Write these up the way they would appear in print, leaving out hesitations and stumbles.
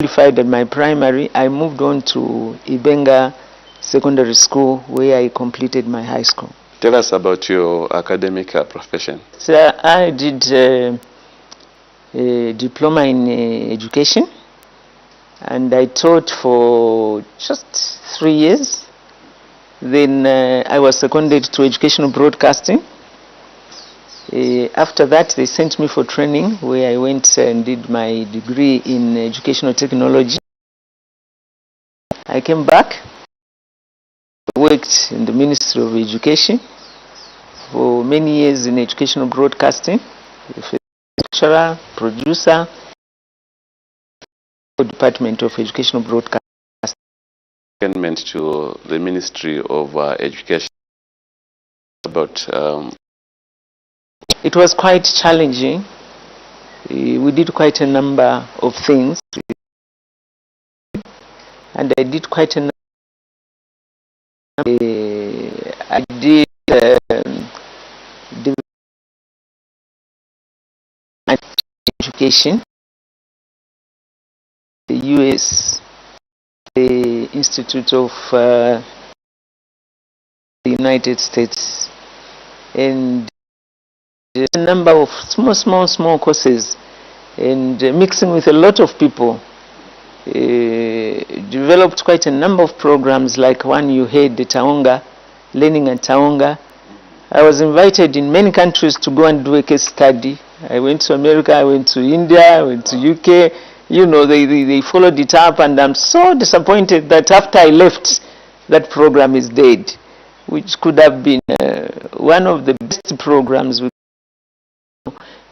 qualified at my primary, I moved on to Ibenga Secondary School, where I completed my high school. Tell us about your academic profession. So I did a diploma in education, and I taught for just 3 years. Then I was seconded to educational broadcasting. After that, they sent me for training, where I went and did my degree in educational technology. I came back, worked in the Ministry of Education for many years in educational broadcasting, lecturer, producer, Department of Educational Broadcasting. To the Ministry of Education about it was quite challenging. We did quite a number of things, and I did quite a number. I did education, the US, the Institute of the United States, and a number of small courses, and mixing with a lot of people. Developed quite a number of programs, like one you had, the Taonga, Learning at Taonga. I was invited in many countries to go and do a case study. I went to America, I went to India, I went to UK. You know, they followed it up, and I'm so disappointed that after I left, that program is dead, which could have been one of the best programs.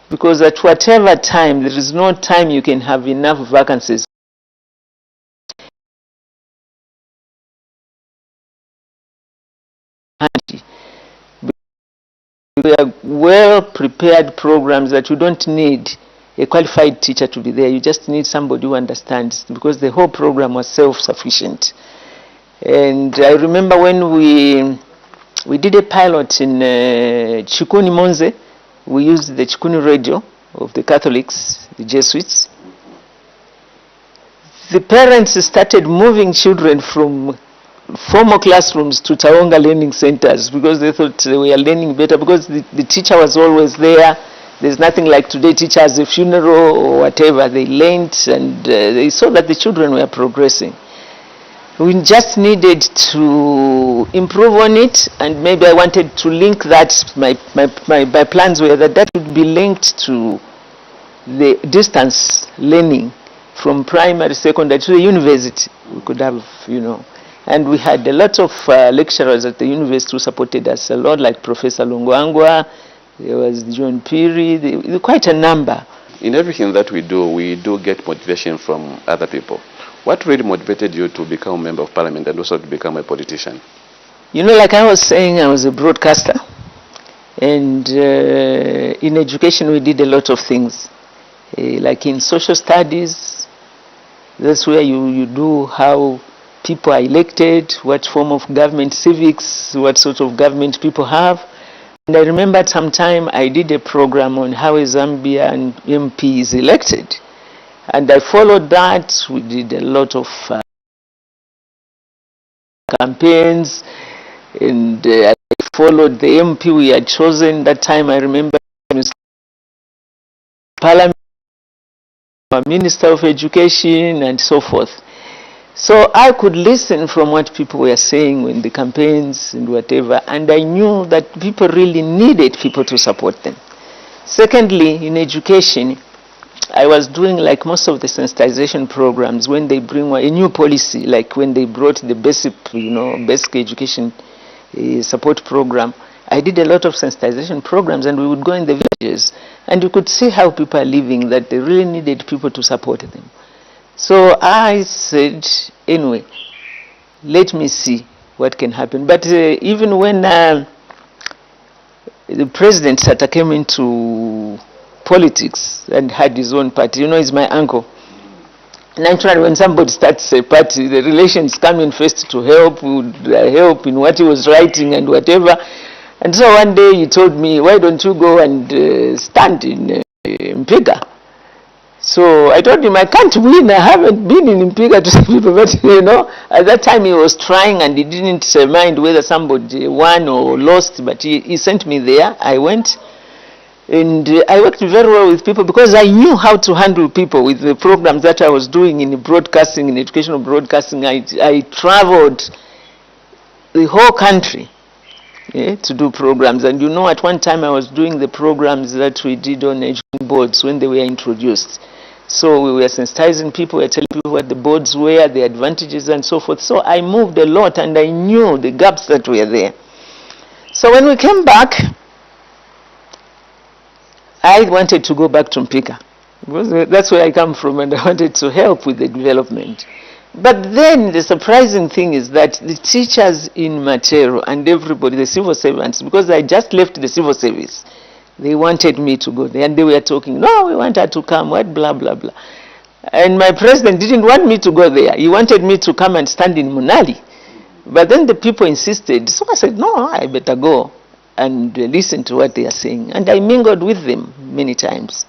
Because at whatever time, there is no time you can have enough vacancies. We are well-prepared programs that you don't need a qualified teacher to be there. You just need somebody who understands, because the whole program was self-sufficient. And I remember when we did a pilot in Chikuni Monze. We used the Chikuni radio of the Catholics, the Jesuits. The parents started moving children from formal classrooms to Taonga learning centers, because they thought they were learning better, because the teacher was always there. There's nothing like today, teacher has a funeral or whatever. They learned, and they saw that the children were progressing. We just needed to improve on it, and maybe I wanted to link that. My plans were that would be linked to the distance learning from primary, secondary to the university. We could have, you know, and we had a lot of lecturers at the university who supported us a lot, like Professor Lungwangwa, there was John Piri, quite a number. In everything that we do get motivation from other people. What really motivated you to become a member of Parliament and also to become a politician? You know, like I was saying, I was a broadcaster. And in education, we did a lot of things. Like in social studies, that's where you do how people are elected, what form of government, civics, what sort of government people have. And I remember at some time I did a program on how a Zambian MP is elected. And I followed that. We did a lot of campaigns, and I followed the MP we had chosen that time. I remember Parliament, Minister of Education, and so forth. So I could listen from what people were saying in the campaigns and whatever, and I knew that people really needed people to support them. Secondly, in education, I was doing like most of the sensitization programs when they bring a new policy, like when they brought the basic, basic education support program. I did a lot of sensitization programs, and we would go in the villages, and you could see how people are living, that they really needed people to support them. So I said, anyway, let me see what can happen. But even when the President Sata came into politics and had his own party, he's my uncle. Naturally, when somebody starts a party, the relations come in first to help, would help in what he was writing and whatever. And so one day he told me, why don't you go and stand in Mpika? So I told him, I can't win. I haven't been in Mpiga to see people. But, you know, at that time he was trying and he didn't mind whether somebody won or lost. But he sent me there. I went. And I worked very well with people because I knew how to handle people with the programs that I was doing in broadcasting, in educational broadcasting. I traveled the whole country to do programs. And you know, at one time I was doing the programs that we did on education boards when they were introduced. So we were sensitizing people, we were telling people what the boards were, the advantages and so forth. So I moved a lot and I knew the gaps that were there. So when we came back, I wanted to go back to Mpika, because that's where I come from, and I wanted to help with the development. But then the surprising thing is that the teachers in MATERO and everybody, the civil servants, because I just left the civil service, they wanted me to go there, and they were talking, no, we want her to come, what, blah, blah, blah. And my president didn't want me to go there. He wanted me to come and stand in MUNALI. But then the people insisted, so I said, no, I better go and listen to what they are saying. And I mingled with them many times.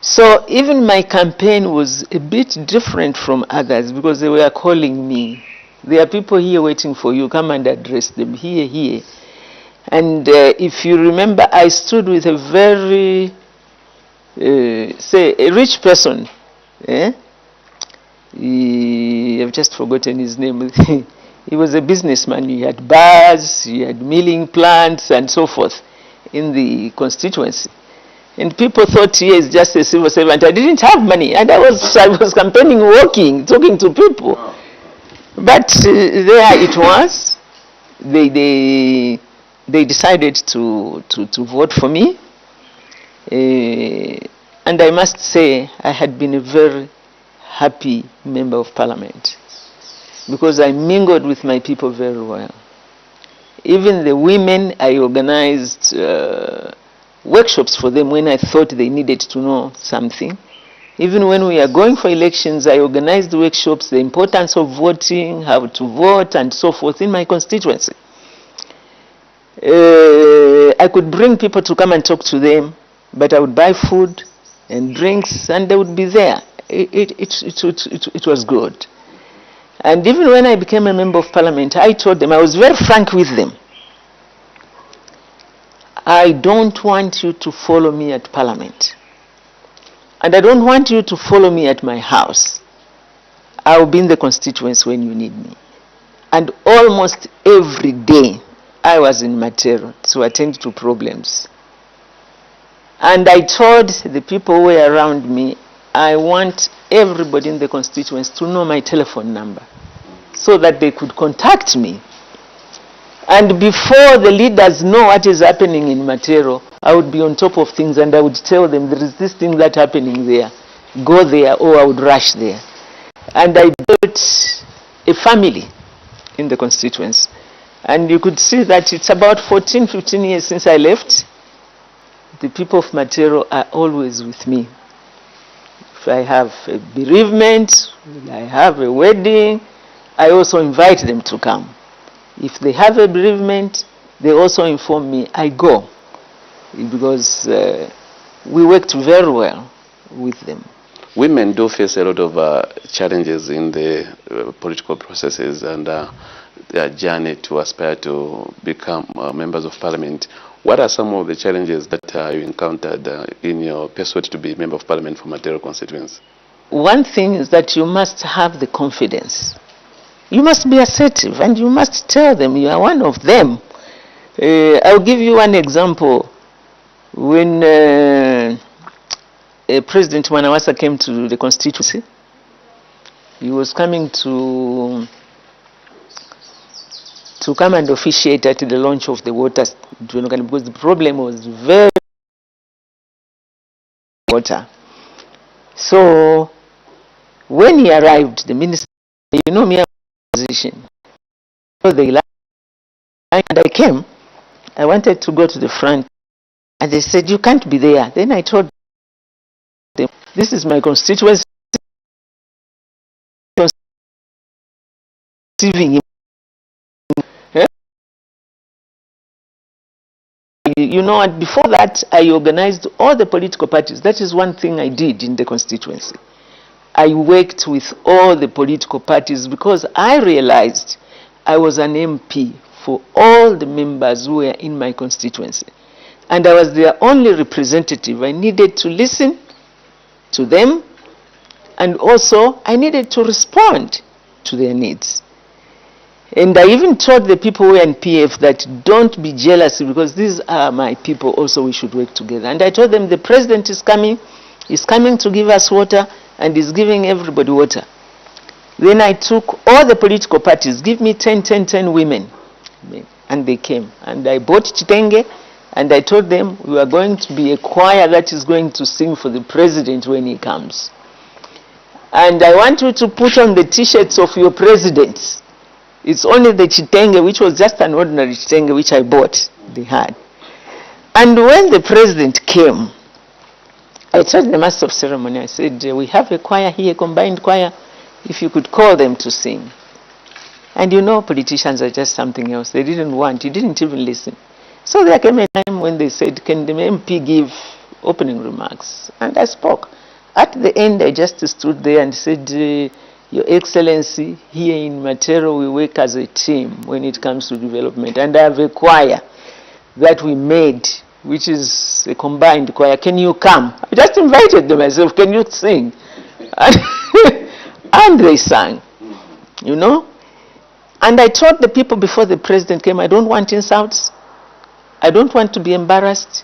So even my campaign was a bit different from others because they were calling me. There are people here waiting for you, come and address them, here. And if you remember, I stood with a very, say, a rich person. I've just forgotten his name. He was a businessman. He had bars, he had milling plants, and so forth in the constituency. And people thought he is just a civil servant. I didn't have money, and I was campaigning, walking, talking to people. But there it was. They decided to vote for me. And I must say, I had been a very happy member of Parliament, because I mingled with my people very well. Even the women, I organized workshops for them when I thought they needed to know something. Even when we are going for elections, I organized workshops, the importance of voting, how to vote, and so forth in my constituency. I could bring people to come and talk to them, but I would buy food and drinks, and they would be there. It was good. And even when I became a member of Parliament, I told them, I was very frank with them, I don't want you to follow me at Parliament. And I don't want you to follow me at my house. I'll be in the constituency when you need me. And almost every day, I was in MATERO to attend to problems. And I told the people who were around me, I want everybody in the constituency to know my telephone number so that they could contact me. And before the leaders know what is happening in MATERO, I would be on top of things and I would tell them, there is this thing that's happening there. Go there, or I would rush there. And I built a family in the constituency. And you could see that it's about 14, 15 years since I left. The people of MATERO are always with me. If I have a bereavement, I have a wedding, I also invite them to come. If they have a bereavement, they also inform me, I go. Because we worked very well with them. Women do face a lot of challenges in the political processes and their journey to aspire to become members of Parliament. What are some of the challenges that you encountered in your pursuit to be a member of Parliament for MATERO constituency? One thing is that you must have the confidence. You must be assertive and you must tell them you are one of them. I'll give you one example. When President Manawasa came to the constituency, he was coming to come and officiate at the launch of the water, because the problem was very water. So when he arrived, the minister, you know me, position. So they liked, and I came. I wanted to go to the front, and they said, you can't be there. Then I told them, this is my constituency. Receiving him. you know what, before that, I organized all the political parties. That is one thing I did in the constituency. I worked with all the political parties because I realized I was an MP for all the members who were in my constituency. And I was their only representative. I needed to listen to them, and also I needed to respond to their needs. And I even told the people who were in PF that don't be jealous, because these are my people also, we should work together. And I told them the president is coming to give us water, and is giving everybody water. Then I took all the political parties, give me 10 women. And they came. And I bought chitenge, and I told them we are going to be a choir that is going to sing for the president when he comes. And I want you to put on the t-shirts of your presidents. It's only the chitenge, which was just an ordinary chitenge, which I bought, they had. And when the president came, I told the master of ceremony, I said, we have a choir here, a combined choir, if you could call them to sing. And you know, politicians are just something else. They didn't want, he didn't even listen. So there came a time when they said, can the MP give opening remarks? And I spoke. At the end, I just stood there and said, Your Excellency, here in Matero, we work as a team when it comes to development. And I have a choir that we made, which is a combined choir. Can you come? I just invited them myself. Can you sing? And they sang, you know. And I told the people before the president came, I don't want insults. I don't want to be embarrassed.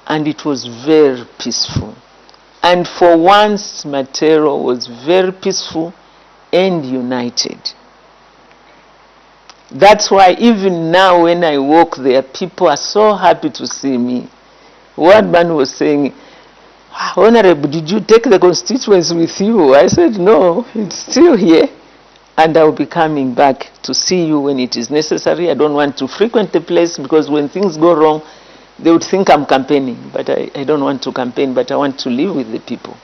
And it was very peaceful. And for once, Matero was very peaceful and united. That's why even now when I walk there, people are so happy to see me. One man was saying, Honorable, did you take the constituents with you? I said, no, it's still here. And I'll be coming back to see you when it is necessary. I don't want to frequent the place, because when things go wrong, they would think I'm campaigning. But I don't want to campaign, but I want to live with the people.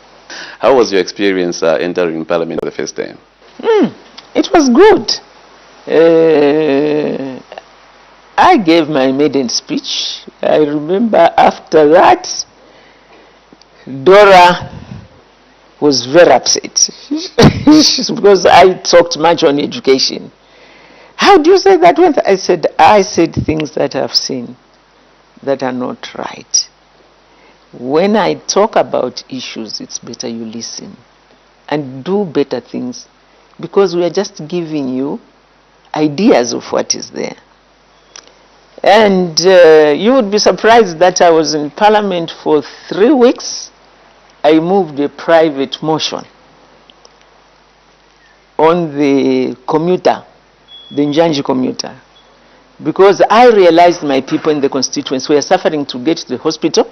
How was your experience entering Parliament for the first time? It was good. I gave my maiden speech. I remember after that, Dora was very upset because I talked much on education. How do you say that? I said things that I've seen that are not right. When I talk about issues, it's better you listen and do better things, because we are just giving you ideas of what is there. And you would be surprised that I was in Parliament for 3 weeks. I moved a private motion on the commuter, the Njanji commuter, because I realized my people in the constituency were suffering to get to the hospital,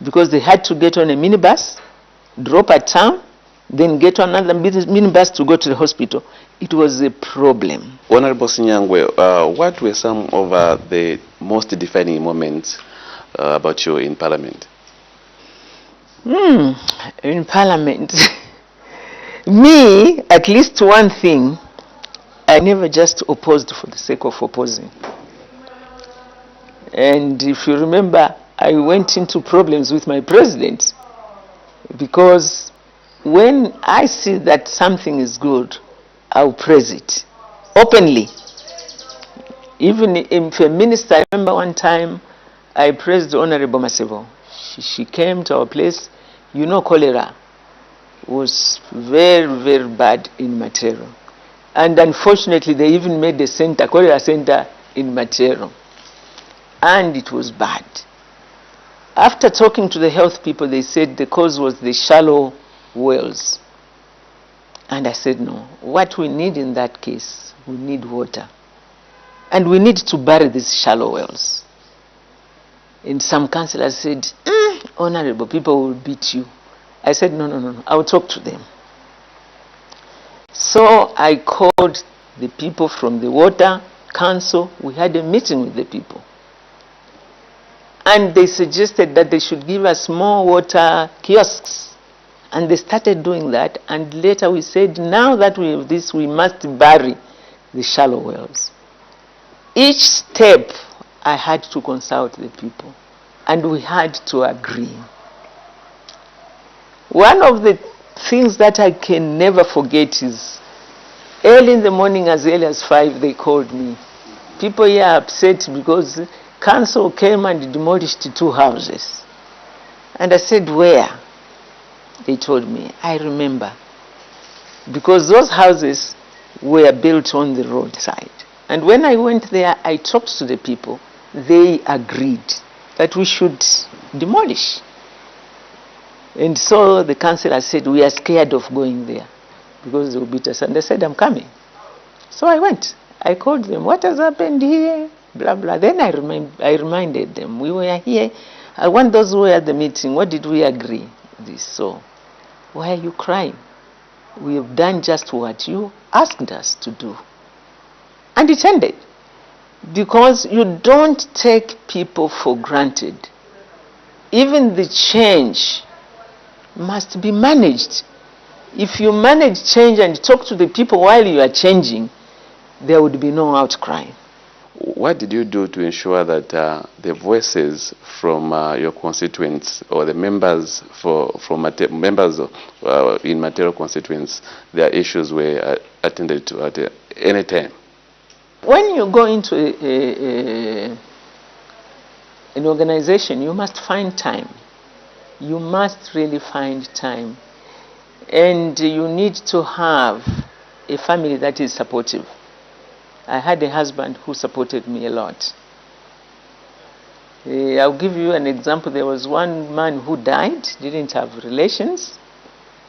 because they had to get on a minibus, drop at town, then get on another minibus to go to the hospital. It was a problem. Honorable SINYANGWE, what were some of the most defining moments about you in Parliament? In Parliament, me, at least one thing, I never just opposed for the sake of opposing. And if you remember, I went into problems with my president, because when I see that something is good, I'll praise it openly. Even if a minister, I remember one time I praised Honorable Masebo. She came to our place. You know, cholera was very, very bad in Matero. And unfortunately, they even made a center, cholera center in Matero. And it was bad. After talking to the health people, they said the cause was the shallow wells. And I said, no, what we need in that case, we need water. And we need to bury these shallow wells. And some councillors said, Honorable, people will beat you. I said, no, I'll talk to them. So I called the people from the water council. We had a meeting with the people. And they suggested that they should give us more water kiosks. And they started doing that. And later we said, now that we have this, we must bury the shallow wells. Each step I had to consult the people, and we had to agree. One of the things that I can never forget is early in the morning, as early as 5, they called me. People here are upset because council came and demolished 2 houses. And I said, where? They told me. I remember. Because those houses were built on the roadside. And when I went there, I talked to the people. They agreed that we should demolish. And so the councillor said, we are scared of going there because they will beat us. And I said, I'm coming. So I went. I called them, what has happened here? Blah, blah. Then I reminded them, we were here. I want those who were at the meeting, what did we agree? This. So, why are you crying? We have done just what you asked us to do. And it ended. Because you don't take people for granted. Even the change must be managed. If you manage change and talk to the people while you are changing, there would be no outcry. What did you do to ensure that the voices from your constituents or the members members in MATERO constituents, their issues were attended to at any time? When you go into an organization, you must find time. You must really find time. And you need to have a family that is supportive. I had a husband who supported me a lot. I'll give you an example. There was one man who died, didn't have relations,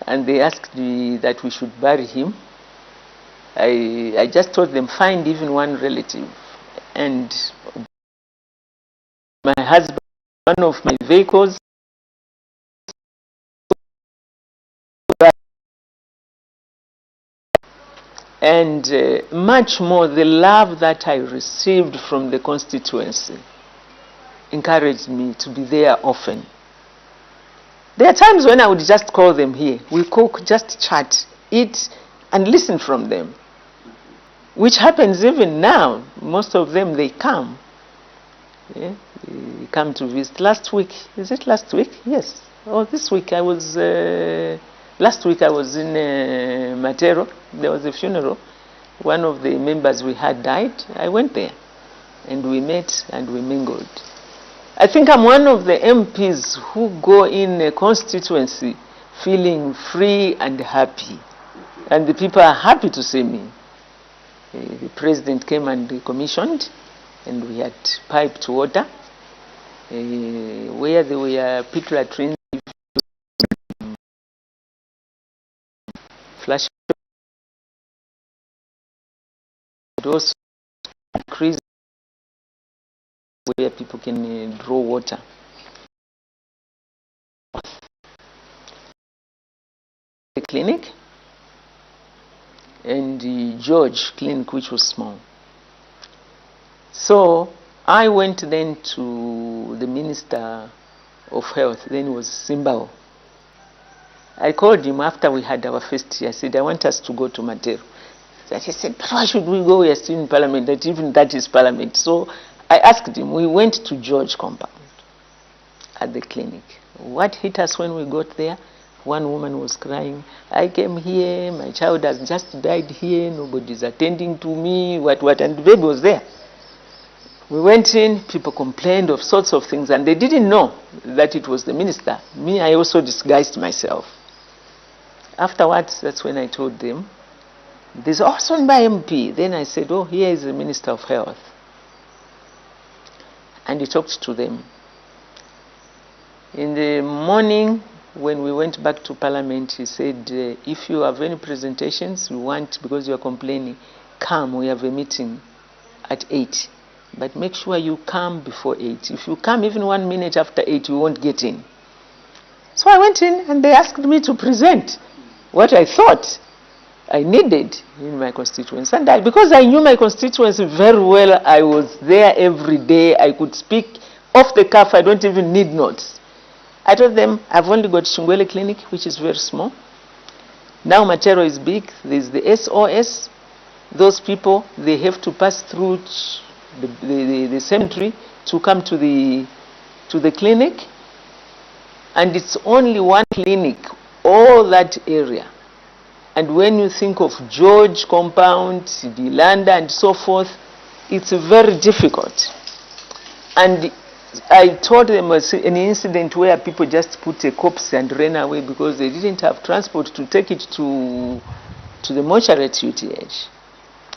and they asked me that we should bury him. I just told them, find even one relative. And my husband, one of my vehicles, and much more, the love that I received from the constituency encouraged me to be there often. There are times when I would just call them here. We cook, just chat, eat, and listen from them. Which happens even now. Most of them, they come. Yeah? They come to visit. Last week, is it last week? Yes. Oh, this week I was... last week I was in MATERO. There was a funeral. One of the members we had died. I went there. And we met and we mingled. I think I'm one of the MPs who go in a constituency feeling free and happy. And the people are happy to see me. The president came and commissioned, and we had piped water. Where there were pit latrines, flash, also increase where people can draw water. The clinic and the George clinic, which was small. So I went then to the Minister of Health, then it was Simbao. I called him after we had our first year. I said, I want us to go to MATERO. He said, but why should we go? We are still in Parliament. That even that is Parliament. So I asked him. We went to George compound at the clinic. What hit us when we got there? One woman was crying, I came here, my child has just died here, nobody's attending to me, what, and the baby was there. We went in, people complained of sorts of things, and they didn't know that it was the minister. Me, I also disguised myself. Afterwards, that's when I told them, there's also by MP. Then I said, oh, here is the Minister of Health. And he talked to them. In the morning, when we went back to Parliament, he said, if you have any presentations you want, because you are complaining, come, we have a meeting at 8. But make sure you come before 8. If you come even 1 minute after 8, you won't get in. So I went in and they asked me to present what I thought I needed in my constituency. And because I knew my constituency very well, I was there every day. I could speak off the cuff. I don't even need notes. I told them, I've only got SINYANGWE clinic, which is very small. Now MATERO is big. There's the SOS. Those people, they have to pass through the cemetery to come to the clinic, and it's only one clinic, all that area. And when you think of George compound, Dilanda and so forth, it's very difficult. And I told them an incident where people just put a corpse and ran away because they didn't have transport to take it to the mortuary at UTH.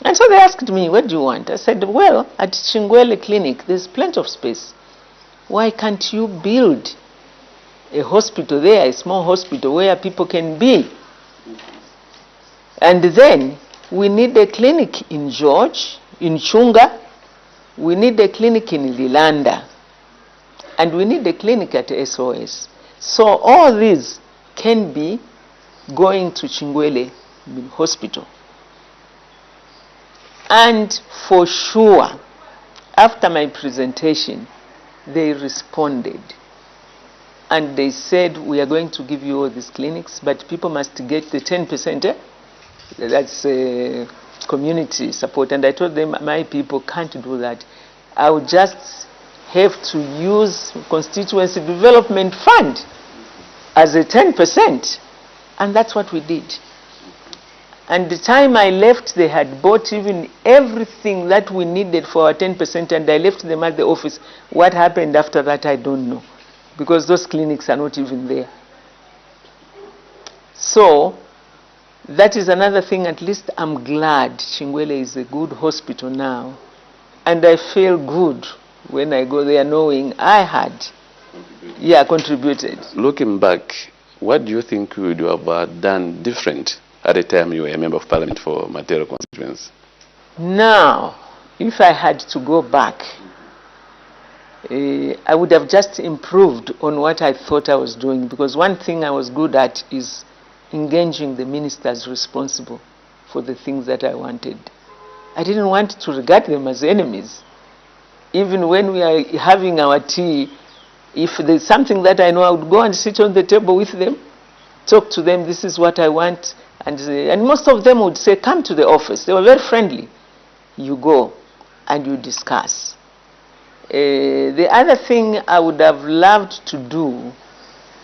And so they asked me, what do you want? I said, well, at Chingwele Clinic, there's plenty of space. Why can't you build a hospital there, a small hospital where people can be? And then we need a clinic in George, in Chunga, we need a clinic in Lilanda, and we need a clinic at SOS. So all these can be going to Chingwele Hospital. And for sure, after my presentation, they responded. And they said, we are going to give you all these clinics, but people must get the 10%. That's community support. And I told them, my people can't do that. I would just have to use constituency development fund as a 10%. And that's what we did. And the time I left, they had bought even everything that we needed for our 10%, and I left them at the office. What happened after that, I don't know, because those clinics are not even there. So that is another thing. At least I'm glad Chingwele is a good hospital now. And I feel good when I go there knowing I had contributed. Looking back, what do you think you would have done different at the time you were a member of Parliament for MATERO constituency? Now, if I had to go back, I would have just improved on what I thought I was doing, because one thing I was good at is engaging the ministers responsible for the things that I wanted. I didn't want to regard them as enemies. Even when we are having our tea, if there's something that I know, I would go and sit on the table with them, talk to them, this is what I want. And most of them would say, come to the office. They were very friendly. You go and you discuss. The other thing I would have loved to do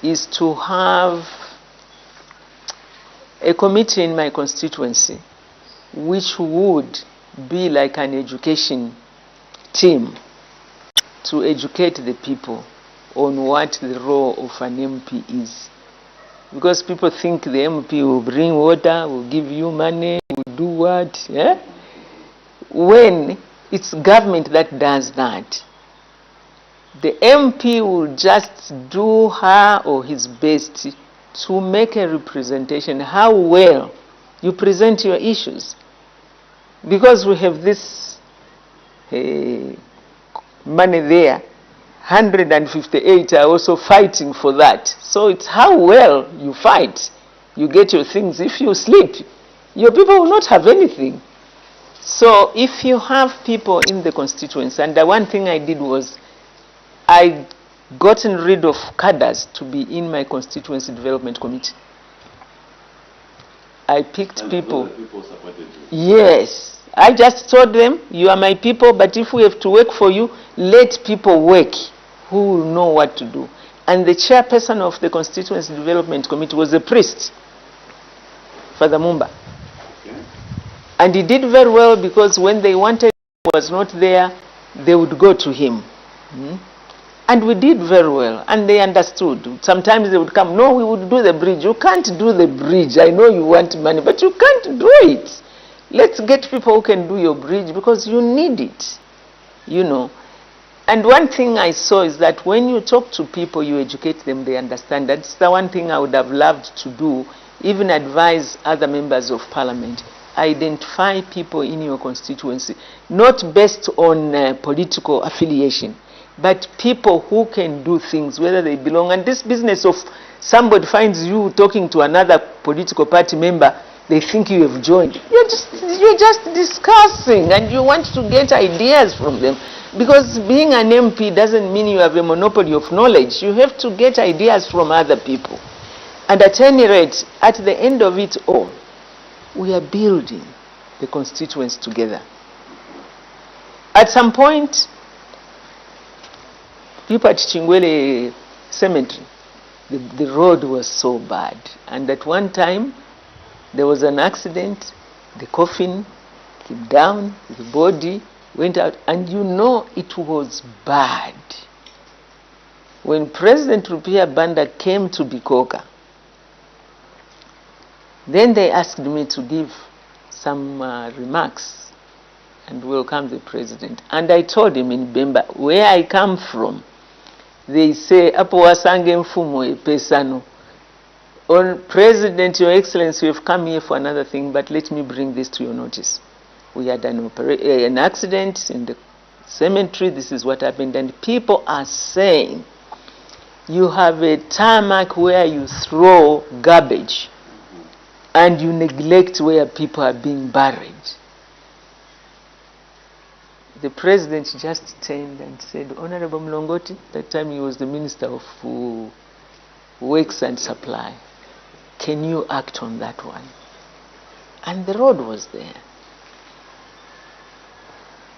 is to have a committee in my constituency which would be like an education team to educate the people on what the role of an MP is. Because people think the MP will bring water, will give you money, will do what? Yeah? When it's government that does that, the MP will just do her or his best to make a representation, how well you present your issues. Because we have this money there, 158 are also fighting for that. So it's how well you fight. You get your things. If you sleep, your people will not have anything. So if you have people in the constituency, and the one thing I did was I gotten rid of cadres to be in my constituency development committee. I picked people. People supported you. Yes. I just told them, you are my people, but if we have to work for you, let people work who will know what to do. And the chairperson of the Constituency Development Committee was a priest, Father Mumba. Okay. And he did very well, because when they wanted was not there, they would go to him. And we did very well, and they understood. Sometimes they would come, no, we would do the bridge. You can't do the bridge. I know you want money, but you can't do it. Let's get people who can do your bridge, because you need it, you know. And one thing I saw is that when you talk to people, you educate them, they understand. That's the one thing I would have loved to do, even advise other members of Parliament. Identify people in your constituency, not based on political affiliation, but people who can do things, whether they belong. And this business of somebody finds you talking to another political party member, they think you have joined. You're just discussing, and you want to get ideas from them. Because being an MP doesn't mean you have a monopoly of knowledge. You have to get ideas from other people. And at any rate, at the end of it all, we are building the constituents together. At some point, people at Chingwele Cemetery, the road was so bad. And at one time, there was an accident, the coffin came down, the body went out, and you know it was bad. When President Rupia Banda came to Bikoka, then they asked me to give some remarks and welcome the president. And I told him in Bemba, where I come from, they say, Apo wasange mfumo epesano. On President, Your Excellency, we have come here for another thing, but let me bring this to your notice. We had an accident in the cemetery. This is what happened. And people are saying, you have a tarmac where you throw garbage and you neglect where people are being buried. The president just turned and said, Honorable Mlongoti, that time he was the Minister of Works and Supply, can you act on that one? And the road was there.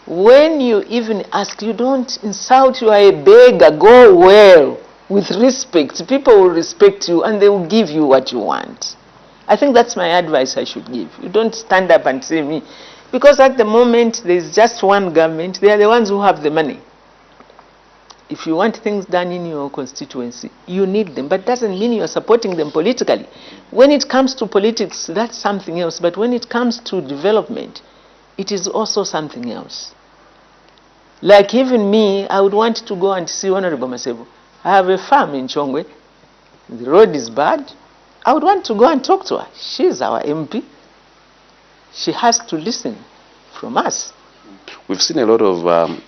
When you even ask, you don't insult, you are a beggar, go well, with respect. People will respect you and they will give you what you want. I think that's my advice I should give. You don't stand up and say me, because at the moment there's just one government, they are the ones who have the money. If you want things done in your constituency, you need them, but it doesn't mean you're supporting them politically. When it comes to politics, that's something else, but when it comes to development, it is also something else. Like even me, I would want to go and see Honorable Masebo. I have a farm in Chongwe. The road is bad. I would want to go and talk to her. She's our MP. She has to listen from us. We've seen a lot of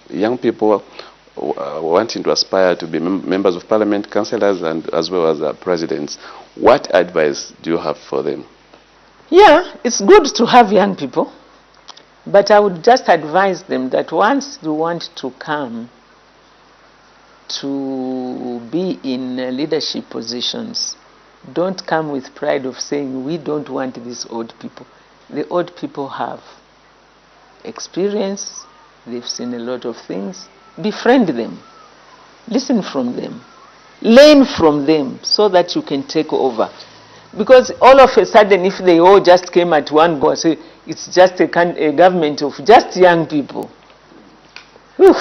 young people wanting to aspire to be members of parliament, councillors, and as well as presidents. What advice do you have for them? Yeah, it's good to have young people. But I would just advise them that once you want to come to be in leadership positions, don't come with pride of saying, we don't want these old people. The old people have experience, they've seen a lot of things. Befriend them, listen from them, learn from them so that you can take over. Because all of a sudden, if they all just came at one go and say, it's just a government of just young people. Oof.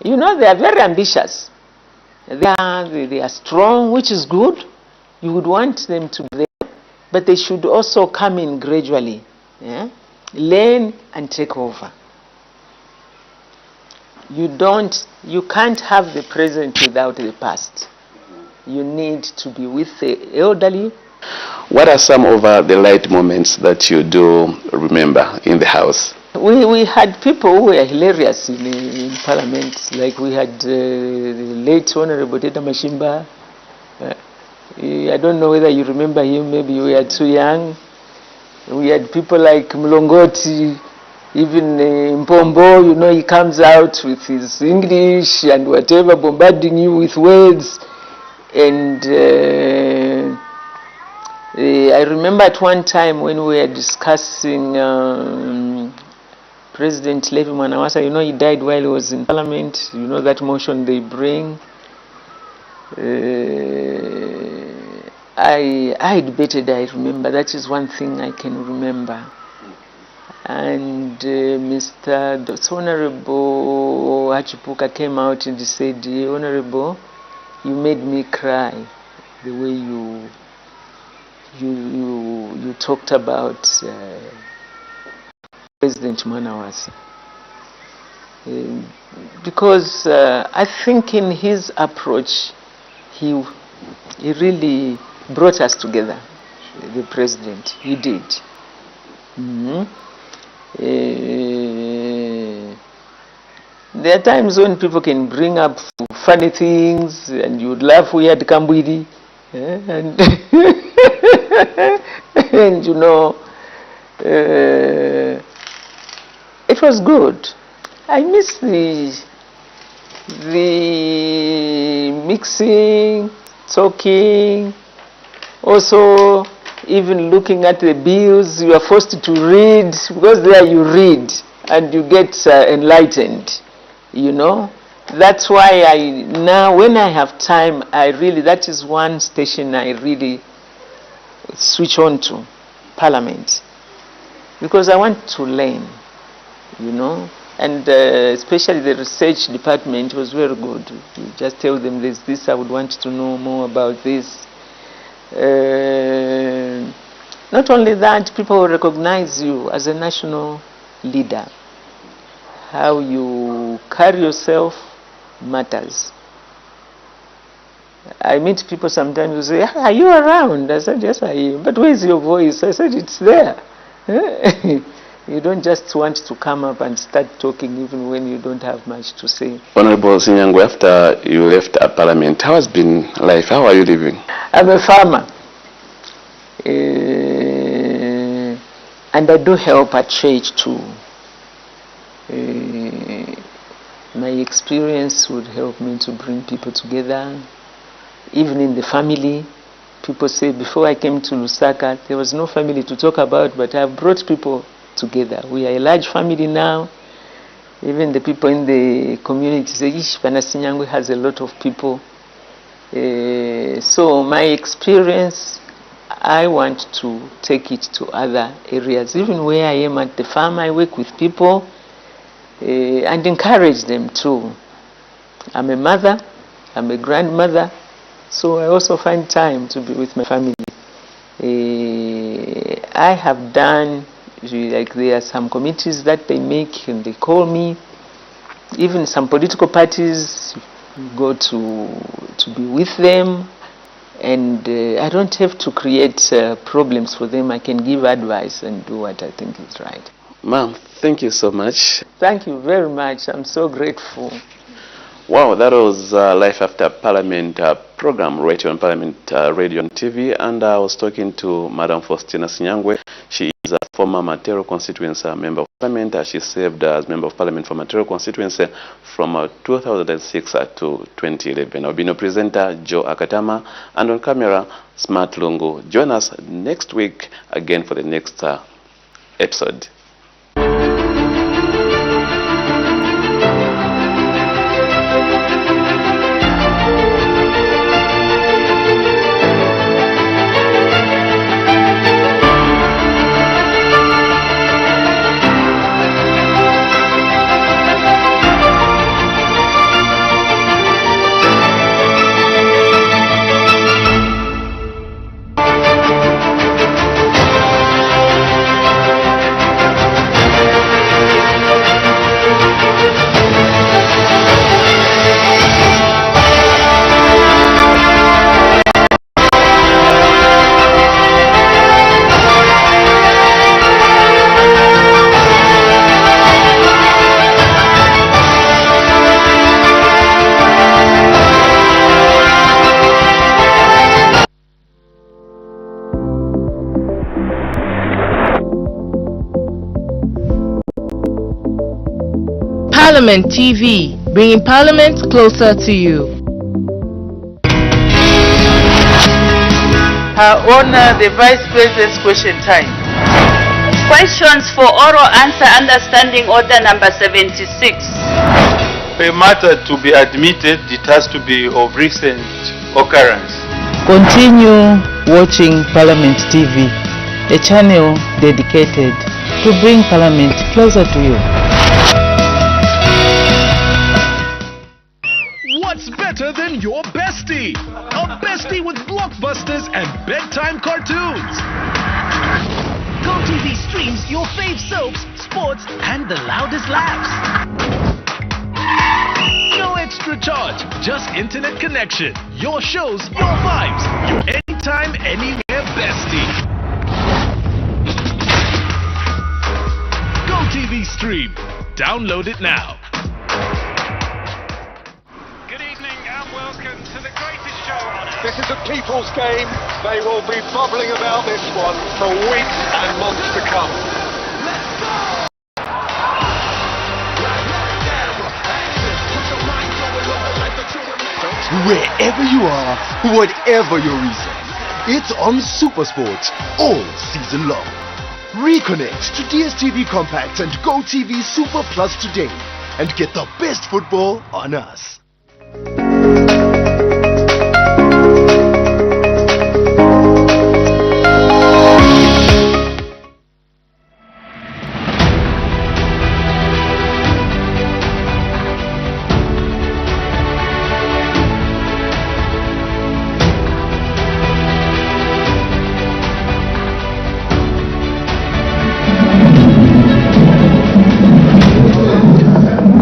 You know, they are very ambitious. They are strong, which is good. You would want them to be there, but they should also come in gradually. Yeah? Learn and take over. You can't have the present without the past. You need to be with the elderly. What are some of the light moments that you do remember in the House? We had people who were hilarious in Parliament. Like we had the late Honorable Teta Mashimba. I don't know whether you remember him. Maybe you were too young. We had people like Mlongoti, even Mpombo. You know, he comes out with his English and whatever, bombarding you with words. And I remember at one time when we were discussing President Levi Mwanawasa, you know, he died while he was in Parliament. You know that motion they bring. I debated, I remember. That is one thing I can remember. And Mr. Honorable Hachipuka came out and said, Honorable, you made me cry the way you talked about President Mwanawasa. Because I think in his approach, he really brought us together, the president. He did. There are times when people can bring up funny things and you would laugh. We had Kambwidi. And, and you know, it was good. I miss the mixing, talking, also even looking at the bills. You are forced to read, because there you read. and you get enlightened, you know. That's why now when I have time, that is one station I really switch on to, Parliament, because I want to learn, you know, and especially the research department was very good. You just tell them there's this, I would want to know more about this. Not only that, people will recognize you as a national leader. How you carry yourself matters. I meet people sometimes who say, "Are you around?" I said, "Yes, I am." "But where's your voice?" I said, "It's there." You don't just want to come up and start talking even when you don't have much to say. Honorable SINYANGWE, after you left Parliament, how has been life? How are you living? I'm a farmer. And I do help at church too. My experience would help me to bring people together. Even in the family, people say, before I came to Lusaka, there was no family to talk about, but I've brought people together. We are a large family now. Even the people in the community say, SINYANGWE has a lot of people. So my experience, I want to take it to other areas. Even where I am at the farm, I work with people and encourage them too. I'm a mother, I'm a grandmother, so I also find time to be with my family. I have done, like there are some committees that they make and they call me. Even some political parties, go to be with them. And I don't have to create problems for them. I can give advice and do what I think is right. Ma'am, thank you so much. Thank you very much. I'm so grateful. Wow, that was Life After Parliament program right here on Parliament Radio and TV. And I was talking to Madam FOSTINA SINYANGWE. She is a former MATERO constituency member of Parliament. She served as member of Parliament for MATERO constituency from 2006 to 2011. I'll be your presenter, Joe Akatama, and on camera, Smart Lungu. Join us next week again for the next episode. Parliament TV, bringing Parliament closer to you. Her Honor, the Vice President's question time. Questions for oral answer understanding order number 76. For a matter to be admitted, it has to be of recent occurrence. Continue watching Parliament TV, a channel dedicated to bring Parliament closer to you. What's better than your bestie? A bestie with blockbusters and bedtime cartoons. GoTV streams your fave soaps, sports, and the loudest laughs. No extra charge, just internet connection. Your shows, your vibes, your anytime, anywhere bestie. GoTV Stream. Download it now. This is a people's game. They will be bubbling about this one for weeks and months to come. Wherever you are, whatever your reason, it's on SuperSport all season long. Reconnect to DSTV Compact and GoTV Super Plus today and get the best football on us.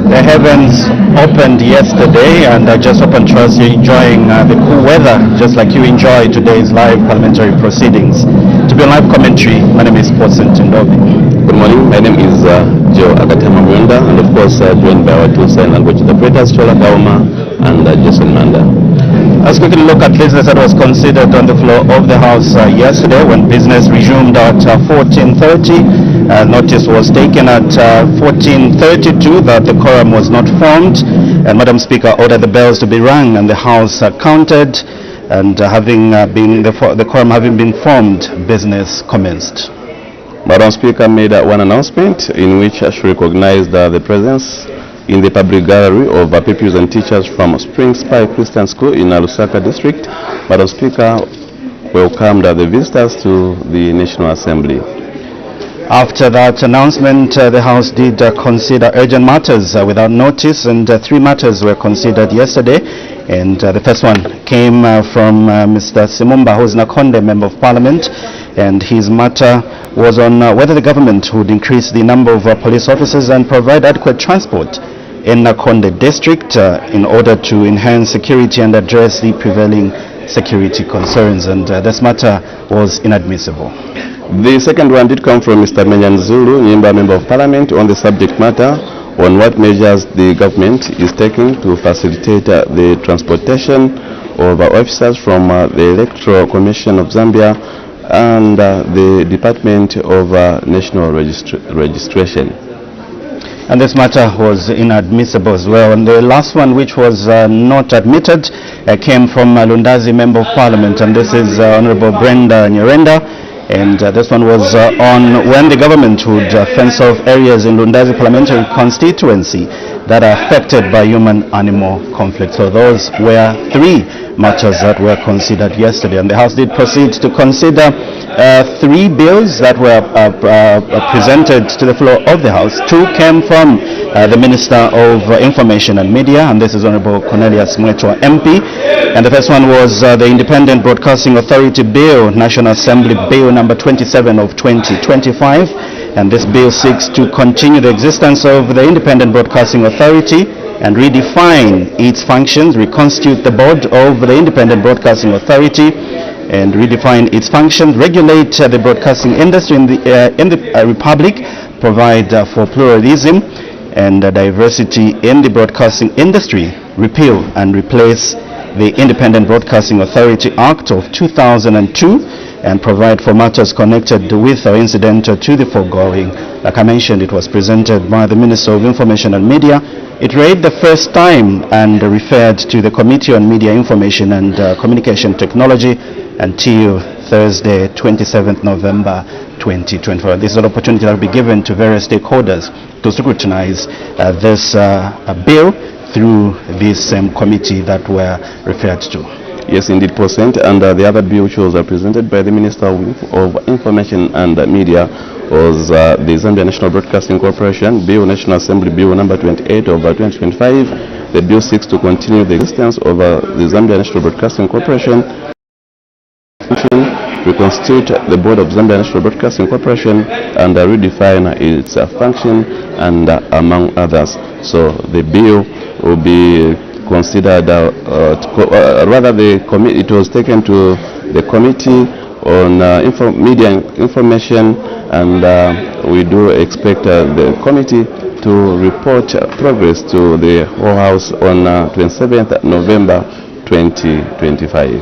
The heavens opened yesterday, and I just hope and trust you're enjoying the cool weather, just like you enjoy today's live parliamentary proceedings. To be on live commentary, my name is President Ndovi. Good morning, my name is Joe Agatema Mwenda, and of course joined by our two sign language interpreters, Chola Kauma and Jason Manda. Let's quickly look at business that was considered on the floor of the House yesterday when business resumed at 14:30. Notice was taken at 14:32 that the quorum was not formed, and Madam Speaker ordered the bells to be rung and the House counted, and the quorum having been formed, business commenced. Madam Speaker made one announcement in which she recognized the presence in the public gallery of pupils and teachers from Spring Spy Christian School in Lusaka district. Madam Speaker welcomed the visitors to the National Assembly. After that announcement, the House did consider urgent matters without notice, and 3 matters were considered yesterday. And the first one came from Mr. Simumba, who is Nakonde, Member of Parliament, and his matter was on whether the government would increase the number of police officers and provide adequate transport in Nakonde district in order to enhance security and address the prevailing security concerns, and this matter was inadmissible. The second one did come from Mr. Menyan Zulu, Member of Parliament, on the subject matter on what measures the government is taking to facilitate the transportation of officers from the Electoral Commission of Zambia and the Department of National Registration. And this matter was inadmissible as well. And the last one, which was not admitted, came from Lundazi, Member of Parliament, and this is Honorable Brenda Nyerenda. And this one was on when the government would fence off areas in Lundazi parliamentary constituency that are affected by human-animal conflict. So those were 3 matters that were considered yesterday, and the House did proceed to consider 3 bills that were presented to the floor of the House. 2 came from the Minister of Information and Media, and this is Honorable Cornelius Mwetwa MP. And the first one was the Independent Broadcasting Authority Bill, National Assembly Bill number 27 of 2025. And this bill seeks to continue the existence of the Independent Broadcasting Authority and redefine its functions, reconstitute the board of the Independent Broadcasting Authority and redefine its functions, regulate the broadcasting industry in the Republic, provide for pluralism and diversity in the broadcasting industry, repeal and replace the Independent Broadcasting Authority Act of 2002, and provide for matters connected with or incidental to the foregoing. Like I mentioned, it was presented by the Minister of Information and Media. It read the first time and referred to the Committee on Media Information and Communication Technology until Thursday, 27th November 2024. This is an opportunity that will be given to various stakeholders to scrutinize this bill through this same committee that were referred to. Yes, indeed, President. And the other bill which was presented by the Minister of Information and Media was the Zambia National Broadcasting Corporation Bill, National Assembly Bill number 28 of 2025. The bill seeks to continue the existence of the Zambia National Broadcasting Corporation, reconstitute the board of Zambia National Broadcasting Corporation, and redefine its function, and among others. So the bill will be considered, it was taken to the Committee on Media Information, and we do expect the committee to report progress to the whole House on 27th November 2025.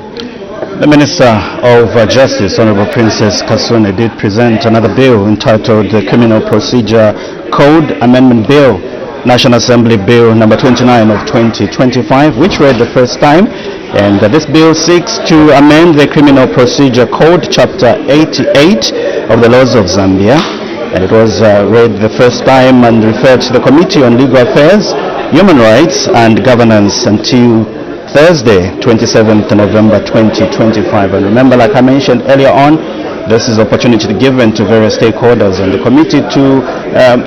The Minister of Justice, Honorable Princess Kasune, did present another bill entitled the Criminal Procedure Code Amendment Bill National Assembly Bill number 29 of 2025, which read the first time. And this bill seeks to amend the Criminal Procedure Code, Chapter 88 of the laws of Zambia. And it was read the first time and referred to the Committee on Legal Affairs, Human Rights and Governance until Thursday, 27th November 2025. And remember, like I mentioned earlier on, this is opportunity given to various stakeholders and the committee to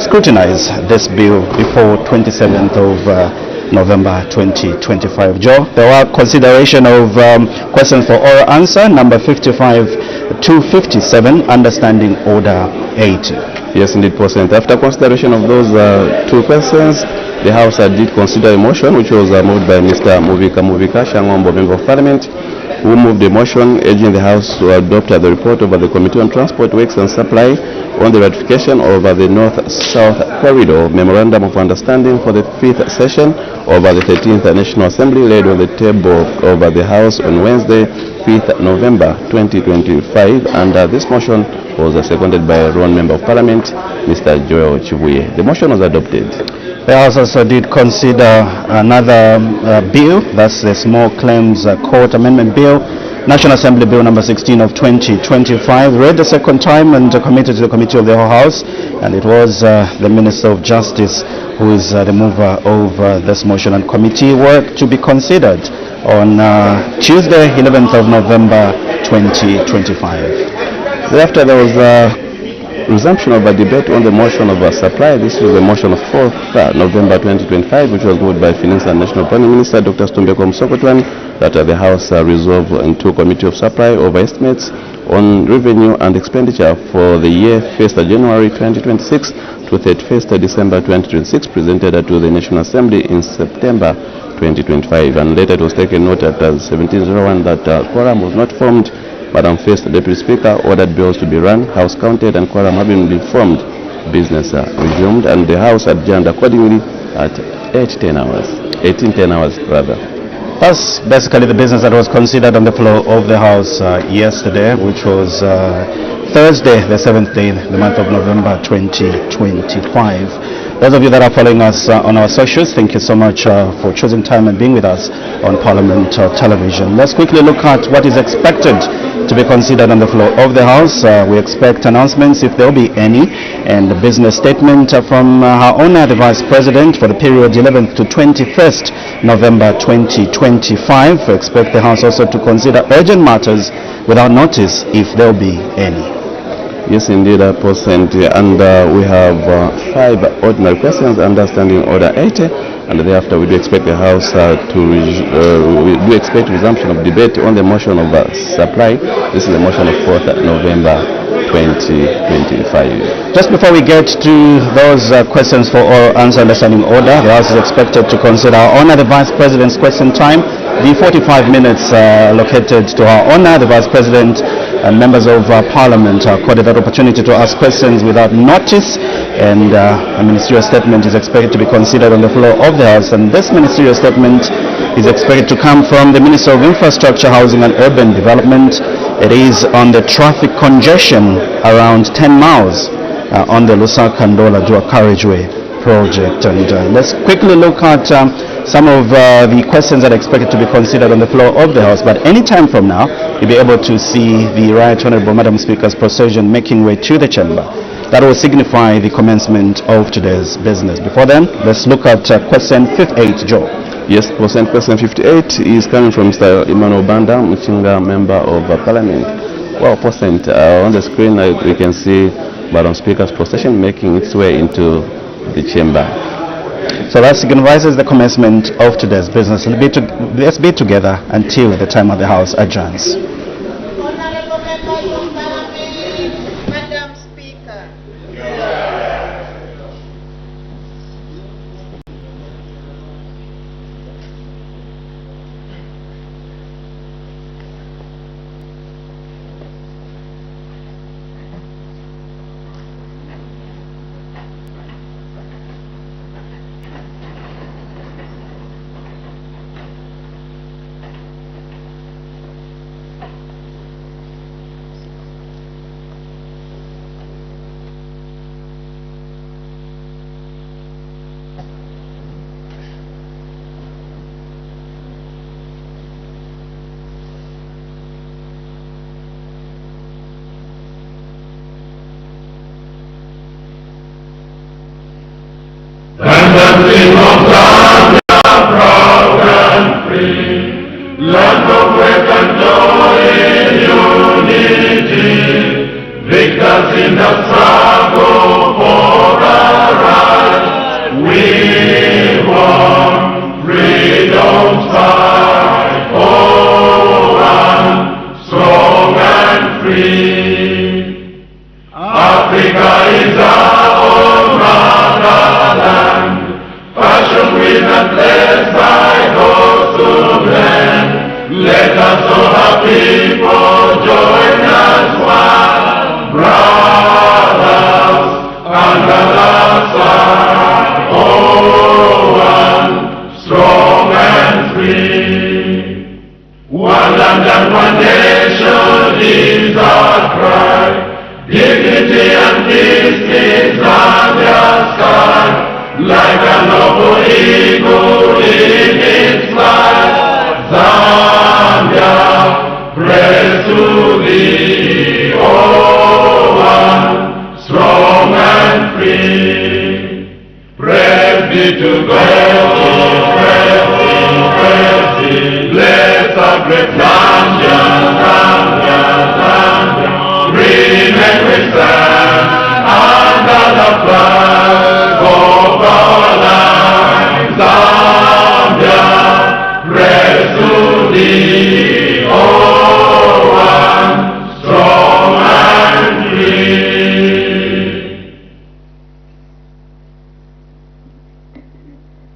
scrutinize this bill before 27th of November 2025. Joe, there were consideration of questions for oral answer, number 55 to 57, understanding order 8. Yes, indeed, President. After consideration of those two questions, the House did consider a motion which was moved by Mr. Muvika Shangombo, Member of Parliament, who moved the motion urging the House to adopt the report of the Committee on Transport, Works and Supply on the ratification of the North-South Corridor Memorandum of Understanding for the 5th session of the 13th National Assembly, laid on the table of the House on Wednesday, 5th November 2025, and this motion was seconded by a Rowan Member of Parliament, Mr. Joel Chibuye. The motion was adopted. The House also did consider another bill, that's the Small Claims Court Amendment Bill, National Assembly Bill number 16 of 2025, read the second time and committed to the Committee of the whole House, and it was the Minister of Justice who is the mover of this motion, and committee work to be considered on Tuesday, 11th of November 2025. Thereafter, there was resumption of a debate on the motion of supply. This was the motion of 4th November 2025, which was moved by Finance and National Planning Minister Dr. Stumbeko Msokotwane, that the House resolve into Committee of Supply over estimates on revenue and expenditure for the year 1st January 2026 to 31st December 2026, presented to the National Assembly in September 2025. And later it was taken note at 1701 that quorum was not formed. Madam First Deputy Speaker ordered bills to be run, House counted, and quorum having been formed, business resumed, and the House adjourned accordingly at 1810 hours rather. That's basically the business that was considered on the floor of the House yesterday, which was Thursday, the 7th day, the month of November 2025. Those of you that are following us on our socials, thank you so much for choosing time and being with us on Parliament Television. Let's quickly look at what is expected to be considered on the floor of the House. We expect announcements, if there will be any, and a business statement from Her Honor the Vice President for the period 11th to 21st November 2025. We expect the House also to consider urgent matters without notice, if there will be any. Yes, indeed, President, and we have 5 ordinary questions, understanding order 80, and thereafter we do expect the House we do expect resumption of debate on the motion of supply. This is the motion of 4th November 2025. Just before we get to those questions for oral answer understanding order, the House is expected to consider Her Honor the Vice President's question time. The 45 minutes allocated to Her Honor the Vice President and members of Parliament are accorded that opportunity to ask questions without notice, and a ministerial statement is expected to be considered on the floor of the House, and this ministerial statement is expected to come from the Minister of Infrastructure, Housing and Urban Development. It is on the traffic congestion around 10 miles on the Lusaka-Ndola dual carriageway project. And let's quickly look at some of the questions that are expected to be considered on the floor of the House. But any time from now, you'll be able to see the Right Honourable Madam Speaker's procession making way to the chamber. That will signify the commencement of today's business. Before then, let's look at question 58, Joe. Yes, question 58 is coming from Mr. Emmanuel Banda, Mchinga, Member of Parliament. Well, President, on the screen we can see Madam Speaker's procession making its way into the chamber. So that signifies the commencement of today's business. Let's be together until the time of the House adjourns. Madam Speaker. Africa is our own motherland, fashioned with and blessed by those who blend. Let us all our people join as one, brothers under the sun, oh one, strong and free. One land and one nation is our cry. Dignity and peace is Zambia's sky. Like a noble eagle in its flight, Zambia, praise to thee, oh one, strong and free. Praise be to God, praise be, bless our great Zambia, Zambia, Zambia. Remain we stand under the flag of our land, Zambia, praise to thee, oh one, strong and free.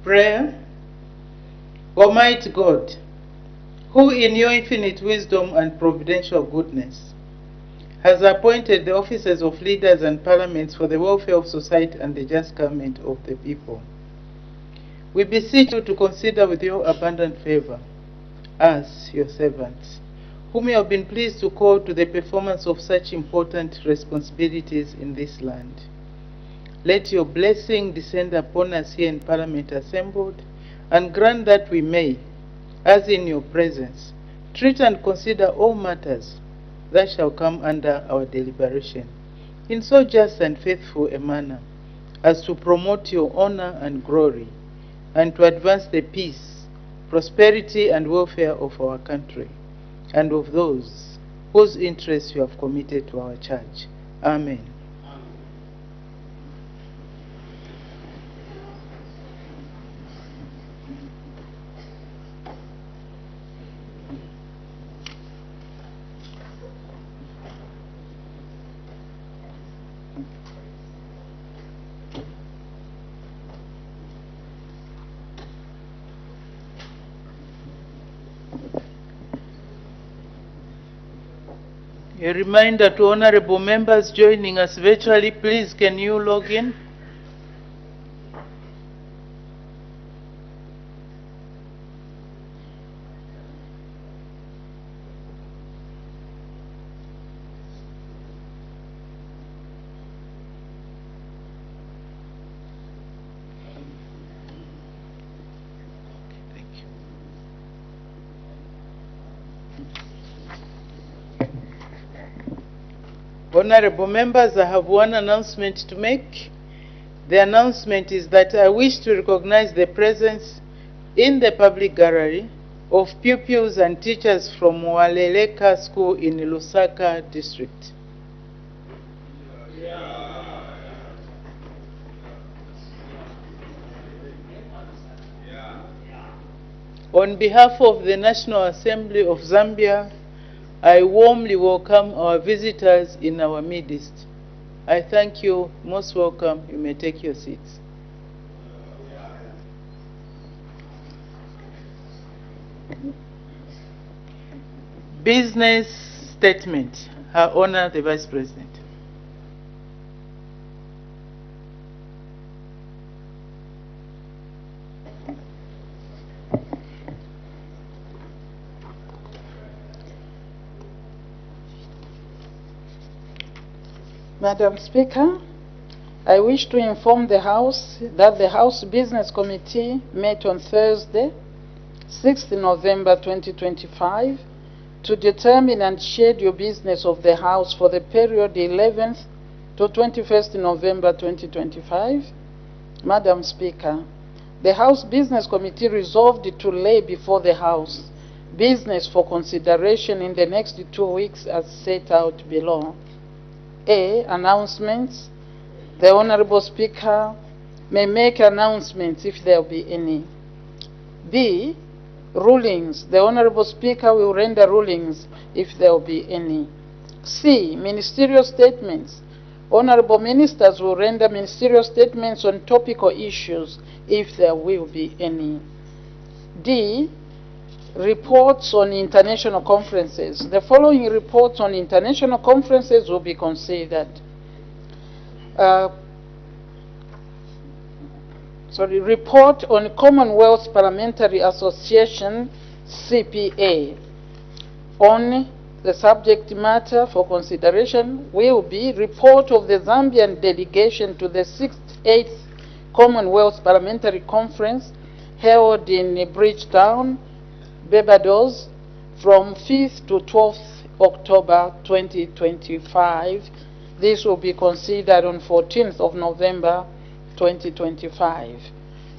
Prayer. Almighty God, who in your infinite wisdom and providential goodness has appointed the offices of leaders and parliaments for the welfare of society and the just government of the people, we beseech you to consider with your abundant favor us, your servants, whom you have been pleased to call to the performance of such important responsibilities in this land. Let your blessing descend upon us here in Parliament assembled, and grant that we may, as in your presence, treat and consider all matters that shall come under our deliberation, in so just and faithful a manner, as to promote your honor and glory, and to advance the peace, prosperity, and welfare of our country, and of those whose interests you have committed to our charge. Amen. A reminder to honorable members joining us virtually, please can you log in? Honorable members, I have one announcement to make. The announcement is that I wish to recognize the presence in the public gallery of pupils and teachers from Waleleka School in Lusaka district. On behalf of the National Assembly of Zambia, I warmly welcome our visitors in our midst. I thank you, most welcome. You may take your seats. Business statement. Her Honor, the Vice President. Madam Speaker, I wish to inform the House that the House Business Committee met on Thursday, 6th November 2025, to determine and schedule business of the House for the period 11th to 21st November 2025. Madam Speaker, the House Business Committee resolved to lay before the House business for consideration in the next 2 weeks as set out below. A. Announcements. The Honorable Speaker may make announcements if there be any. B. Rulings. The Honorable Speaker will render rulings if there be any. C. Ministerial statements Honorable Ministers will render ministerial statements on topical issues if there will be any. D. Reports on international conferences. The following reports on international conferences will be considered. Report on Commonwealth Parliamentary Association, CPA. On the subject matter for consideration will be report of the Zambian delegation to the 6th Commonwealth Parliamentary Conference held in Bridgetown, Barbados, from 5th to 12th October 2025. This will be considered on 14th of November 2025.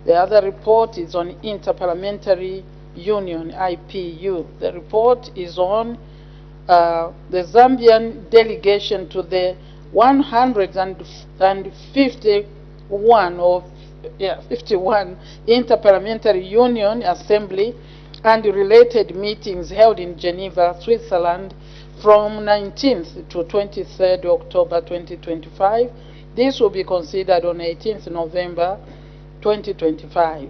The other report is on Interparliamentary Union, IPU. The report is on the Zambian delegation to the 51 Interparliamentary Union Assembly and related meetings held in Geneva, Switzerland from 19th to 23rd October 2025. This will be considered on 18th November 2025.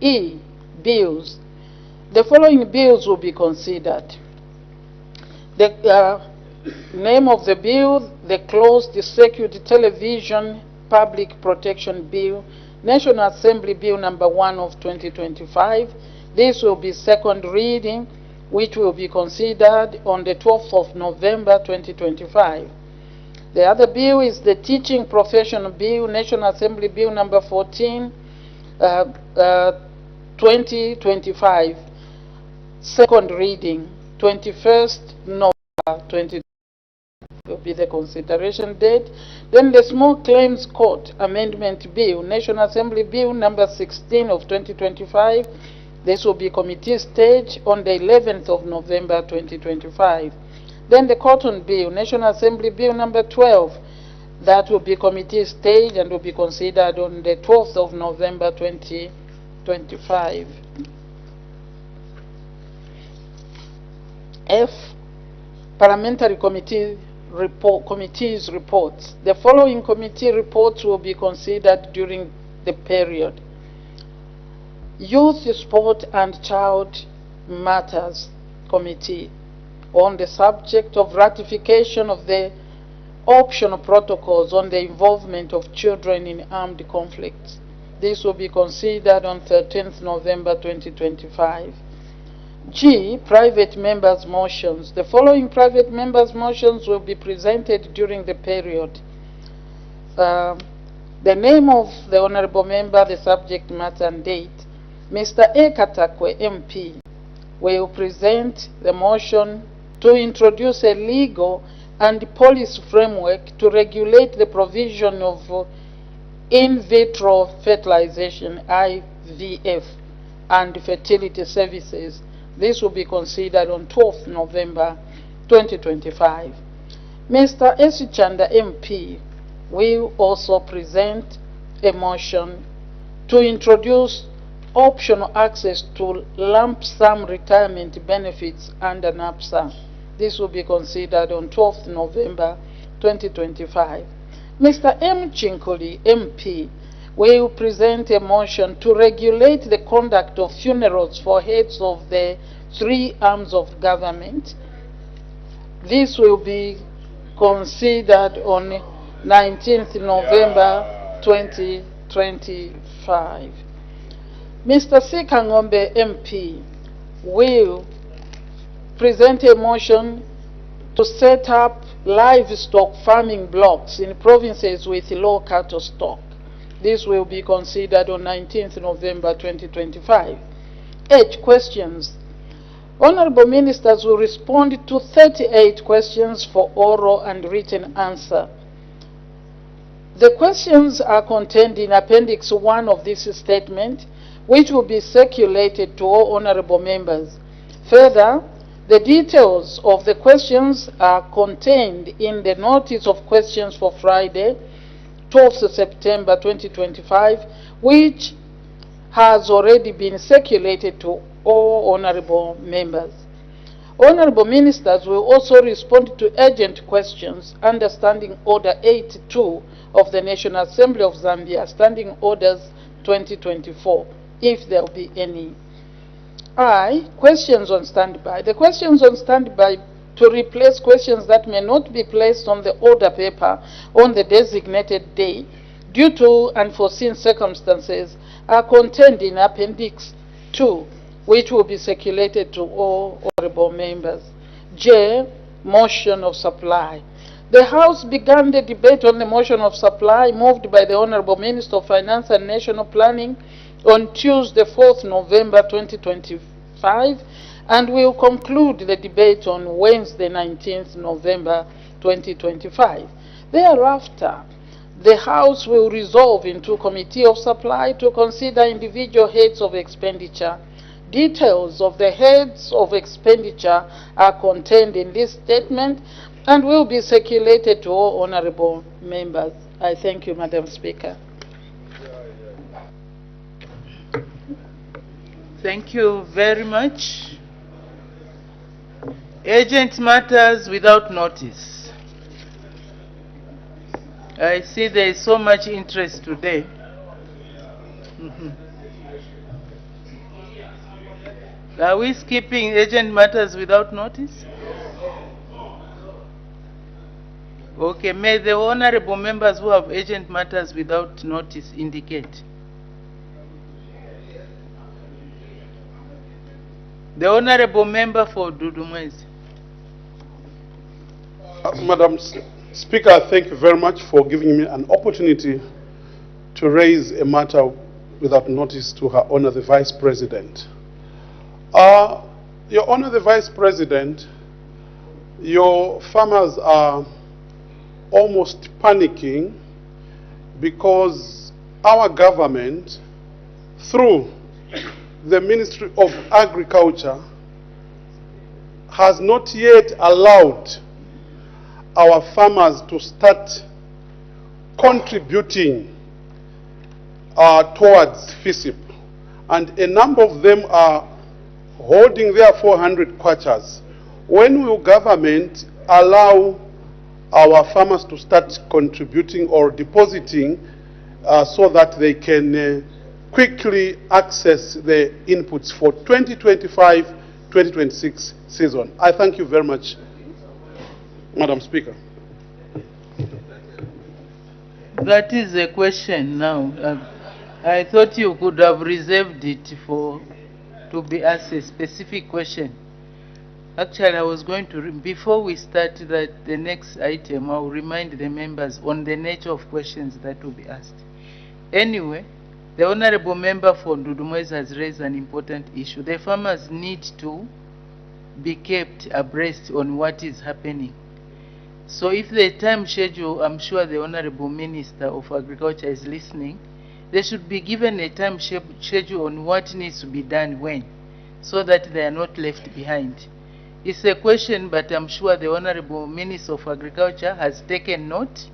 E. Bills. The following bills will be considered. The name of the bill, the Closed Circuit Television Public Protection Bill, National Assembly Bill number 1 of 2025. This will be second reading, which will be considered on the 12th of November 2025. The other bill is the Teaching Profession Bill, National Assembly Bill number 14, 2025. Second reading, 21st November 2025 will be the consideration date. Then the Small Claims Court Amendment Bill, National Assembly Bill number 16 of 2025. This will be committee stage on the 11th of November 2025. Then the Cotton Bill, National Assembly Bill number 12. That will be committee stage and will be considered on the 12th of November 2025. F. Parliamentary Committees reports. The following committee reports will be considered during the period. Youth, Sport and Child Matters Committee on the subject of ratification of the optional protocols on the involvement of children in armed conflicts. This will be considered on 13th November 2025. G. Private members' motions. The following private members' motions will be presented during the period. The name of the honorable member, the subject matter and date. Mr. Ekatakwe, MP, will present the motion to introduce a legal and policy framework to regulate the provision of in vitro fertilization, IVF, and fertility services. This will be considered on 12th November 2025. Mr. Esichanda, MP, will also present a motion to introduce optional access to lump sum retirement benefits under NAPSA. This will be considered on 12th November 2025. Mr. M. Chinkoli, MP, will present a motion to regulate the conduct of funerals for heads of the 3 arms of government. This will be considered on 19th November 2025. Mr. Sikangombe, MP, will present a motion to set up livestock farming blocks in provinces with low cattle stock. This will be considered on 19th November 2025. H. Questions. Honorable Ministers will respond to 38 questions for oral and written answer. The questions are contained in Appendix 1 of this statement, which will be circulated to all honorable members. Further, the details of the questions are contained in the notice of questions for Friday, 12th September 2025, which has already been circulated to all honorable members. Honorable Ministers will also respond to urgent questions under Standing Order 82 of the National Assembly of Zambia, Standing Orders 2024, if there will be any. Questions on standby. The questions on standby to replace questions that may not be placed on the order paper on the designated day due to unforeseen circumstances are contained in Appendix 2, which will be circulated to all honorable members. J, motion of supply. The House began the debate on the motion of supply moved by the Honorable Minister of Finance and National Planning on Tuesday, 4th November 2025, and will conclude the debate on Wednesday, 19th November 2025. Thereafter, the House will resolve into Committee of Supply to consider individual heads of expenditure. Details of the heads of expenditure are contained in this statement and will be circulated to all honorable members. I thank you, Madam Speaker. Thank you very much. Urgent matters without notice. I see there is so much interest today. Are we skipping urgent matters without notice? Okay, may the honorable members who have urgent matters without notice indicate. The honorable member for Dudumwezi. Madam Speaker, thank you very much for giving me an opportunity to raise a matter without notice to Her Honor the Vice President. Your Honor the Vice President, your farmers are almost panicking because our government, through the Ministry of Agriculture, has not yet allowed our farmers to start contributing towards FISIP. And a number of them are holding their 400 kwachas. When will government allow our farmers to start contributing or depositing so that they can quickly access the inputs for 2025-2026 season? I thank you very much, Madam Speaker. That is a question now. I thought you could have reserved it to be asked a specific question. Actually, I was going to, before we start the next item, I will remind the members on the nature of questions that will be asked. Anyway, the honorable member for Dudumwezi has raised an important issue. The farmers need to be kept abreast on what is happening. So if the time schedule, I'm sure the honorable Minister of Agriculture is listening, they should be given a time schedule on what needs to be done when, so that they are not left behind. It's a question, but I'm sure the Honorable Minister of Agriculture has taken note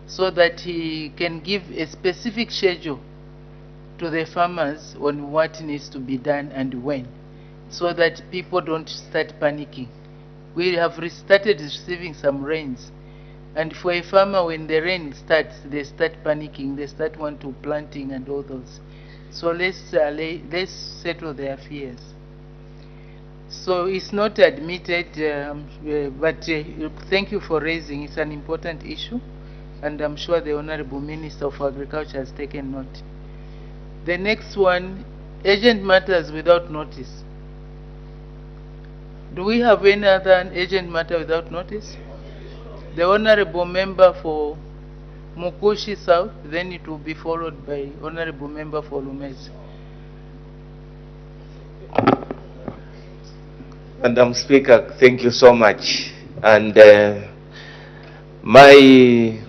so that he can give a specific schedule to the farmers on what needs to be done and when, so that people don't start panicking. We have started receiving some rains, and for a farmer, when the rain starts, they start panicking, they start want to planting and all those. So let's settle their fears. So it's not admitted, but thank you for raising. It's an important issue, and I'm sure the Honorable Minister of Agriculture has taken note. The next one, urgent matters without notice. Do we have any other urgent matter without notice? The Honorable Member for Mukushi South, then it will be followed by Honorable Member for Lumezi. Madam Speaker, thank you so much. And my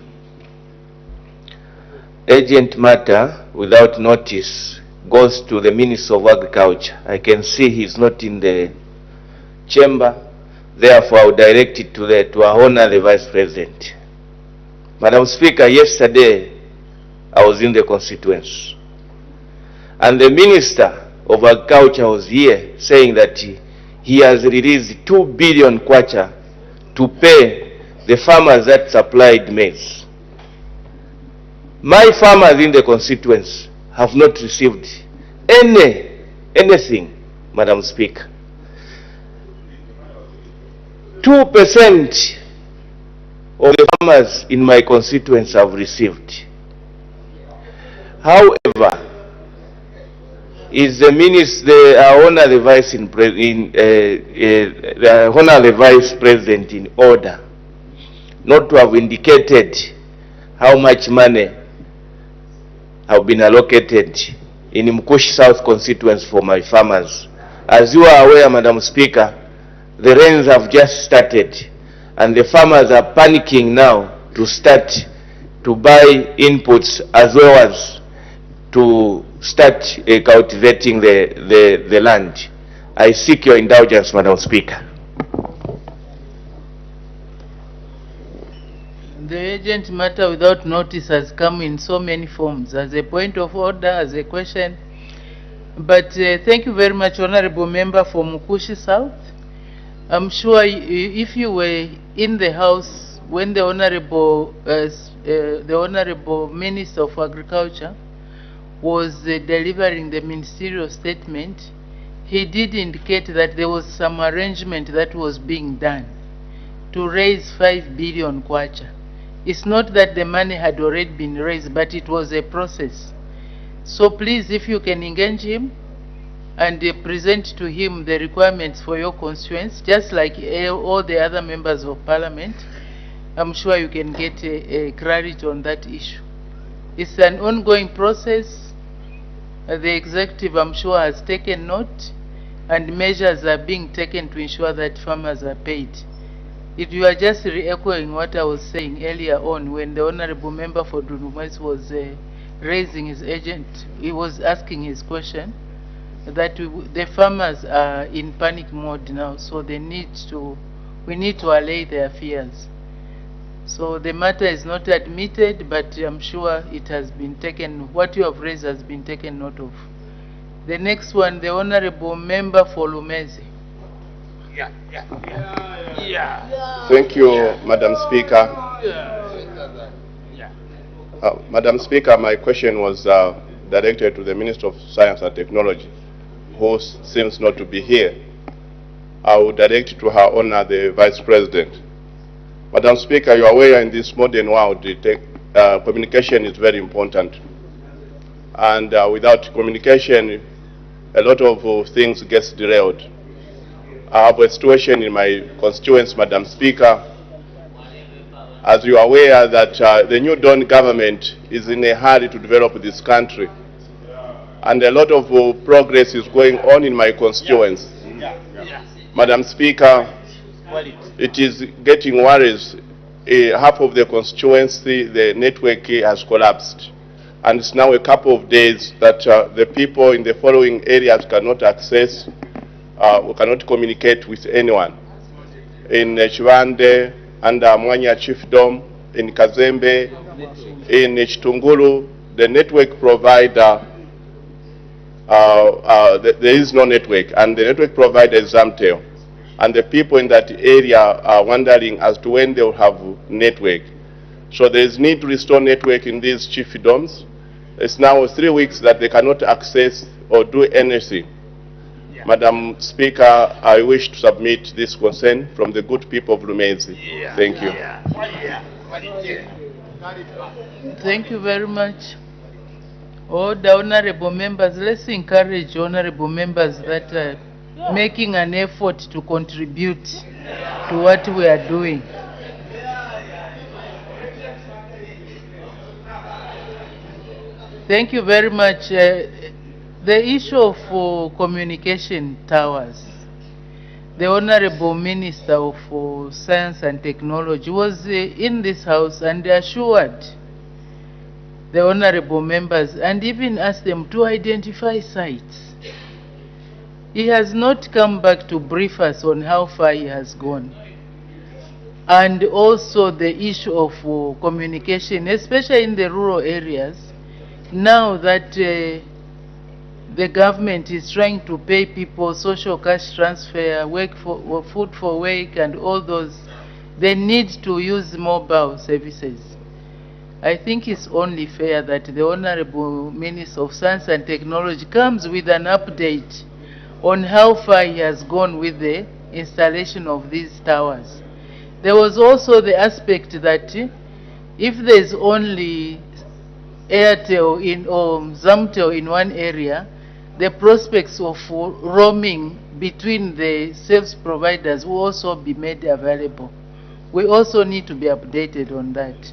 urgent matter without notice goes to the Minister of Agriculture. I can see he's not in the chamber, therefore I will direct it to our Honor the Vice President. Madam Speaker, yesterday I was in the constituency, and the Minister of Agriculture was here saying that he has released 2 billion kwacha to pay the farmers that supplied maize. My farmers in the constituency have not received anything, Madam Speaker. 2% of the farmers in my constituency have received. However, is the Honorable Vice President in order not to have indicated how much money have been allocated in Mkushi South constituency for my farmers. As you are aware, Madam Speaker, the rains have just started and the farmers are panicking now to start to buy inputs as well as to start cultivating the land. I seek your indulgence, Madam Speaker. The urgent matter without notice has come in so many forms, as a point of order, as a question. But thank you very much, Honorable Member for Mkushi South. I'm sure if you were in the House when the Honorable Minister of Agriculture was delivering the ministerial statement, he did indicate that there was some arrangement that was being done to raise 5 billion kwacha. It's not that the money had already been raised, but it was a process. So please, if you can engage him and present to him the requirements for your constituents, just like all the other members of Parliament, I'm sure you can get a clarity on that issue. It's an ongoing process. The executive, I'm sure, has taken note, and measures are being taken to ensure that farmers are paid. If you are just re-echoing what I was saying earlier on when the Honorable Member for Dunumais was raising his agent, he was asking his question, that the farmers are in panic mode now, so we need to allay their fears. So the matter is not admitted, but I'm sure it has been taken, what you have raised has been taken note of. The next one, the Honorable Member for Lumezi. Thank you, Madam Speaker. Madam Speaker, my question was directed to the Minister of Science and Technology, who seems not to be here. I will direct it to Her Honor, the Vice President. Madam Speaker, you are aware in this modern world, communication is very important. And without communication, a lot of things get derailed. I have a situation in my constituency, Madam Speaker. As you are aware that the new Dawn government is in a hurry to develop this country. And a lot of progress is going on in my constituency. Madam Speaker, it is getting worse. Half of the constituency, the network has collapsed. And it's now a couple of days that the people in the following areas cannot access, cannot communicate with anyone. In Chivande, under Mwanya Chiefdom, in Kazembe, in Chitungulu, the network provider, there is no network, and the network provider is Zamtel. And the people in that area are wondering as to when they will have network. So there is need to restore network in these chiefdoms. It's now 3 weeks that they cannot access or do anything. Madam Speaker, I wish to submit this concern from the good people of Lumezi. Thank you. Thank you very much. All the honorable members, let's encourage honorable members that are making an effort to contribute to what we are doing. Thank you very much. The issue of communication towers, the Honorable Minister of Science and Technology was in this House and assured the honorable members and even asked them to identify sites. He has not come back to brief us on how far he has gone. And also the issue of communication, especially in the rural areas, now that the government is trying to pay people social cash transfer, food for work, and all those, they need to use mobile services. I think it's only fair that the Honorable Minister of Science and Technology comes with an update on how far he has gone with the installation of these towers. There was also the aspect that if there's only Airtel or Zamtel in one area, the prospects of roaming between the service providers will also be made available. We also need to be updated on that.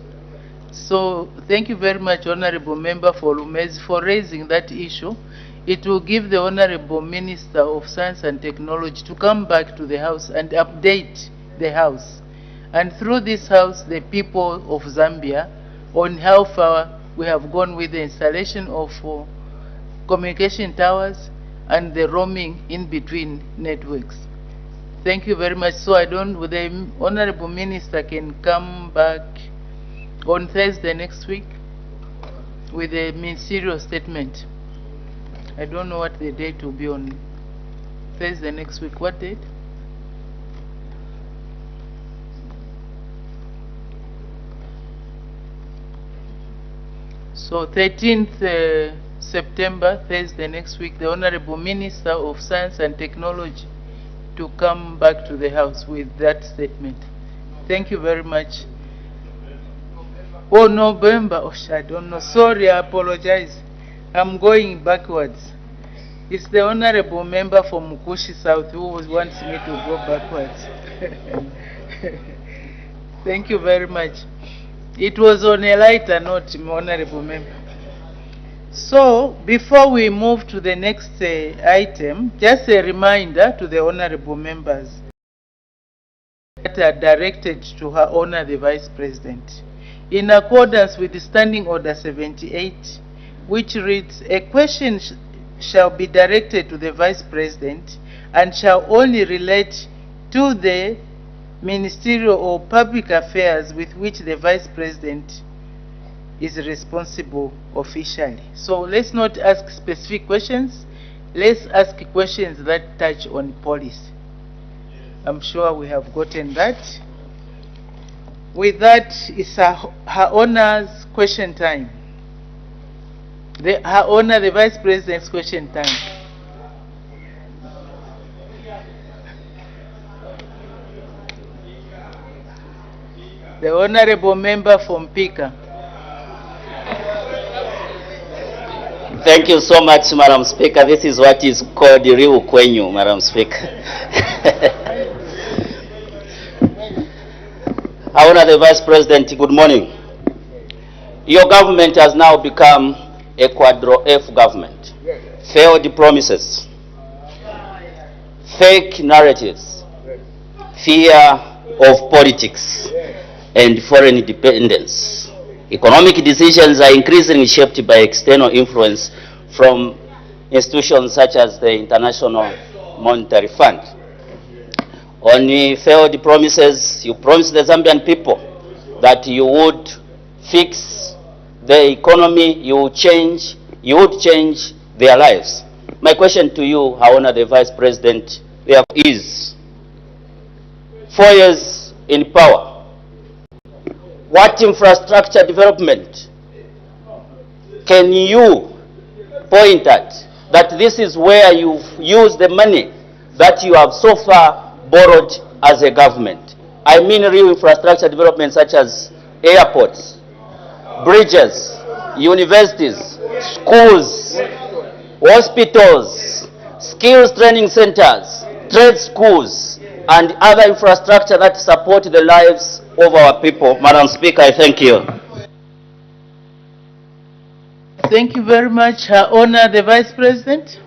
So thank you very much, Honorable Member for Lumezi, for raising that issue. It will give the Honorable Minister of Science and Technology to come back to the House and update the House. And through this House, the people of Zambia, on how far we have gone with the installation of communication towers and the roaming in between networks. Thank you very much. So the Honorable Minister can come back on Thursday next week with a ministerial statement. I don't know what the date will be on Thursday next week. What date? So 13th September, Thursday next week, the Honorable Minister of Science and Technology to come back to the House with that statement. Thank you very much. Oh, November. Oh, I don't know. Sorry, I apologize. I'm going backwards. It's the Honorable Member from Mukushi South who wants me to go backwards. Thank you very much. It was on a lighter note, Honorable Member. So, before we move to the next item, just a reminder to the Honorable Members that are directed to Her Honor the Vice President. In accordance with the Standing Order 78, which reads, a question shall be directed to the Vice President and shall only relate to the ministerial or public affairs with which the Vice President is responsible officially. So let's not ask specific questions. Let's ask questions that touch on policy. I'm sure we have gotten that. With that, it's Her Honor's question time. Her Honor, the Vice President's question time. The Honorable Member from Pika. Thank you so much, Madam Speaker. This is what is called the real Kwenyu, Madam Speaker. I honor the Vice President. Good morning. Your government has now become a quadro F government. Failed promises, fake narratives, fear of politics, and foreign dependence. Economic decisions are increasingly shaped by external influence from institutions such as the International Monetary Fund. On failed promises, you promised the Zambian people that you would fix the economy, you would change their lives. My question to you, Her Honor the Vice President, is 4 years in power. What infrastructure development can you point at that this is where you've used the money that you have so far borrowed as a government? I mean real infrastructure development such as airports, bridges, universities, schools, hospitals, skills training centers, trade schools, and other infrastructure that support the lives of our people. Madam Speaker, I thank you. Thank you very much, Her Honor the Vice President.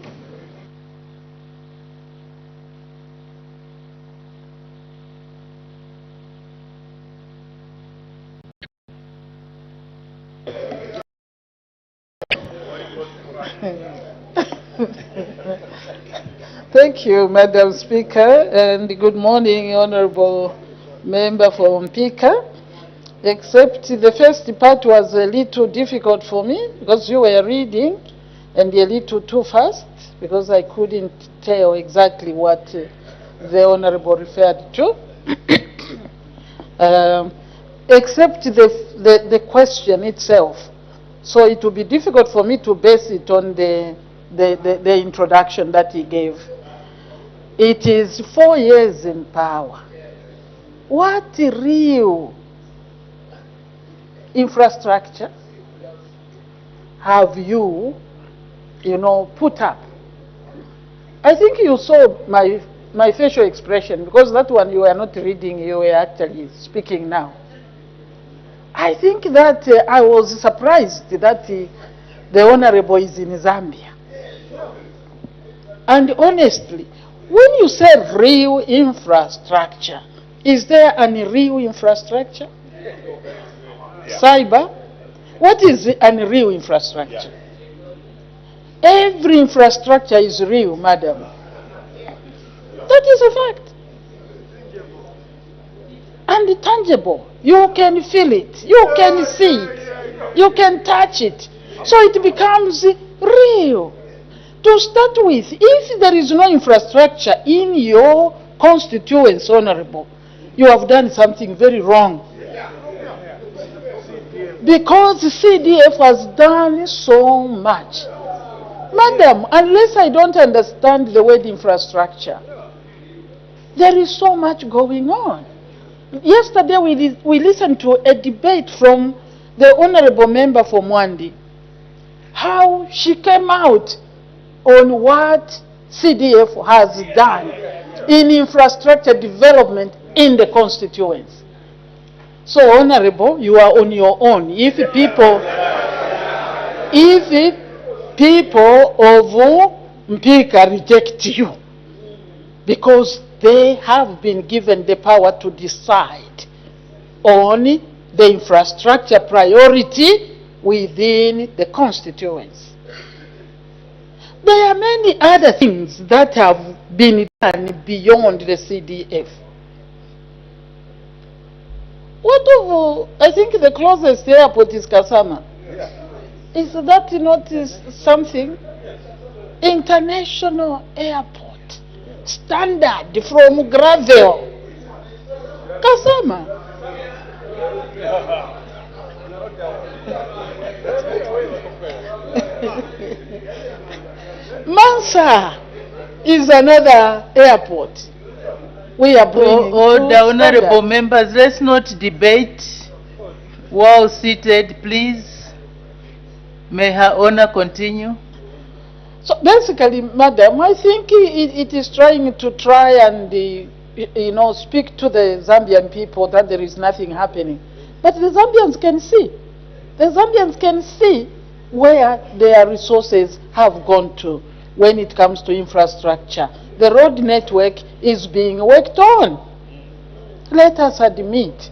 Thank you, Madam Speaker, and good morning, Honorable Member from Pika. Except the first part was a little difficult for me because you were reading and a little too fast because I couldn't tell exactly what the Honorable referred to. Except the question itself. So it will be difficult for me to base it on the introduction that he gave. It is 4 years in power. What real infrastructure have you put up? I think you saw my facial expression, because that one you were not reading, you were actually speaking now. I think that I was surprised that the Honorable is in Zambia. And honestly, when you say real infrastructure, is there any real infrastructure? Cyber? What is any real infrastructure? Every infrastructure is real, madam. That is a fact. And tangible. You can feel it. You can see it. You can touch it. So it becomes real. To start with, if there is no infrastructure in your constituents, Honorable, you have done something very wrong. Because CDF has done so much. Madam, unless I don't understand the word infrastructure, there is so much going on. Yesterday we listened to a debate from the Honorable Member for Mwandi, how she came out on what CDF has done in infrastructure development in the constituents. So, Honorable, you are on your own. If people of Mpika reject you, because they have been given the power to decide on the infrastructure priority within the constituents. There are many other things that have been done beyond the CDF. I think the closest airport is Kasama. Is that not something? International airport. Standard from gravel. Kasama. Mansa is another airport. We are bringing the honorable members, let's not debate. Well seated, please. May her honor continue. So basically, madam, I think it is trying and speak to the Zambian people that there is nothing happening. But the Zambians can see. The Zambians can see where their resources have gone to when it comes to infrastructure. The road network is being worked on. Let us admit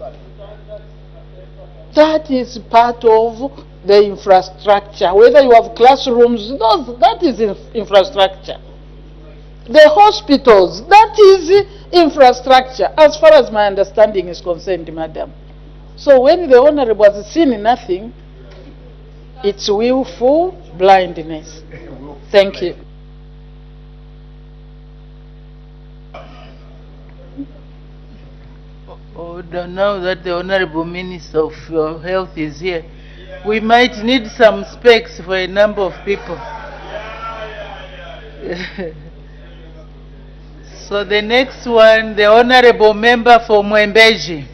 that is part of the infrastructure. Whether you have classrooms, that is infrastructure. The hospitals, that is infrastructure, as far as my understanding is concerned, madam. So when the Honorable has seen nothing, it's willful blindness. Thank you. Now that the Honorable Minister of Health is here, we might need some specs for a number of people. So the next one, the Honorable Member for Mwembeji.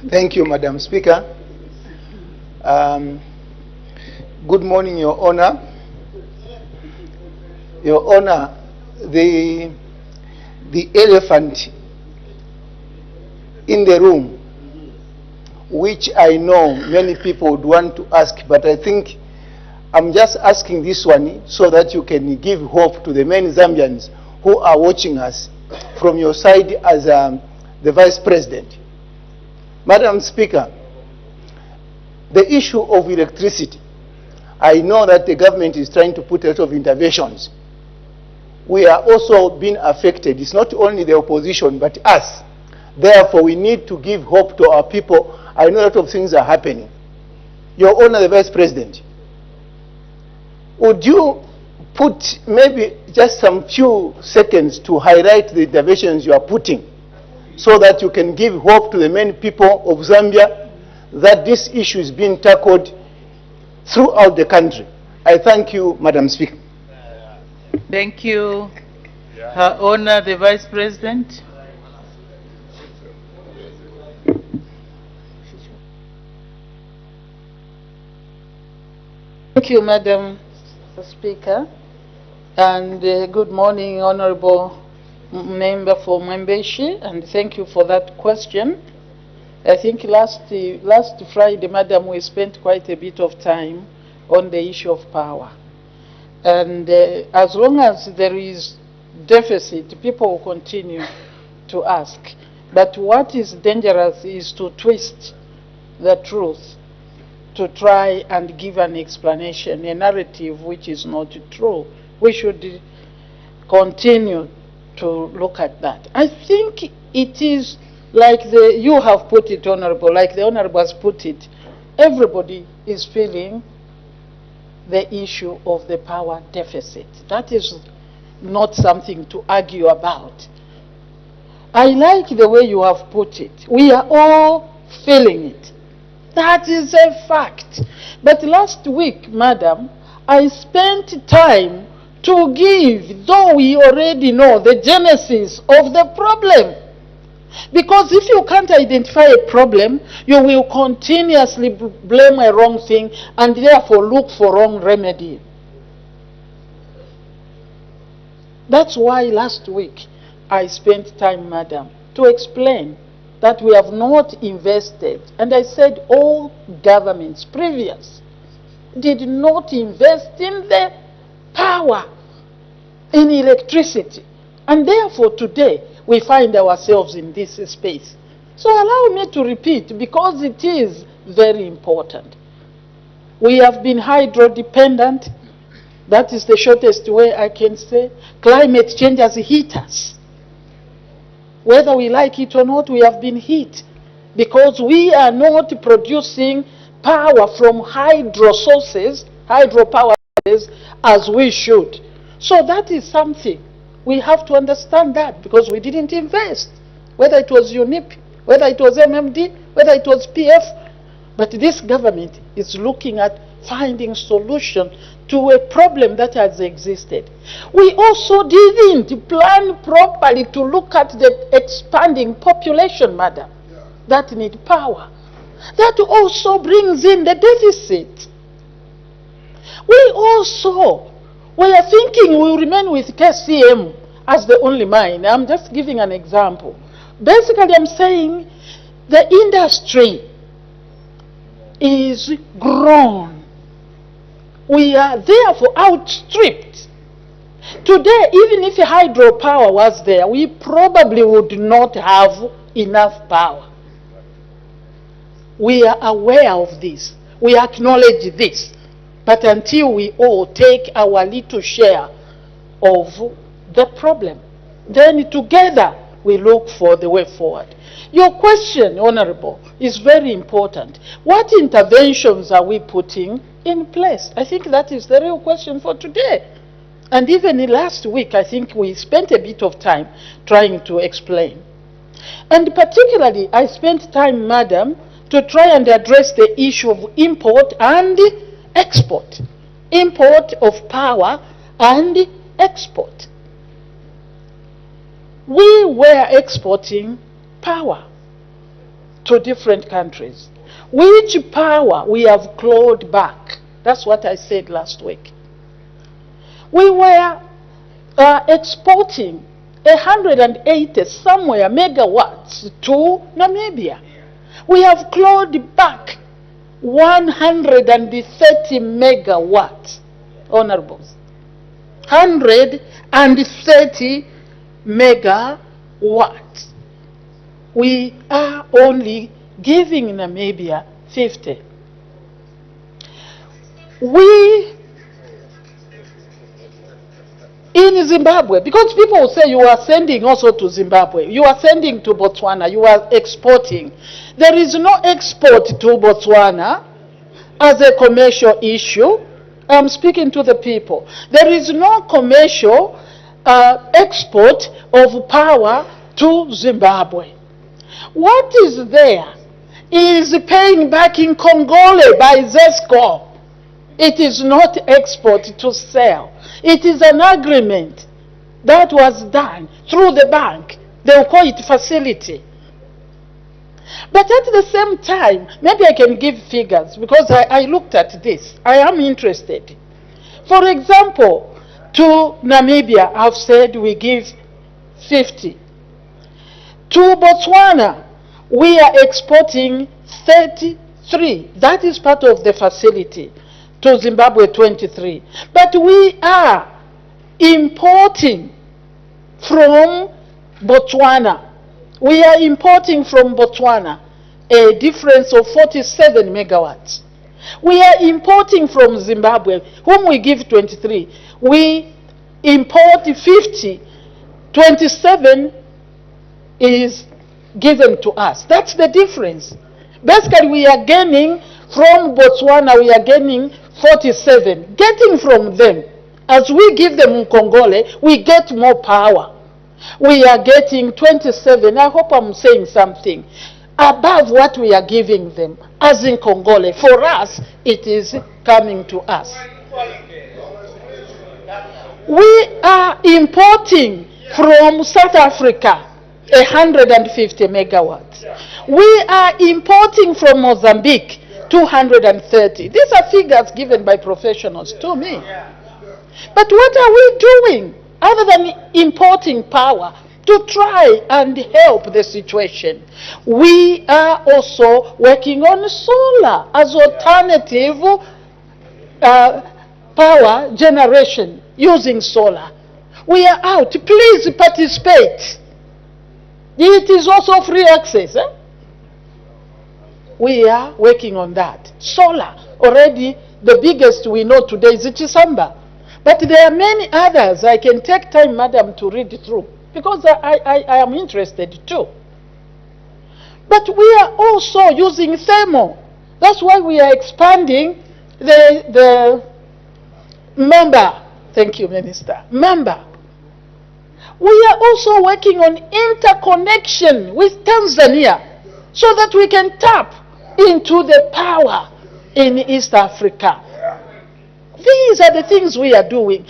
Thank you, Madam Speaker. Good morning, Your Honor. Your Honor, the elephant in the room, which I know many people would want to ask, but I think I'm just asking this one so that you can give hope to the many Zambians who are watching us from your side as the Vice President. Madam Speaker, the issue of electricity, I know that the government is trying to put a lot of interventions. We are also being affected. It's not only the opposition, but us. Therefore, we need to give hope to our people. I know a lot of things are happening. Your Honor, the Vice President, would you put maybe just some few seconds to highlight the interventions you are putting so that you can give hope to the many people of Zambia that this issue is being tackled throughout the country? I thank you, Madam Speaker. Thank you, Her Honor, the Vice President. Thank you, Madam Speaker, and good morning, Honorable Member for Mwembeshi, and thank you for that question. I think last Friday, Madam, we spent quite a bit of time on the issue of power. And as long as there is deficit, people will continue to ask. But what is dangerous is to twist the truth, to try and give an explanation, a narrative which is not true. We should continue to look at that. I think it is like you have put it, Honorable, like the Honorable has put it, everybody is feeling the issue of the power deficit. That is not something to argue about. I like the way you have put it. We are all feeling it. That is a fact. But last week, Madam, I spent time to give, though we already know the genesis of the problem. Because if you can't identify a problem, you will continuously blame a wrong thing and therefore look for wrong remedy. That's why last week I spent time, Madam, to explain that we have not invested. And I said all governments previous did not invest in the power, in electricity. And therefore today we find ourselves in this space. So allow me to repeat, because it is very important. We have been hydro-dependent. That is the shortest way I can say. Climate change has hit us. Whether we like it or not, we have been hit because we are not producing power from hydro sources, hydropower sources, as we should. So that is something. We have to understand that because we didn't invest, whether it was UNIP, whether it was MMD, whether it was PF. But this government is looking at finding solution to a problem that has existed. We also didn't plan properly to look at the expanding population, Madam, that need power. That also brings in the deficit. We also were thinking we'll remain with KCM as the only mine. I'm just giving an example. Basically, I'm saying the industry is grown. We are therefore outstripped. Today, even if hydropower was there, we probably would not have enough power. We are aware of this. We acknowledge this. But until we all take our little share of the problem, then together we look for the way forward. Your question, Honorable, is very important. What interventions are we putting in place? I think that is the real question for today. And even last week, I think we spent a bit of time trying to explain. And particularly, I spent time, Madam, to try and address the issue of import and export. Import of power and export. We were exporting power to different countries. Which power we have clawed back. That's what I said last week. We were exporting 180 somewhere megawatts to Namibia. We have clawed back 130 megawatts, Honorables. 130 megawatts. We are only giving Namibia 50. We, in Zimbabwe, because people will say you are sending also to Zimbabwe, you are sending to Botswana, you are exporting. There is no export to Botswana. as a commercial issue. I'm speaking to the people. There is no commercial export of power to Zimbabwe. What is there is paying back in Congole by ZESCO. It is not export to sell. It is an agreement that was done through the bank. They will call it facility. But at the same time, maybe I can give figures because I looked at this. I am interested. For example, to Namibia, I've said we give 50. To Botswana, we are exporting 33. That is part of the facility. To Zimbabwe, 23. But we are importing from Botswana. We are importing from Botswana a difference of 47 megawatts. We are importing from Zimbabwe, whom we give 23. We import 50. 27 is given to us. That's the difference. Basically, we are gaining from Botswana, we are gaining 47. Getting from them, as we give them Nkongole, we get more power. We are getting 27. I hope I'm saying something above what we are giving them as in Congole. For us, it is coming to us. We are importing from South Africa 150 megawatts. We are importing from Mozambique 230. These are figures given by professionals to me. But what are we doing other than importing power to try and help the situation? We are also working on solar as alternative power generation using solar. We are out. Please participate. It is also free access. We are working on that. Solar, already the biggest we know today is Chisamba. But there are many others. I can take time, madam, to read through, because I am interested too. But we are also using thermal. That's why we are expanding the member. Thank you, Minister. Member. We are also working on interconnection with Tanzania so that we can tap into the power in East Africa. These are the things we are doing.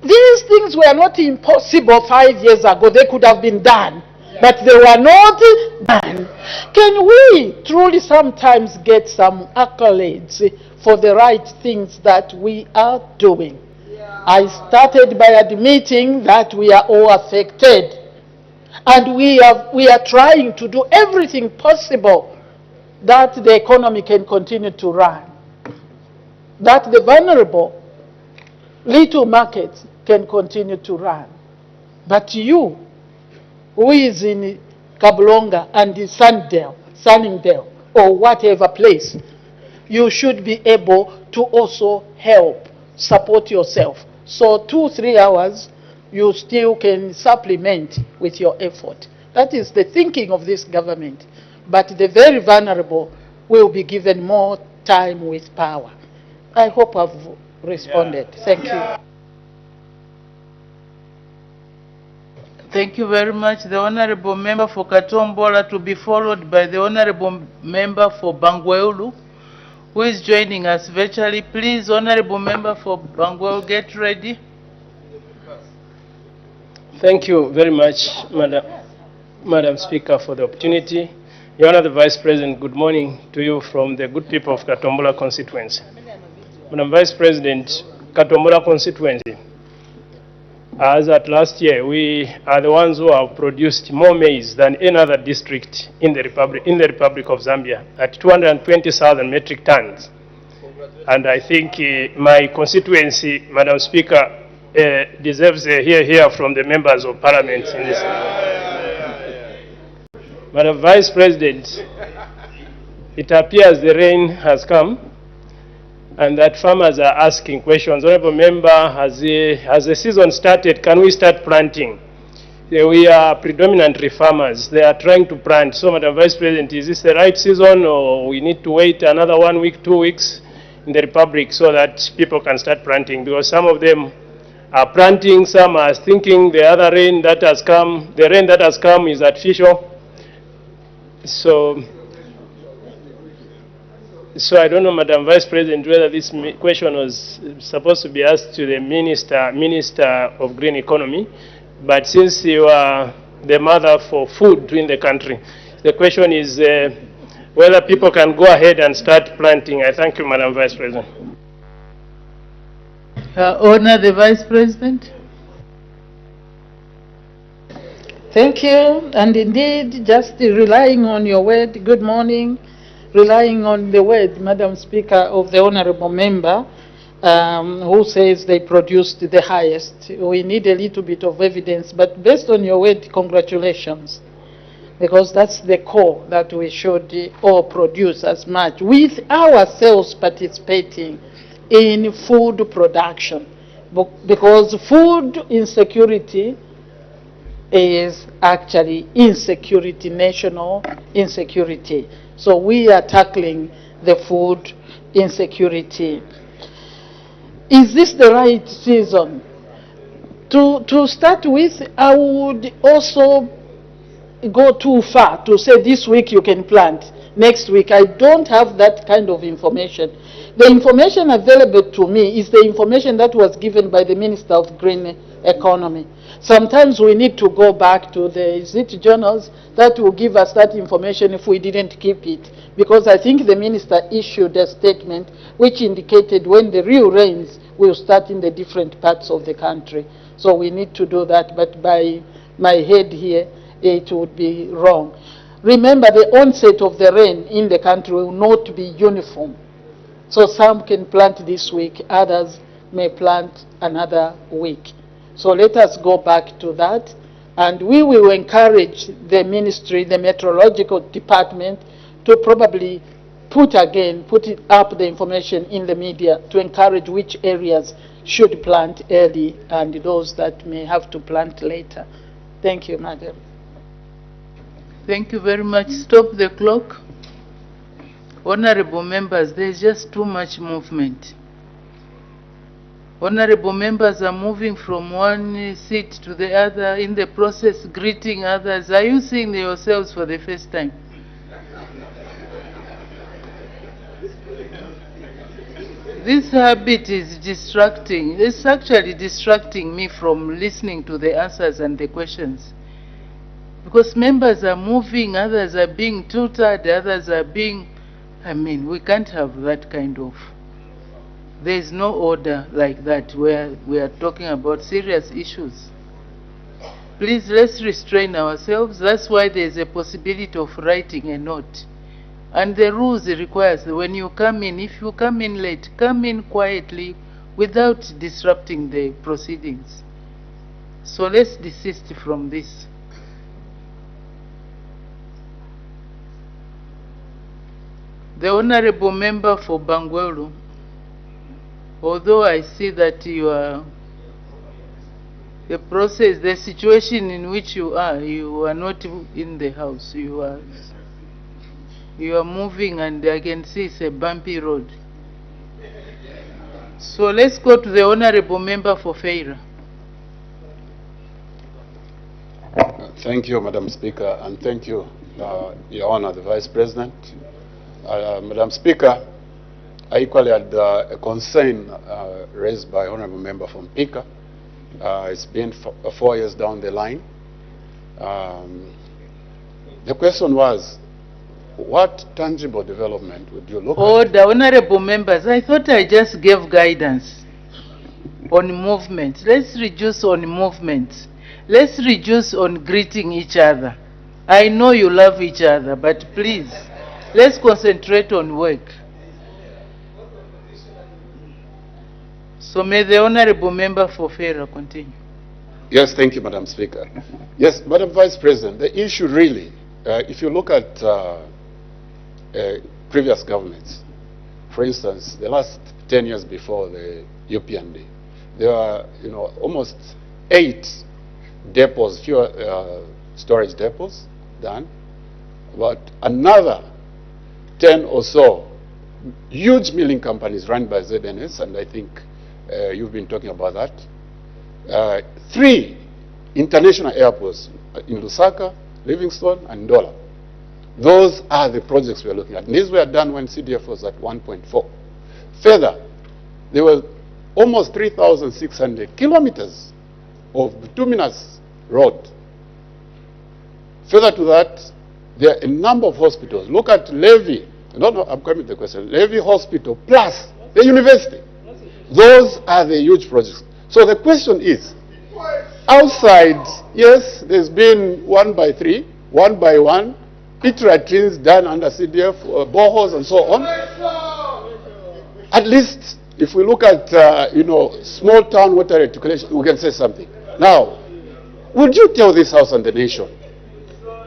These things were not impossible 5 years ago. They could have been done, but they were not done. Can we truly sometimes get some accolades for the right things that we are doing? I started by admitting that we are all affected, and we are trying to do everything possible that the economy can continue to run, that the vulnerable little markets can continue to run. But you, who is in Kablonga and Sunningdale, or whatever place, you should be able to also help, support yourself. So 2-3 hours, you still can supplement with your effort. That is the thinking of this government. But the very vulnerable will be given more time with power. I hope I've responded. Thank you. Thank you very much. The Honorable Member for Katombola, to be followed by the Honorable Member for Bangweulu, who is joining us virtually. Please, Honorable Member for Bangweulu, get ready. Thank you very much, Madam Speaker, for the opportunity. Your Honor, the Vice President, good morning to you from the good people of Katombola constituency. Madam Vice President, Katombola constituency, as at last year, we are the ones who have produced more maize than any other district in the Republic of Zambia at 220,000 metric tons. And I think my constituency, Madam Speaker, deserves a hear from the members of Parliament in this. Madam Vice President, it appears the rain has come and that farmers are asking questions. Honorable Member, has the season started? Can we start planting? We are predominantly farmers. They are trying to plant. So, Madam Vice President, is this the right season, or we need to wait another 1 week, 2 weeks in the Republic so that people can start planting, because some of them are planting, some are thinking the other rain that has come, the rain that has come is artificial. So I don't know, Madam Vice President, whether this question was supposed to be asked to the Minister of Green Economy, but since you are the mother for food in the country, the question is whether people can go ahead and start planting. I thank you, Madam Vice President. Honor the Vice President. Thank you. And indeed, just relying on your word, good morning, relying on the word, Madam Speaker, of the Honorable Member, who says they produced the highest. We need a little bit of evidence, but based on your word, congratulations, because that's the core that we should all produce as much, with ourselves participating in food production, because food insecurity is actually insecurity, national insecurity. So we are tackling the food insecurity. Is this the right season? To start with, I would also go too far to say this week you can plant, next week. I don't have that kind of information. The information available to me is the information that was given by the Minister of Green Economy. Sometimes we need to go back to the journals that will give us that information if we didn't keep it, because I think the minister issued a statement which indicated when the real rains will start in the different parts of the country. So we need to do that, but by my head here, it would be wrong. Remember, the onset of the rain in the country will not be uniform. So some can plant this week, others may plant another week. So let us go back to that, and we will encourage the ministry, the meteorological department, to probably put it up the information in the media to encourage which areas should plant early and those that may have to plant later. Thank you, Madam. Thank you very much. Stop the clock. Honorable members, there is just too much movement. Honorable members are moving from one seat to the other, in the process greeting others. Are you seeing yourselves for the first time? This habit is distracting. It's actually distracting me from listening to the answers and the questions. Because members are moving, others are being tutored, others are being... I mean, we can't have that kind of... There is no order like that where we are talking about serious issues. Please, let's restrain ourselves. That's why there is a possibility of writing a note. And the rules requires that when you come in, if you come in late, come in quietly without disrupting the proceedings. So let's desist from this. The Honorable Member for Bangweru, although I see that you are, the process, the situation in which you are not in the house. You are moving, and I can see it's a bumpy road. So let's go to the Honorable Member for Feira. Thank you, Madam Speaker, and thank you, Your Honor, the Vice President. Madam Speaker, I equally had a concern raised by Honorable Member from Pika. It's been 4 years down the line. The question was, what tangible development would you look at? The Honorable Members, I thought I just gave guidance on movement. Let's reduce on movement. Let's reduce on greeting each other. I know you love each other, but please, let's concentrate on work. So may the Honorable Member for Feira continue. Yes, thank you, Madam Speaker. Yes, Madam Vice President, the issue really, if you look at previous governments, for instance, the last 10 years before the UPND, there were, almost 8 depots, storage depots done, but another 10 or so huge milling companies run by ZNS, and I think you've been talking about that. 3 international airports in Lusaka, Livingstone, and Ndola. Those are the projects we are looking at. And these were done when CDF was at 1.4. Further, there were almost 3,600 kilometers of bituminous road. Further to that, there are a number of hospitals. Look at Levy. No, I'm coming to the question. Levy Hospital plus the university. Those are the huge projects. So the question is, outside, yes, there's been 1 by 3, 1 by 1, pit latrines done under CDF, boreholes and so on. At least, if we look at, small town water reticulation, we can say something. Now, would you tell this House and the nation,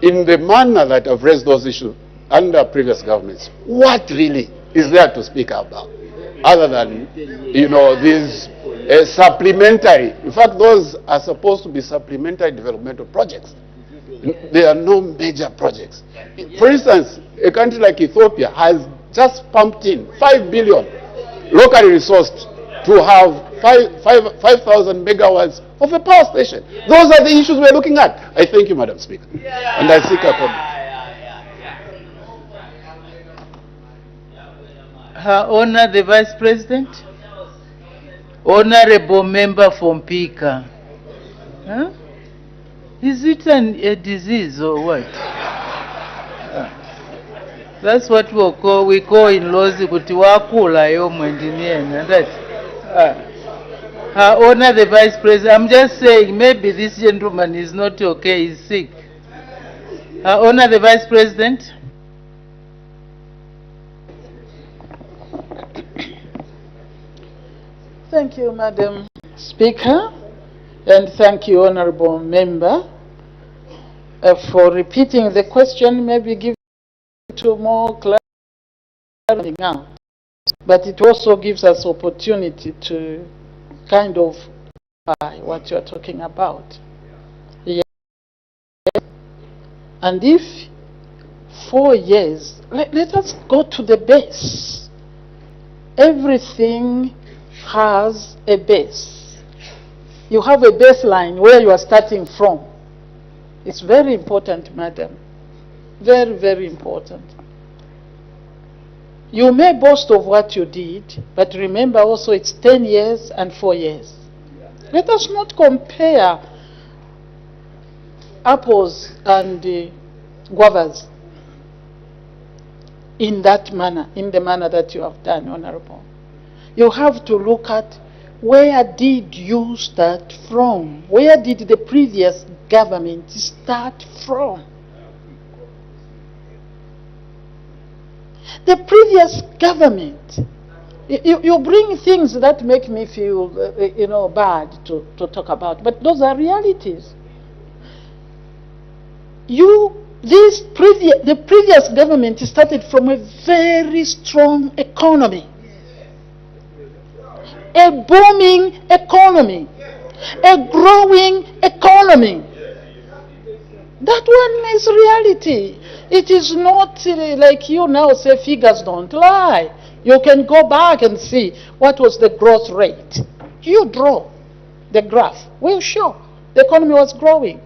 in the manner that I've raised those issues under previous governments, what really is there to speak about, other than, these supplementary, in fact, those are supposed to be supplementary developmental projects. There are no major projects. For instance, a country like Ethiopia has just pumped in 5 billion locally resourced to have 5,000 megawatts of a power station. Those are the issues we're looking at. I thank you, Madam Speaker. And I seek a comment. Her Honor, the Vice President. Honorable Member from Pika. Huh? Is it a disease or what? That's what we call in laws kuti wakula yomwe ndiniyena. Her Honor, the Vice President, I'm just saying maybe this gentleman is not okay, he's sick. Her Honor, the Vice President. Thank you, Madam Speaker, and thank you, Honorable Member, for repeating the question, maybe giving to more clarity out. But it also gives us opportunity to kind of what you're talking about. Yeah. And if 4 years, let us go to the base. Everything has a base. You have a baseline where you are starting from. It's very important, madam. Very, very important. You may boast of what you did, but remember also it's 10 years and 4 years. Let us not compare apples and guavas in that manner, in the manner that you have done, Honorable. You have to look at where did you start from? Where did the previous government start from? The previous government, you bring things that make me feel, bad to talk about, but those are realities. The previous government started from a very strong economy, a booming economy, a growing economy. That one is reality. It is not like you now say figures don't lie. You can go back and see what was the growth rate. You draw the graph. We'll show the economy was growing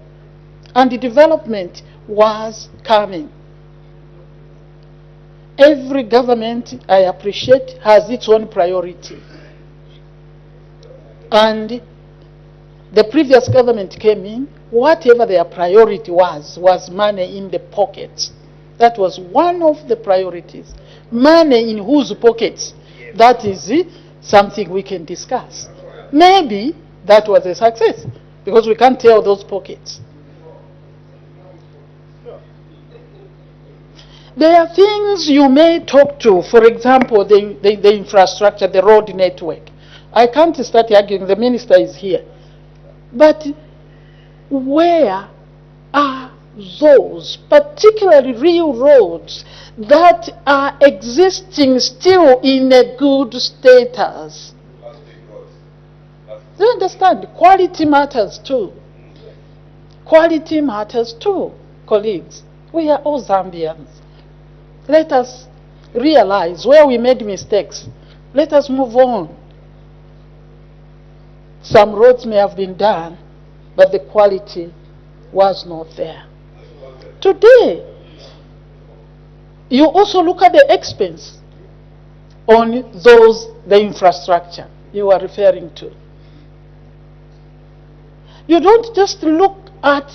and the development was coming. Every government, I appreciate, has its own priority. And the previous government came in, whatever their priority was money in the pockets. That was one of the priorities. Money in whose pockets? That is something we can discuss. Maybe that was a success, because we can't tell those pockets. There are things you may talk to, for example, the infrastructure, the road network. I can't start arguing, the minister is here. But where are those, particularly real roads, that are existing still in a good status? Do you understand? Quality matters too. Quality matters too, colleagues. We are all Zambians. Let us realize where we made mistakes. Let us move on. Some roads may have been done, but the quality was not there. Today, you also look at the expense on the infrastructure you are referring to. You don't just look at,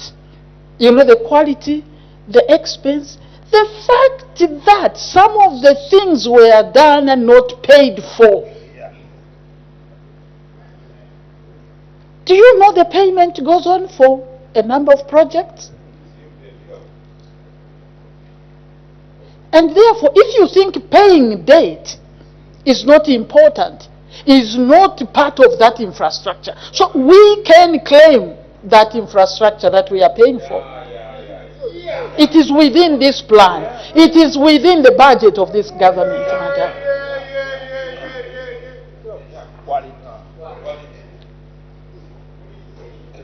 the quality, the expense, the fact that some of the things were done and not paid for. Do you know the payment goes on for a number of projects? And therefore, if you think paying debt is not important, is not part of that infrastructure, so we can claim that infrastructure that we are paying for. It is within this plan. It is within the budget of this government, madam.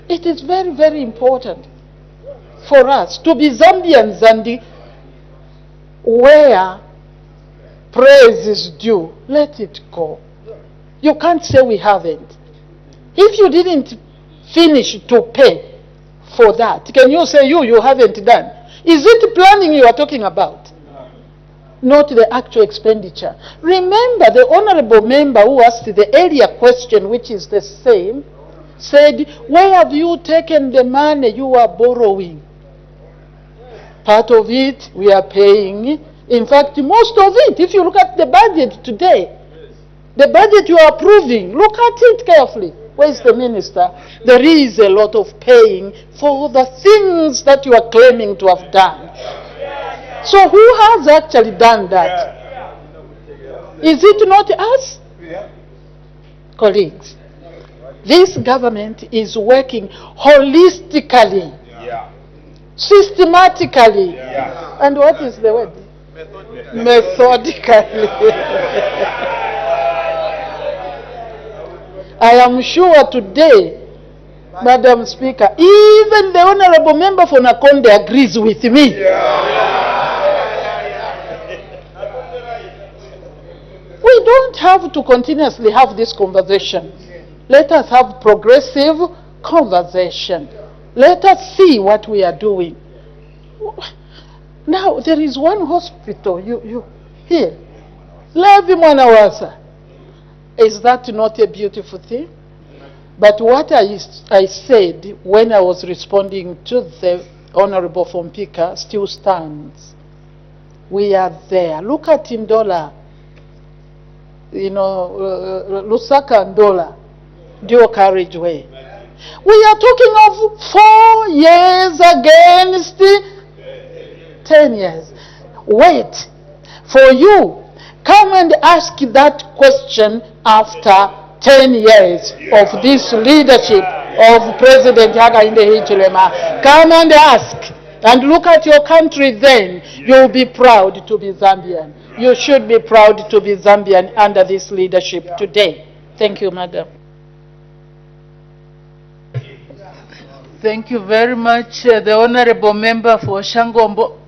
It is very, very important for us to be Zambians, and where praise is due, let it go. You can't say we haven't. If you didn't finish to pay for that, can you say you haven't done? Is it planning you are talking about? Not the actual expenditure. Remember, the honorable member who asked the earlier question, which is the same, said, where have you taken the money you are borrowing? Part of it we are paying. In fact, most of it, if you look at the budget today, the budget you are approving, look at it carefully. Where's the minister? There is a lot of paying for the things that you are claiming to have done. So who has actually done that? Is it not us? Colleagues, this government is working holistically, systematically, and what is the word? Methodically. I am sure today, Madam Speaker, even the Honorable Member for Nakonde agrees with me. We don't have to continuously have this conversation. Let us have progressive conversation. Let us see what we are doing. Now, there is one hospital here. Levi Mwanawasa. Is that not a beautiful thing? But what I said when I was responding to the Honorable Fompika still stands. We are there. Look at Ndola. Lusaka and Ndola. Dual carriageway. We are talking of 4 years against 10 years. Wait. For you, come and ask that question after 10 years of this leadership of President Hakainde Hichilema. Come and ask, and look at your country then. You'll be proud to be Zambian. You should be proud to be Zambian under this leadership today. Thank you, Madam. Thank you very much, the Honorable Member for Shangombo.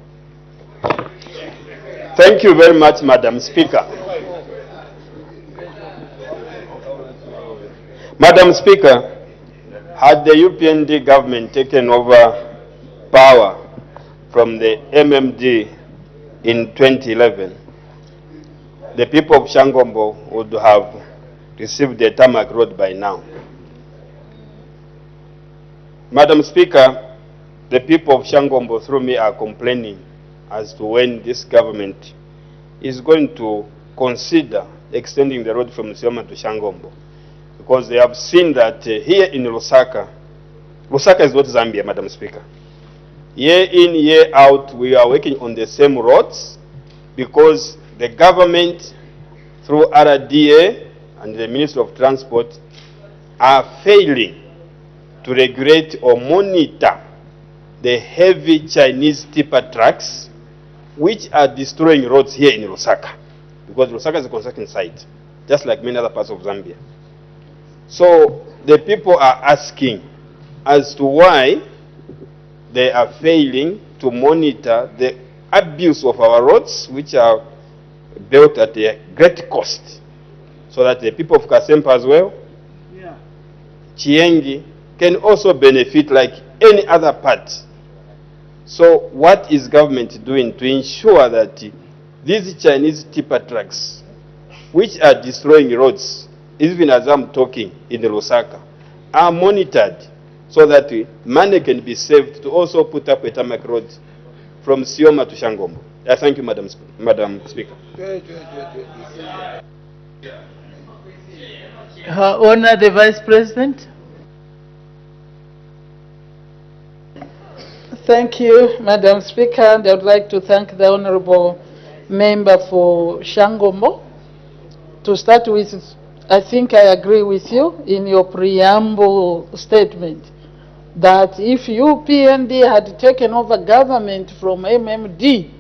Thank you very much, Madam Speaker. Madam Speaker, had the UPND government taken over power from the MMD in 2011, the people of Shangombo would have received the tarmac road by now. Madam Speaker, the people of Shangombo through me are complaining as to when this government is going to consider extending the road from Sioma to Shangombo. Because they have seen that here in Lusaka is not Zambia, Madam Speaker. Year in, year out, we are working on the same roads because the government, through RDA and the Ministry of Transport, are failing to regulate or monitor the heavy Chinese tipper trucks which are destroying roads here in Lusaka. Because Lusaka is a construction site, just like many other parts of Zambia. So the people are asking as to why they are failing to monitor the abuse of our roads, which are built at a great cost, so that the people of Kasempa as well, Chiengi, can also benefit like any other part. So what is government doing to ensure that these Chinese tipper trucks, which are destroying roads, even as I'm talking in the Lusaka, are monitored so that money can be saved to also put up a tarmac road from Sioma to Shangombo? Thank you, Madam Speaker. Her Honor, the Vice President. Thank you, Madam Speaker, and I would like to thank the Honorable Member for Shangombo. To start with, I think I agree with you in your preamble statement that if UPND had taken over government from MMD,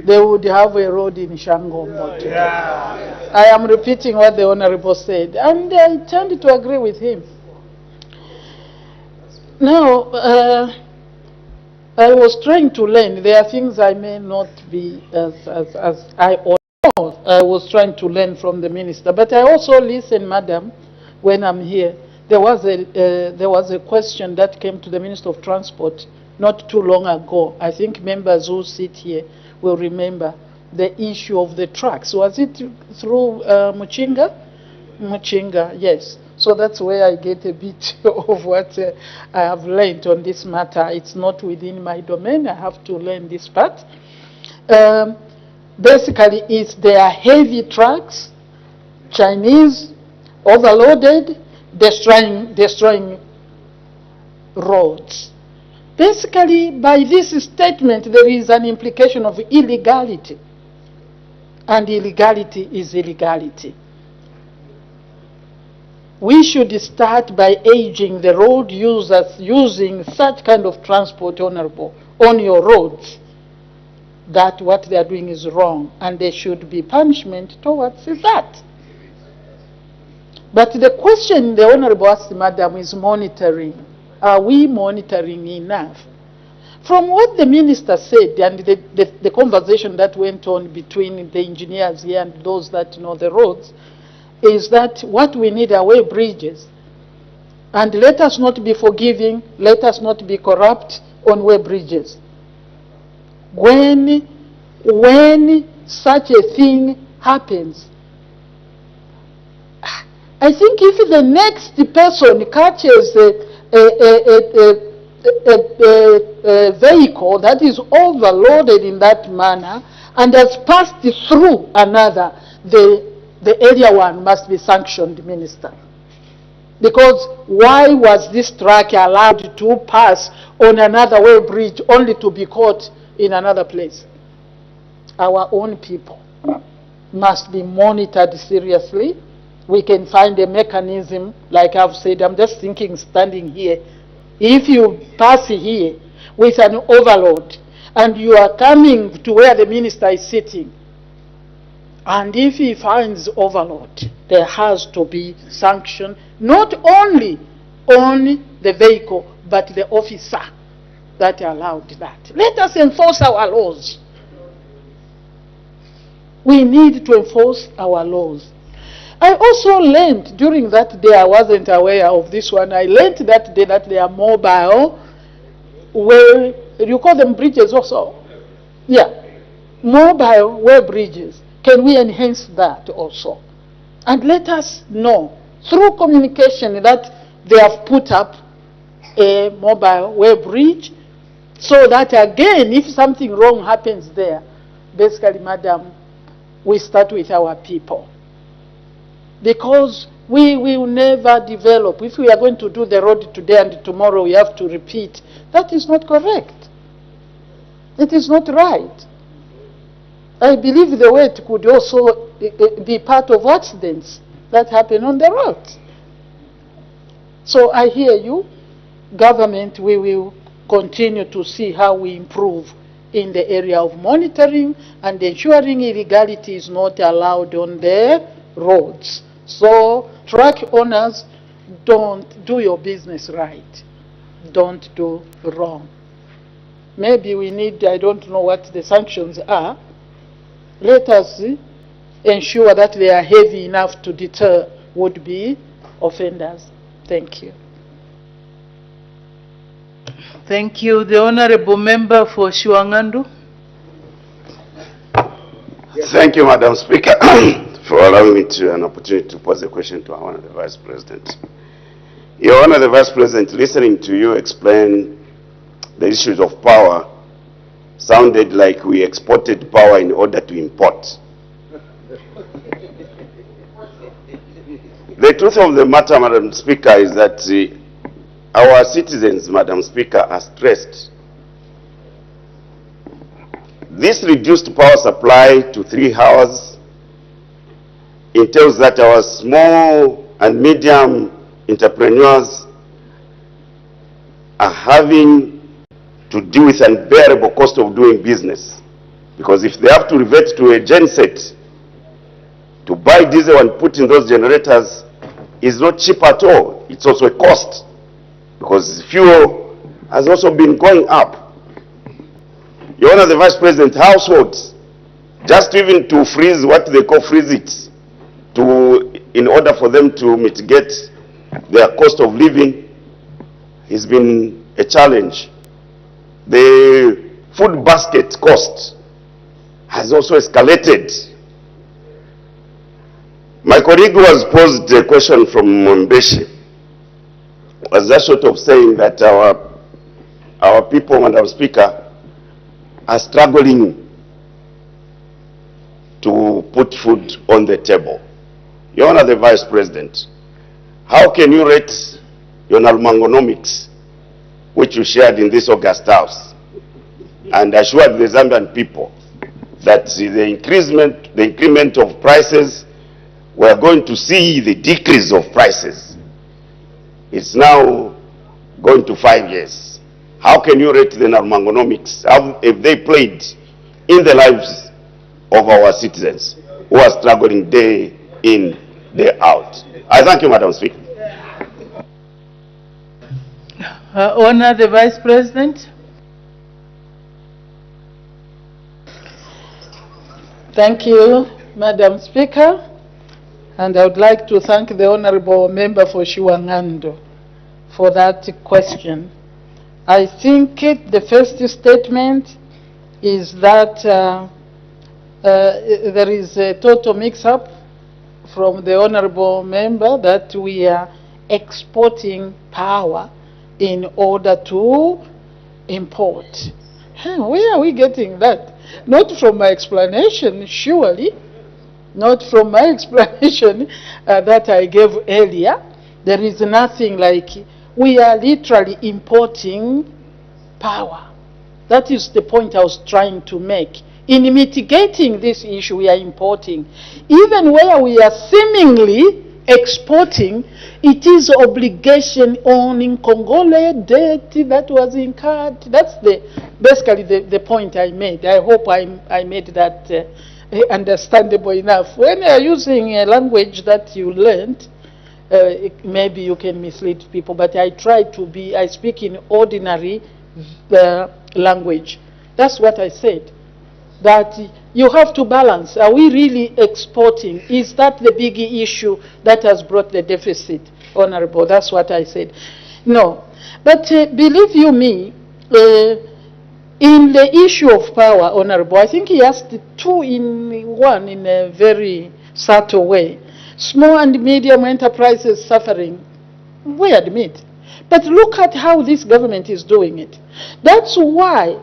they would have a road in Shangombo today. I am repeating what the Honorable said, and I tend to agree with him. Now, I was trying to learn. There are things I may not be as I ought. I was trying to learn from the minister, but I also listen, Madam, when I'm here. There was a question that came to the Minister of Transport not too long ago. I think members who sit here will remember the issue of the trucks. Was it through Muchinga? Muchinga, yes. So that's where I get a bit of what I have learned on this matter. It's not within my domain. I have to learn this part. Basically, it's their heavy trucks, Chinese, overloaded, destroying roads. Basically, by this statement, there is an implication of illegality. And illegality is illegality. We should start by urging the road users using such kind of transport, Honorable, on your roads, that what they are doing is wrong, and there should be punishment towards that. But the question the Honorable asked, Madam, is monitoring. Are we monitoring enough? From what the minister said and the conversation that went on between the engineers here and those that know the roads, is that what we need are way bridges. And let us not be forgiving, let us not be corrupt on way bridges. When such a thing happens, I think if the next person catches a vehicle that is overloaded in that manner and has passed through another, the area one must be sanctioned, Minister. Because why was this truck allowed to pass on another way bridge only to be caught in another place? Our own people must be monitored seriously. We can find a mechanism, like I've said. I'm just thinking, standing here, if you pass here with an overload and you are coming to where the minister is sitting, and if he finds overload, there has to be sanction, not only on the vehicle, but the officer that allowed that. Let us enforce our laws. We need to enforce our laws. I also learned during that day, I wasn't aware of this one, I learned that day that they are mobile, where you call them bridges also. Yeah, mobile way bridges. Can we enhance that also? And let us know through communication that they have put up a mobile way bridge, so that again, if something wrong happens there, basically, Madam, we start with our people. Because we will never develop. If we are going to do the road today and tomorrow we have to repeat, that is not correct. It is not right. I believe the weight could also be part of accidents that happen on the road. So I hear you. Government, we will continue to see how we improve in the area of monitoring and ensuring illegality is not allowed on the roads. So truck owners, don't do your business right. Don't do wrong. Maybe we need, I don't know what the sanctions are, let us ensure that they are heavy enough to deter would-be offenders. Thank you. Thank you. The Honorable Member for Shiwangandu. Thank you, Madam Speaker, for allowing me an opportunity to pose a question to our Honor the Vice President. Your Honor the Vice President, listening to you explain the issues of power sounded like we exported power in order to import. The truth of the matter, Madam Speaker, is that our citizens, Madam Speaker, are stressed. This reduced power supply to 3 hours entails that our small and medium entrepreneurs are having to deal with an unbearable cost of doing business. Because if they have to revert to a genset to buy diesel and put in those generators, is not cheap at all. It's also a cost, because fuel has also been going up. Your Honor the Vice President, households, just even to freeze what they call freeze it, in order for them to mitigate their cost of living, has been a challenge. The food basket cost has also escalated. My colleague who has posed a question from Mwembeshi was just sort of saying that our people, Madam Speaker, are struggling to put food on the table. Your Honor the Vice President, how can you rate your Nalumangonomics, which you shared in this August House, and assured the Zambian people that the increment of prices, we are going to see the decrease of prices? It's now going to 5 years. How can you rate the Nalumangonomics? How have they played in the lives of our citizens who are struggling day in, day out? I thank you, Madam Speaker. Honor the Vice President. Thank you, Madam Speaker. And I would like to thank the Honorable Member for Shiwangandu for that question. I think the first statement is that there is a total mix-up from the Honorable Member that we are exporting power in order to import. Where are we getting that? Not from my explanation, surely. Not from my explanation that I gave earlier. There is nothing like, we are literally importing power. That is the point I was trying to make. In mitigating this issue, we are importing. Even where we are seemingly exporting, it is obligation on Congolese debt that was incurred. That's basically the point I made. I hope I made that understandable enough. When you are using a language that you learned, maybe you can mislead people, but I speak in ordinary language. That's what I said. That you have to balance. Are we really exporting? Is that the big issue that has brought the deficit, Honorable? That's what I said. No. But believe you me, in the issue of power, Honorable, I think he asked 2 in 1 in a very subtle way. Small and medium enterprises suffering, we admit. But look at how this government is doing it. That's why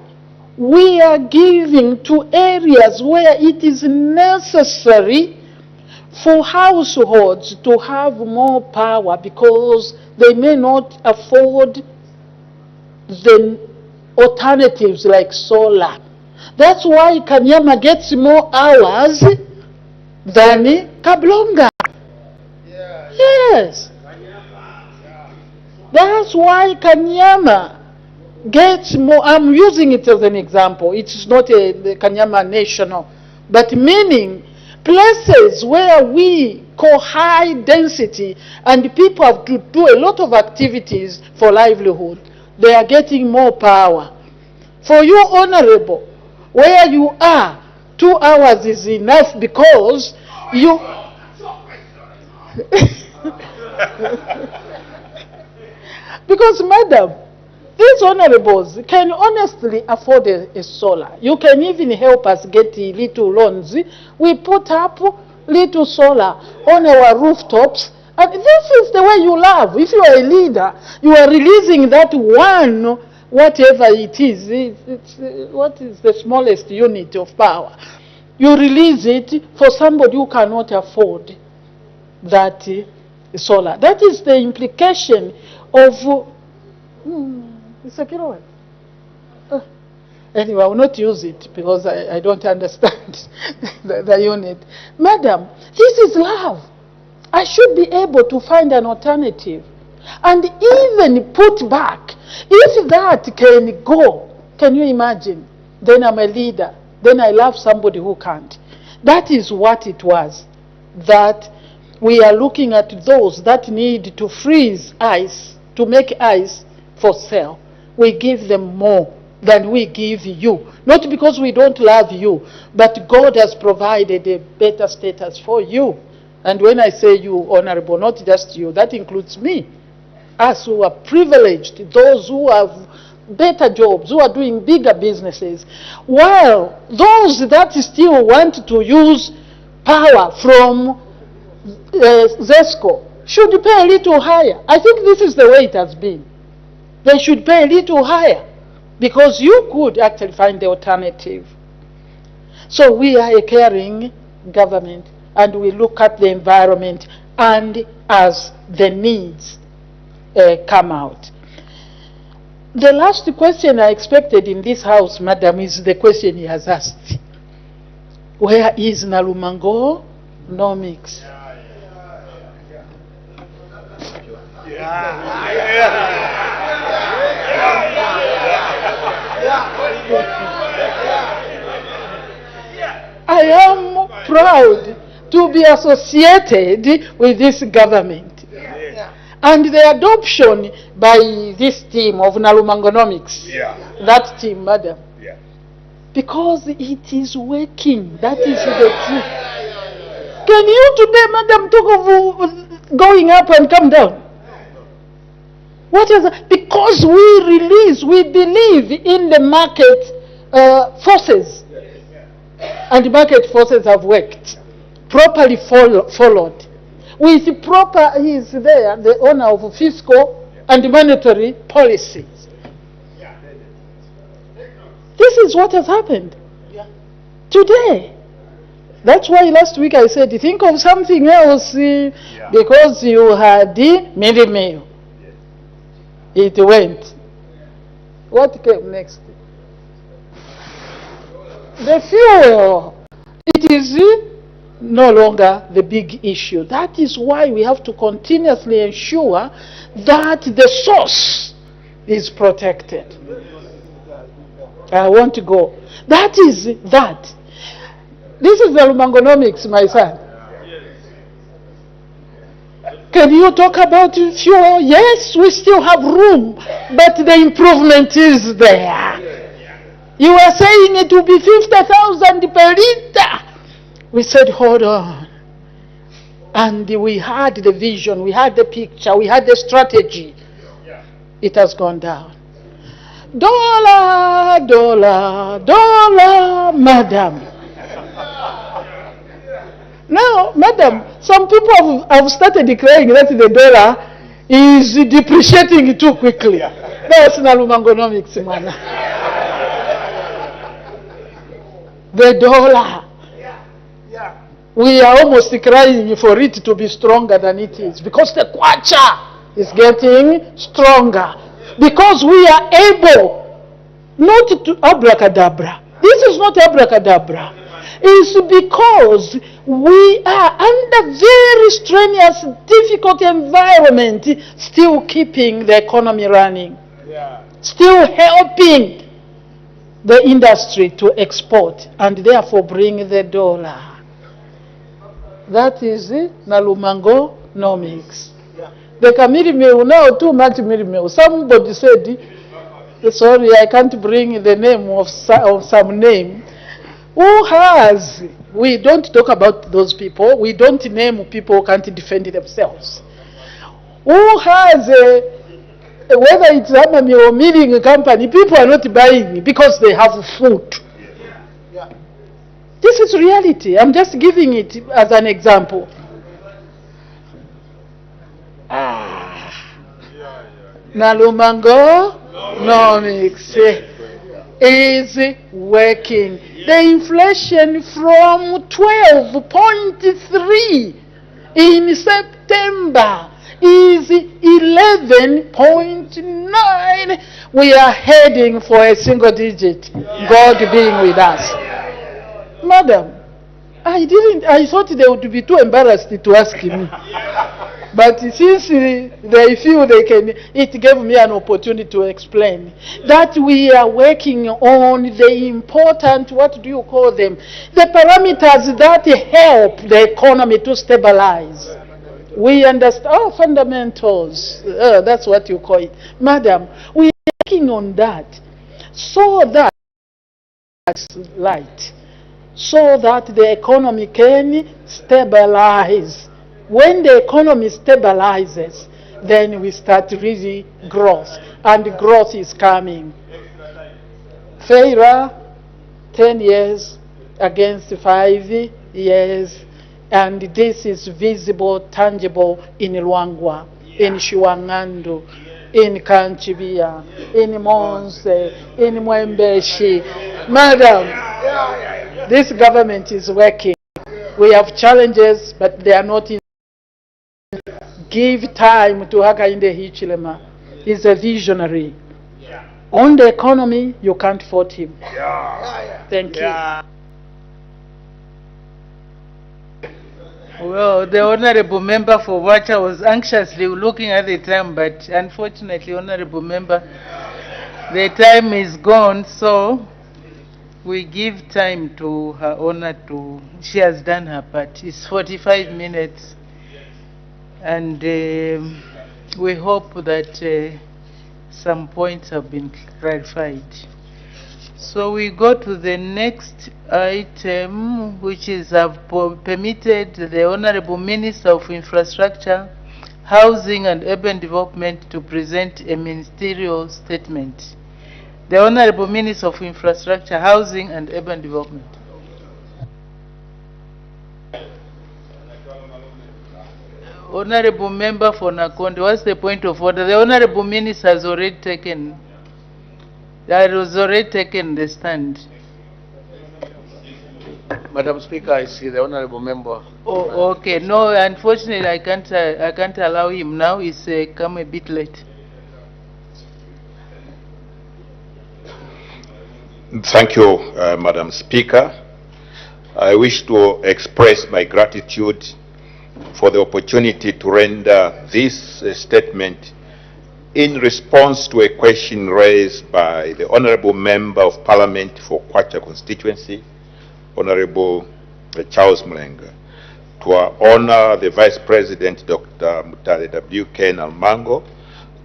we are giving to areas where it is necessary for households to have more power because they may not afford the alternatives like solar. That's why Kanyama gets more hours than Kablonga. Yes. That's why Kanyama gets more. I'm using it as an example. It's not a Kanyama national, but meaning places where we call high density and people have to do a lot of activities for livelihood, they are getting more power. For you, Honorable, where you are, 2 hours is enough because you... Because, madam, these honorables can honestly afford a solar. You can even help us get little loans. We put up little solar on our rooftops. And this is the way you love. If you are a leader, you are releasing that one, whatever it is, what is the smallest unit of power? You release it for somebody who cannot afford that solar. That is the implication of... it's a kilowatt. Anyway, I will not use it because I don't understand the unit. Madam, this is love. I should be able to find an alternative and even put back. If that can go, can you imagine? Then I'm a leader. Then I love somebody who can't. That is what it was. That we are looking at those that need to freeze ice, to make ice for sale. We give them more than we give you. Not because we don't love you, but God has provided a better status for you. And when I say you, honorable, not just you, that includes me. Us who are privileged, those who have better jobs, who are doing bigger businesses. While those that still want to use power from ZESCO should pay a little higher. I think this is the way it has been. They should pay a little higher because you could actually find the alternative. So we are a caring government and we look at the environment and as the needs come out. The last question I expected in this house, madam, is the question he has asked. Where is Nalumango Nomics? I am proud to be associated with this government. And the adoption by this team of Nalumangonomics, that team, madam, because it is working. That is the truth. Can you today, madam, talk of going up and come down? What is that? Because we release, we believe in the market forces. And the market forces have worked, properly followed. With proper, he is there, the owner of fiscal and monetary policies. This is what has happened today. That's why last week I said, think of something else because you had the middle meal. It went. What came next? The fuel. It is no longer the big issue. That is why we have to continuously ensure that the source is protected. I want to go. That is that. This is the Lumangonomics, my son. Can you talk about fuel? Yes, we still have room, but the improvement is there. You are saying it will be 50,000 per liter. We said, hold on. And we had the vision, we had the picture, we had the strategy. It has gone down. Dollar, dollar, dollar, madam. Now, madam, some people have started declaring that the dollar is depreciating too quickly. That's Nalumangonomics, man. The dollar. We are almost crying for it to be stronger than it is because the kwacha is getting stronger. Because we are able not to abracadabra. This is not abracadabra. It's because we are under very strenuous, difficult environment, still keeping the economy running, still helping the industry to export and therefore bring the dollar. That is Nalumangonomics. The Kamiri meal now too much meal. Somebody said, sorry, I can't bring the name of some name. Who has, we don't talk about those people, we don't name people who can't defend themselves. Who has, whether it's Amami or milling company, people are not buying because they have food. This is reality. I'm just giving it as an example. Nalumango nomics is working. The inflation from 12.3 in September is 11.9. We are heading for a single digit, God being with us. Madam, I thought they would be too embarrassed to ask me. But since they feel they can, it gave me an opportunity to explain that we are working on the important, what do you call them? The parameters that help the economy to stabilize. We understand, fundamentals, that's what you call it. Madam, we are working on that so that the economy can stabilize. When the economy stabilizes, then we start really growth, and growth is coming. Failure, 10 years against 5 years, and this is visible, tangible in Luangwa, in Shiwangandu, in Kanchibia, in Monse, in Mwembeshi. Madam, this government is working. We have challenges, but they are not in. Give time to Hakainde Hichilema. He's a visionary. On the economy, you can't fault him. Thank you. Well, the Honorable Member for Wacha was anxiously looking at the time, but unfortunately, Honorable Member, the time is gone, so we give time to Her Honor to, she has done her part. It's 45 minutes. And we hope that some points have been clarified. So we go to the next item, which is permitted the Honorable Minister of Infrastructure, Housing and Urban Development to present a ministerial statement. The Honorable Minister of Infrastructure, Housing and Urban Development. Honorable Member for Nakonde, what's the point of order? The Honorable Minister has already taken, the stand. Madam Speaker, I see the Honorable Member. Oh, okay. No, unfortunately, I can't allow him now. He's come a bit late. Thank you, Madam Speaker. I wish to express my gratitude for the opportunity to render this statement in response to a question raised by the Honourable Member of Parliament for Kwacha constituency, Honourable Charles Mulenga, to honour the Vice President, Dr. Mutale W.K. Nalmango,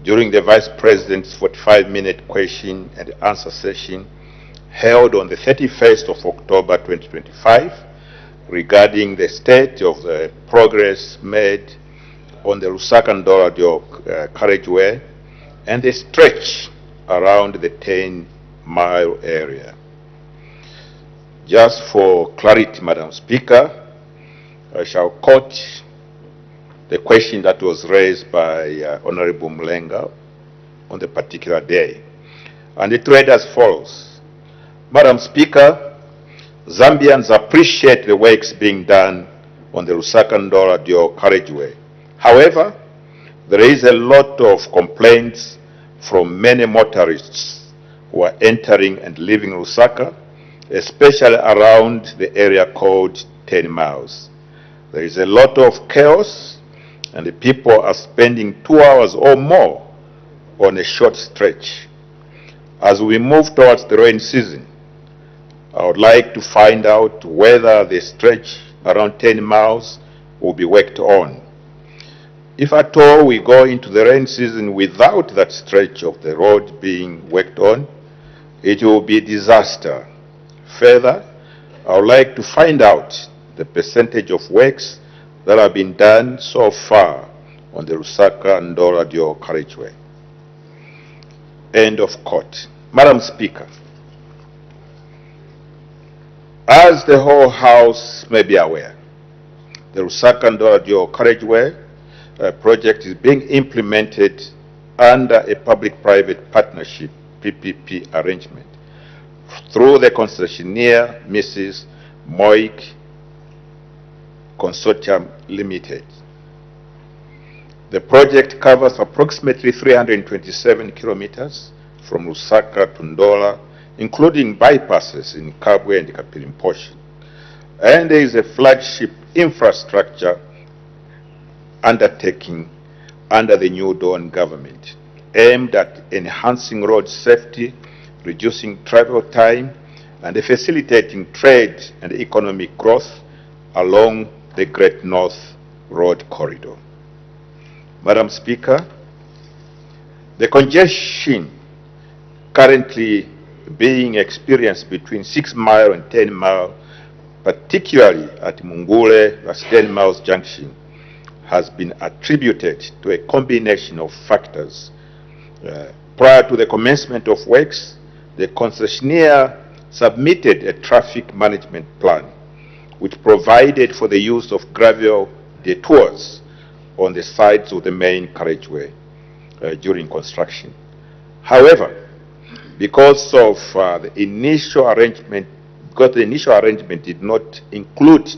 during the Vice President's 45-minute question and answer session held on the 31st of October 2025, regarding the state of the progress made on the Lusaka-Ndora carriageway and the stretch around the 10-mile area. Just for clarity, Madam Speaker, I shall quote the question that was raised by Honorable Mulenga on the particular day. And it read as follows. Madam Speaker, Zambians appreciate the works being done on the Lusaka-Ndora carriageway. However, there is a lot of complaints from many motorists who are entering and leaving Lusaka, especially around the area called 10 miles. There is a lot of chaos, and the people are spending 2 hours or more on a short stretch. As we move towards the rain season, I would like to find out whether the stretch around 10 miles will be worked on. If at all we go into the rain season without that stretch of the road being worked on, it will be a disaster. Further, I would like to find out the percentage of works that have been done so far on the Lusaka and Ndola-Dio carriageway. End of quote. Madam Speaker, as the whole House may be aware, the Lusaka and Ndola-Dio carriageway project is being implemented under a public-private partnership PPP arrangement through the concessionaire Mrs. Moik Consortium Limited. The project covers approximately 327 kilometers from Lusaka to Ndola, including bypasses in Kabwe and Kapirimposhi, and there is a flagship infrastructure undertaking under the New Dawn government aimed at enhancing road safety, reducing travel time, and facilitating trade and economic growth along the Great North Road Corridor. Madam Speaker, the congestion currently being experienced between 6 Mile and 10 Mile, particularly at Mungule, that's 10 Miles Junction, has been attributed to a combination of factors. Prior to the commencement of works, the concessionaire submitted a traffic management plan which provided for the use of gravel detours on the sides of the main carriageway during construction. However, because the initial arrangement did not include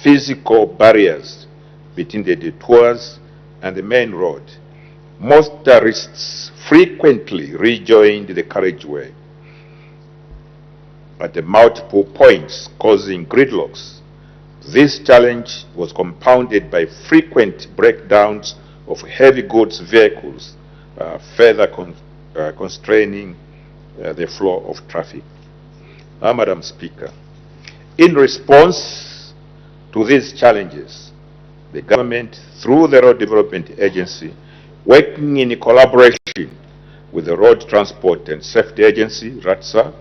physical barriers between the detours and the main road, motorists frequently rejoined the carriageway at the multiple points, causing gridlocks. This challenge was compounded by frequent breakdowns of heavy goods vehicles, further constraining the flow of traffic. Now, Madam Speaker, in response to these challenges, the government, through the Road Development Agency, working in collaboration with the Road Transport and Safety Agency, RATSA,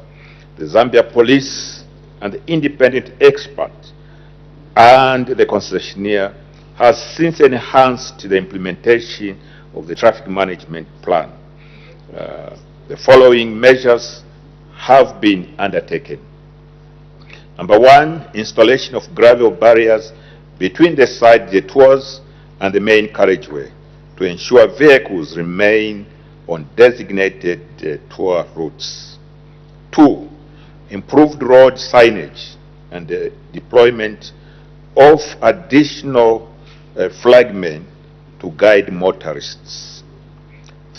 the Zambia Police, and the independent expert and the concessionaire, has since enhanced the implementation of the traffic management plan. The following measures have been undertaken. Number one, installation of gravel barriers between the side detours and the main carriageway to ensure vehicles remain on designated tour routes. Two, improved road signage and the deployment of additional flagmen to guide motorists.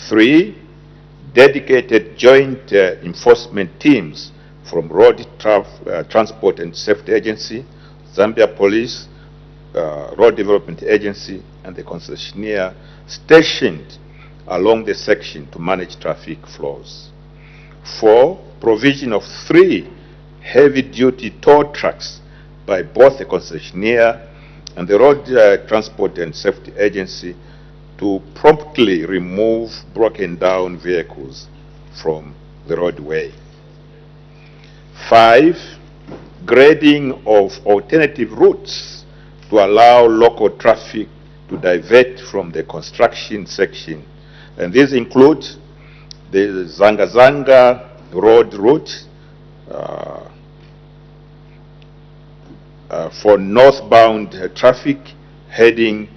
Three, dedicated joint enforcement teams from Road Transport and Safety Agency, Zambia Police, Road Development Agency, and the concessionaire stationed along the section to manage traffic flows. Four, provision of 3 heavy-duty tow trucks by both the concessionaire and the Road Transport and Safety Agency to promptly remove broken down vehicles from the roadway. 5, grading of alternative routes to allow local traffic to divert from the construction section. And these include the Zanga Road route for northbound traffic heading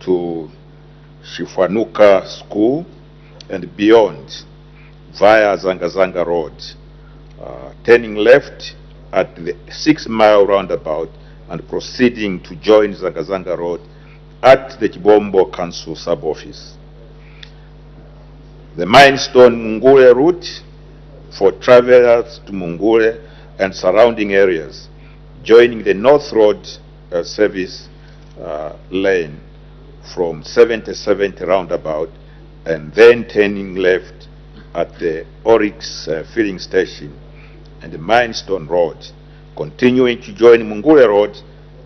to Shifanuka School and beyond via Zanga Road, turning left at the 6 Mile roundabout and proceeding to join Zanga Road at the Chibombo Council sub-office. The Milestone Mungule route for travelers to Mungule and surrounding areas, joining the North Road service lane from 70 roundabout and then turning left at the Oryx filling station and the Milestone Road, continuing to join Mungule Road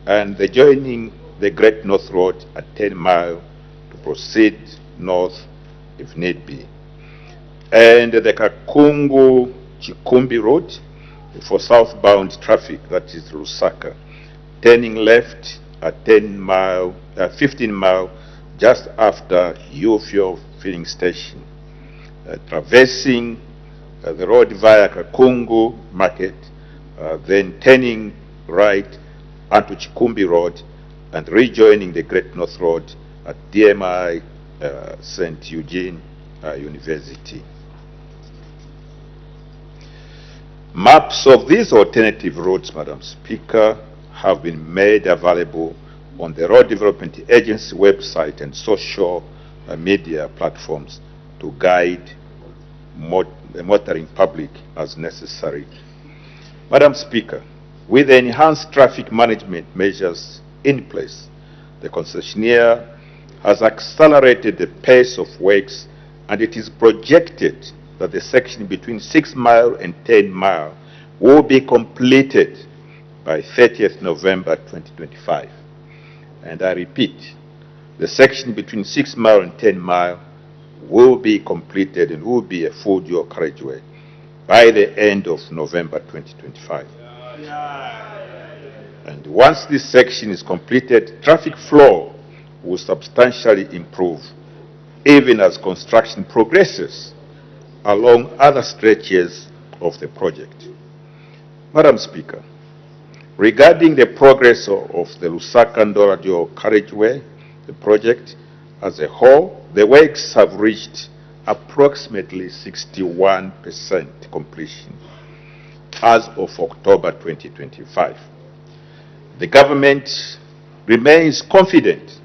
and joining the Great North Road at 10 Mile to proceed north if need be. And the Kakungu Chikumbi Road, for southbound traffic, that is Lusaka, turning left at 15 mile just after U-Fuel filling station, traversing the road via Kakungu Market, then turning right onto Chikumbi Road and rejoining the Great North Road at DMI St. Eugene University. Maps of these alternative routes, Madam Speaker, have been made available on the Road Development Agency website and social media platforms to guide the motoring public as necessary. Madam Speaker, with the enhanced traffic management measures in place, the concessionaire has accelerated the pace of works, and it is projected that the section between 6 Mile and 10 Mile will be completed by 30th November 2025. And I repeat, the section between 6 Mile and 10 Mile will be completed and will be a full dual carriageway by the end of November 2025. And once this section is completed, traffic flow will substantially improve, even as construction progresses along other stretches of the project. Madam Speaker, regarding the progress of the Lusaka-Ndora dual carriageway, the project as a whole, the works have reached approximately 61% completion as of October 2025. The government remains confident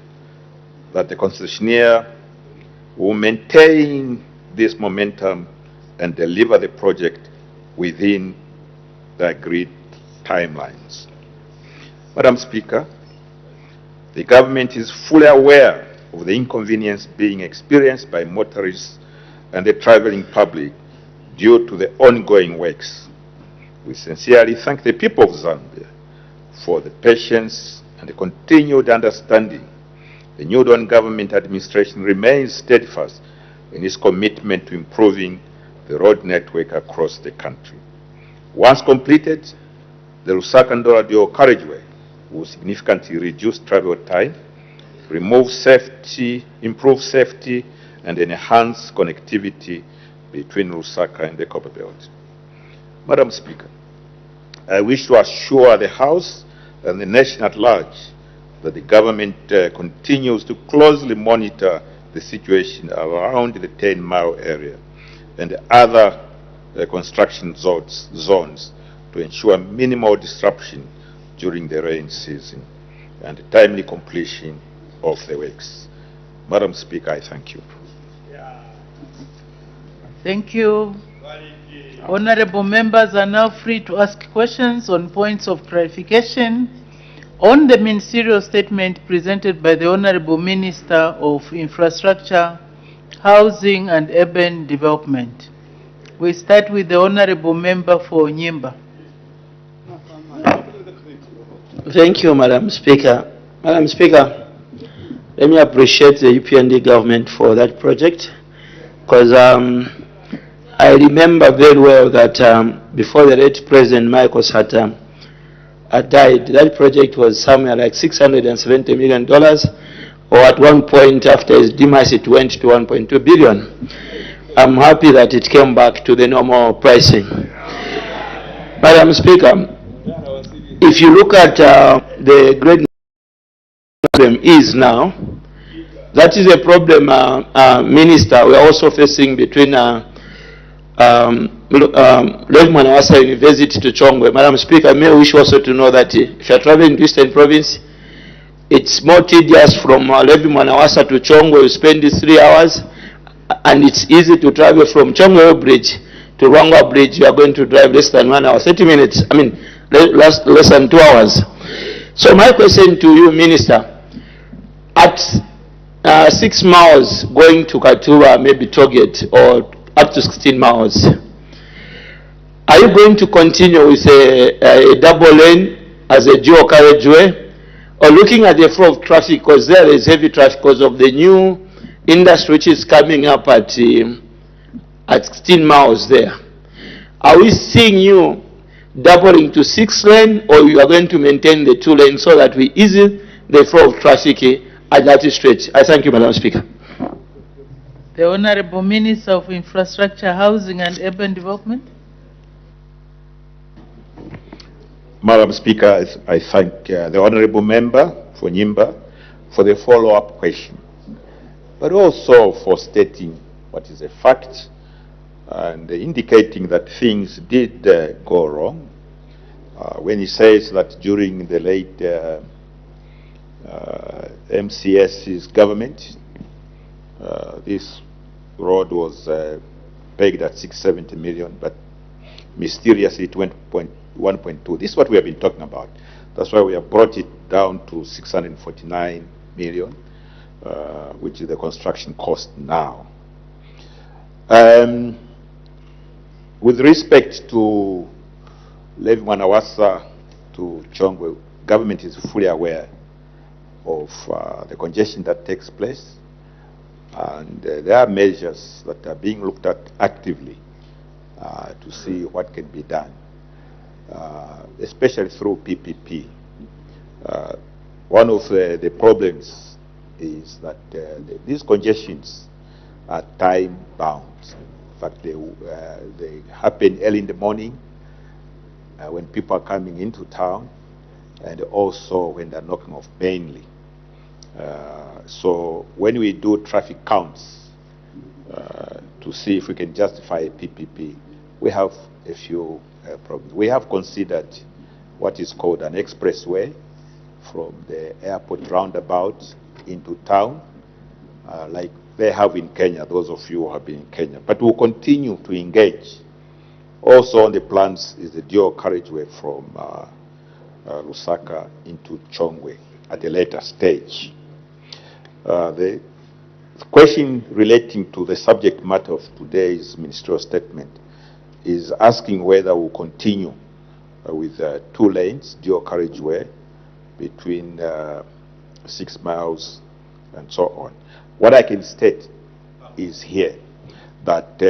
that the concessionaire will maintain this momentum and deliver the project within the agreed timelines. Madam Speaker, the government is fully aware of the inconvenience being experienced by motorists and the traveling public due to the ongoing works. We sincerely thank the people of Zambia for the patience and the continued understanding. The New Dawn government administration remains steadfast in its commitment to improving the road network across the country. Once completed, the Lusaka-Ndora dual carriageway will significantly reduce travel time, improve safety, and enhance connectivity between Lusaka and the Copper Belt. Madam Speaker, I wish to assure the House and the nation at large that the government continues to closely monitor the situation around the 10 Mile area and the other construction zones to ensure minimal disruption during the rain season and the timely completion of the works. Madam Speaker, I thank you. Thank you. Honorable members are now free to ask questions on points of clarification on the ministerial statement presented by the Honorable Minister of Infrastructure, Housing and Urban Development. We start with the Honorable Member for Nyimba. Thank you, Madam Speaker. Madam Speaker, let me appreciate the UPND government for that project, because I remember very well that before the late President Michael Sata died, that project was somewhere like $670 million, or at one point after his demise it went to 1.2 billion. I'm happy that it came back to the normal pricing. Madam Speaker, if you look at the great problem is now, that is a problem, Minister, we are also facing between Manawasa University to Chongwe. Madam Speaker, I may wish also to know that if you are traveling to Eastern Province, it's more tedious from Manawasa to Chongwe. You spend 3 hours, and it's easy to travel from Chongwe Bridge to Rwangwa Bridge. You are going to drive less than 1 hour, 30 minutes. I mean, less than 2 hours. So my question to you, Minister, at 6 miles going to Katuba, maybe Toget, or up to 16 miles, are you going to continue with a double lane as a dual carriageway, or looking at the flow of traffic, because there is heavy traffic because of the new industry which is coming up at 16 miles there? Are we seeing you doubling to 6 lane, or you are going to maintain the 2 lanes so that we ease the flow of traffic at that stretch? I thank you, Madam Speaker. The Honorable Minister of Infrastructure, Housing and Urban Development. Madam Speaker, I thank the Honourable Member for Nyimba for the follow-up question, but also for stating what is a fact and indicating that things did go wrong. When he says that during the late MCS's government, this road was pegged at 670 million, but mysteriously it went 1.2. This is what we have been talking about. That's why we have brought it down to 649 million, which is the construction cost now. With respect to Levi Mwanawasa to Chongwe, government is fully aware of the congestion that takes place, and there are measures that are being looked at actively to see what can be done, especially through PPP. One of the problems is that these congestions are time-bound. In fact, they happen early in the morning when people are coming into town, and also when they're knocking off mainly. So when we do traffic counts to see if we can justify a PPP, we have a few problems. We have considered what is called an expressway from the airport roundabout into town, like they have in Kenya, those of you who have been in Kenya. But we'll continue to engage. Also on the plans is the dual carriageway from Lusaka into Chongwe at a later stage. The question relating to the subject matter of today's ministerial statement is asking whether we'll continue with 2 lanes, dual carriageway between 6 miles and so on. What I can state is here that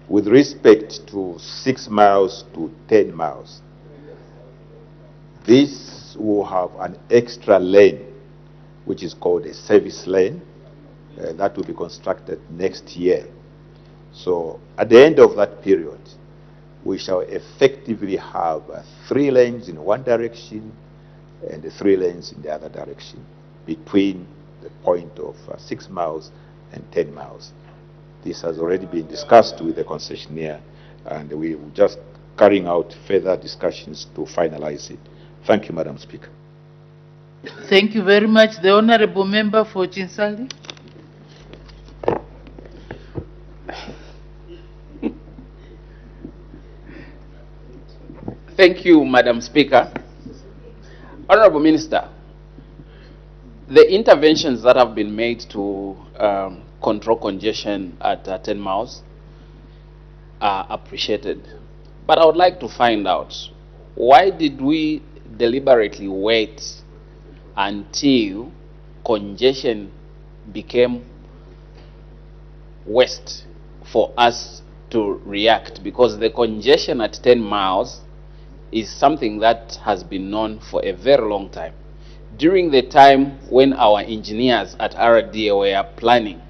with respect to 6 miles to 10 miles, this will have an extra lane, which is called a service lane, that will be constructed next year. So at the end of that period, we shall effectively have 3 lanes in one direction and 3 lanes in the other direction between the point of 6 miles and 10 miles. This has already been discussed with the concessionaire, and we will just carrying out further discussions to finalize it. Thank you, Madam Speaker. Thank you very much. The Honorable Member for Chinsali. Thank you, Madam Speaker. Honorable Minister, the interventions that have been made to control congestion at 10 miles are appreciated. But I would like to find out, why did we deliberately wait until congestion became worst for us to react? Because the congestion at 10 miles is something that has been known for a very long time. During the time when our engineers at RDA were planning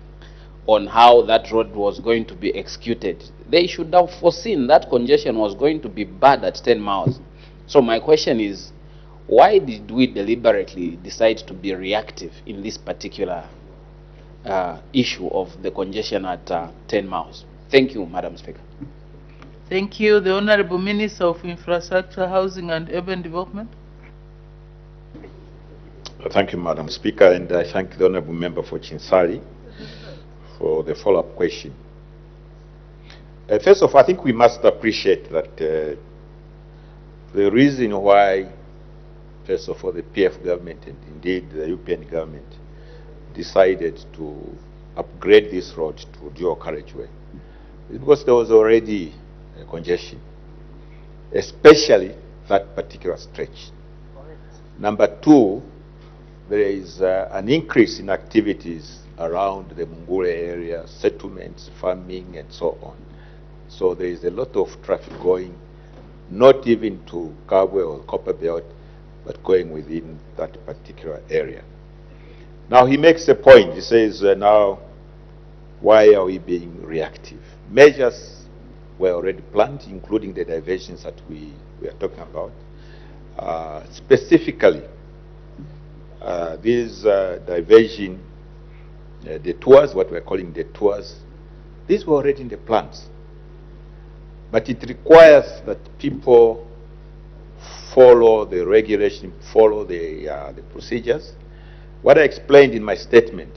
on how that road was going to be executed, they should have foreseen that congestion was going to be bad at 10 miles. So my question is, why did we deliberately decide to be reactive in this particular issue of the congestion at 10 miles? Thank you, Madam Speaker. Thank you. The Honorable Minister of Infrastructure, Housing and Urban Development. Thank you, Madam Speaker, and I thank the Honourable Member for Chinsali for the follow-up question. First of all, I think we must appreciate that the reason why, first of all, the PF government and indeed the European government decided to upgrade this road to dual carriageway is because there was already congestion, especially that particular stretch. Number 2, there is an increase in activities around the Mungure area, settlements, farming, and so on. So there is a lot of traffic going not even to Kabwe or Copper Belt, but going within that particular area. Now he makes a point. He says, now, why are we being reactive? Measures were already planned, including the diversions that we are talking about. Specifically, these diversion, the tours, what we're calling the tours, these were already in the plans. But it requires that people follow the regulation, follow the procedures. What I explained in my statement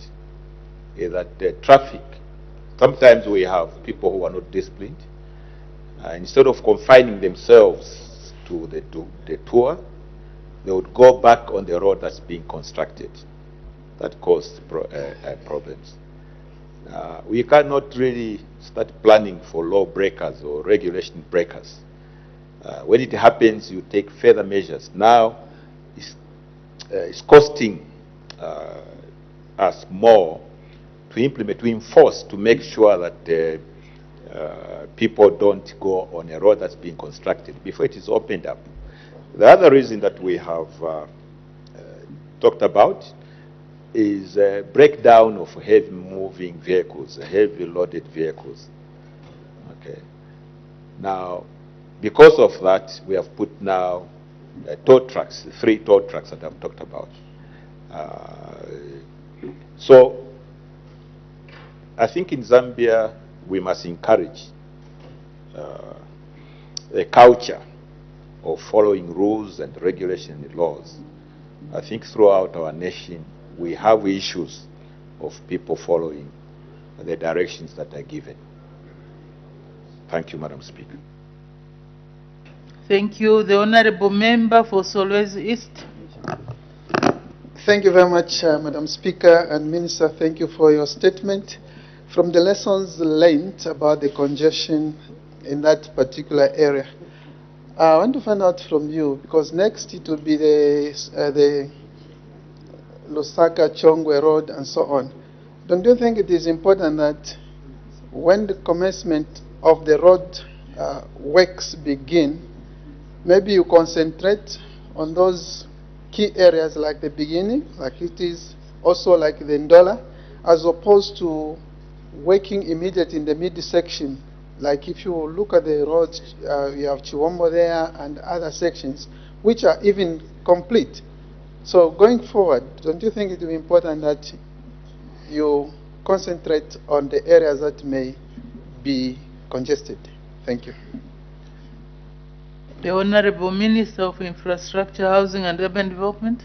is that the traffic, sometimes we have people who are not disciplined. Instead of confining themselves to the tour, they would go back on the road that's being constructed. That caused problems. We cannot really start planning for law breakers or regulation breakers. When it happens, you take further measures. Now, it's costing us more to implement, to enforce, to make sure that people don't go on a road that's being constructed before it is opened up. The other reason that we have talked about is a breakdown of heavy moving vehicles, heavy loaded vehicles. Okay. Now, because of that, we have put now tow trucks, the 3 tow trucks that I've talked about. So, I think in Zambia, we must encourage a culture of following rules and regulations and laws. I think throughout our nation, we have issues of people following the directions that are given. Thank you, Madam Speaker. Thank you. The Honorable Member for Solwezi East. Thank you very much, Madam Speaker and Minister. Thank you for your statement. From the lessons learned about the congestion in that particular area, I want to find out from you, because next it will be the Lusaka-Chongwe Road and so on. Don't you think it is important that when the commencement of the road works begin, maybe you concentrate on those key areas like the beginning, like it is also like the Ndola, as opposed to working immediately in the midsection? Like if you look at the roads, you have Chiwombo there and other sections, which are even complete. So going forward, don't you think it will be important that you concentrate on the areas that may be congested? Thank you. The Honorable Minister of Infrastructure, Housing and Urban Development.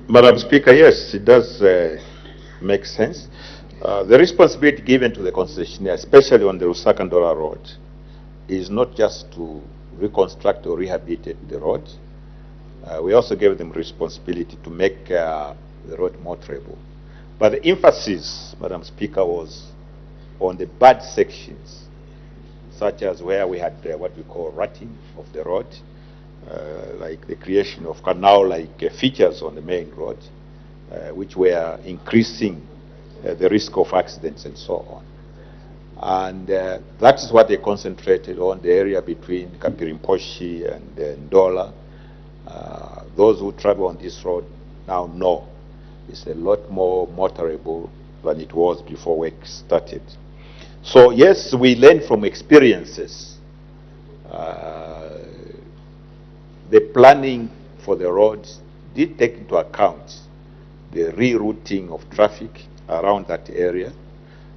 Madam Speaker, yes, it does make sense. The responsibility given to the concessionaire, especially on the Lusaka-Ndola Road, is not just to reconstruct or rehabilitate the road. We also gave them responsibility to make the road more travelable. But the emphasis, Madam Speaker, was on the bad sections, such as where we had what we call rutting of the road, like the creation of canal-like features on the main road, which were increasing the risk of accidents and so on. And that is what they concentrated on, the area between Kapirimposhi and Ndola. Those who travel on this road now know it's a lot more motorable than it was before work started. So yes, we learn from experiences. The planning for the roads did take into account the rerouting of traffic around that area,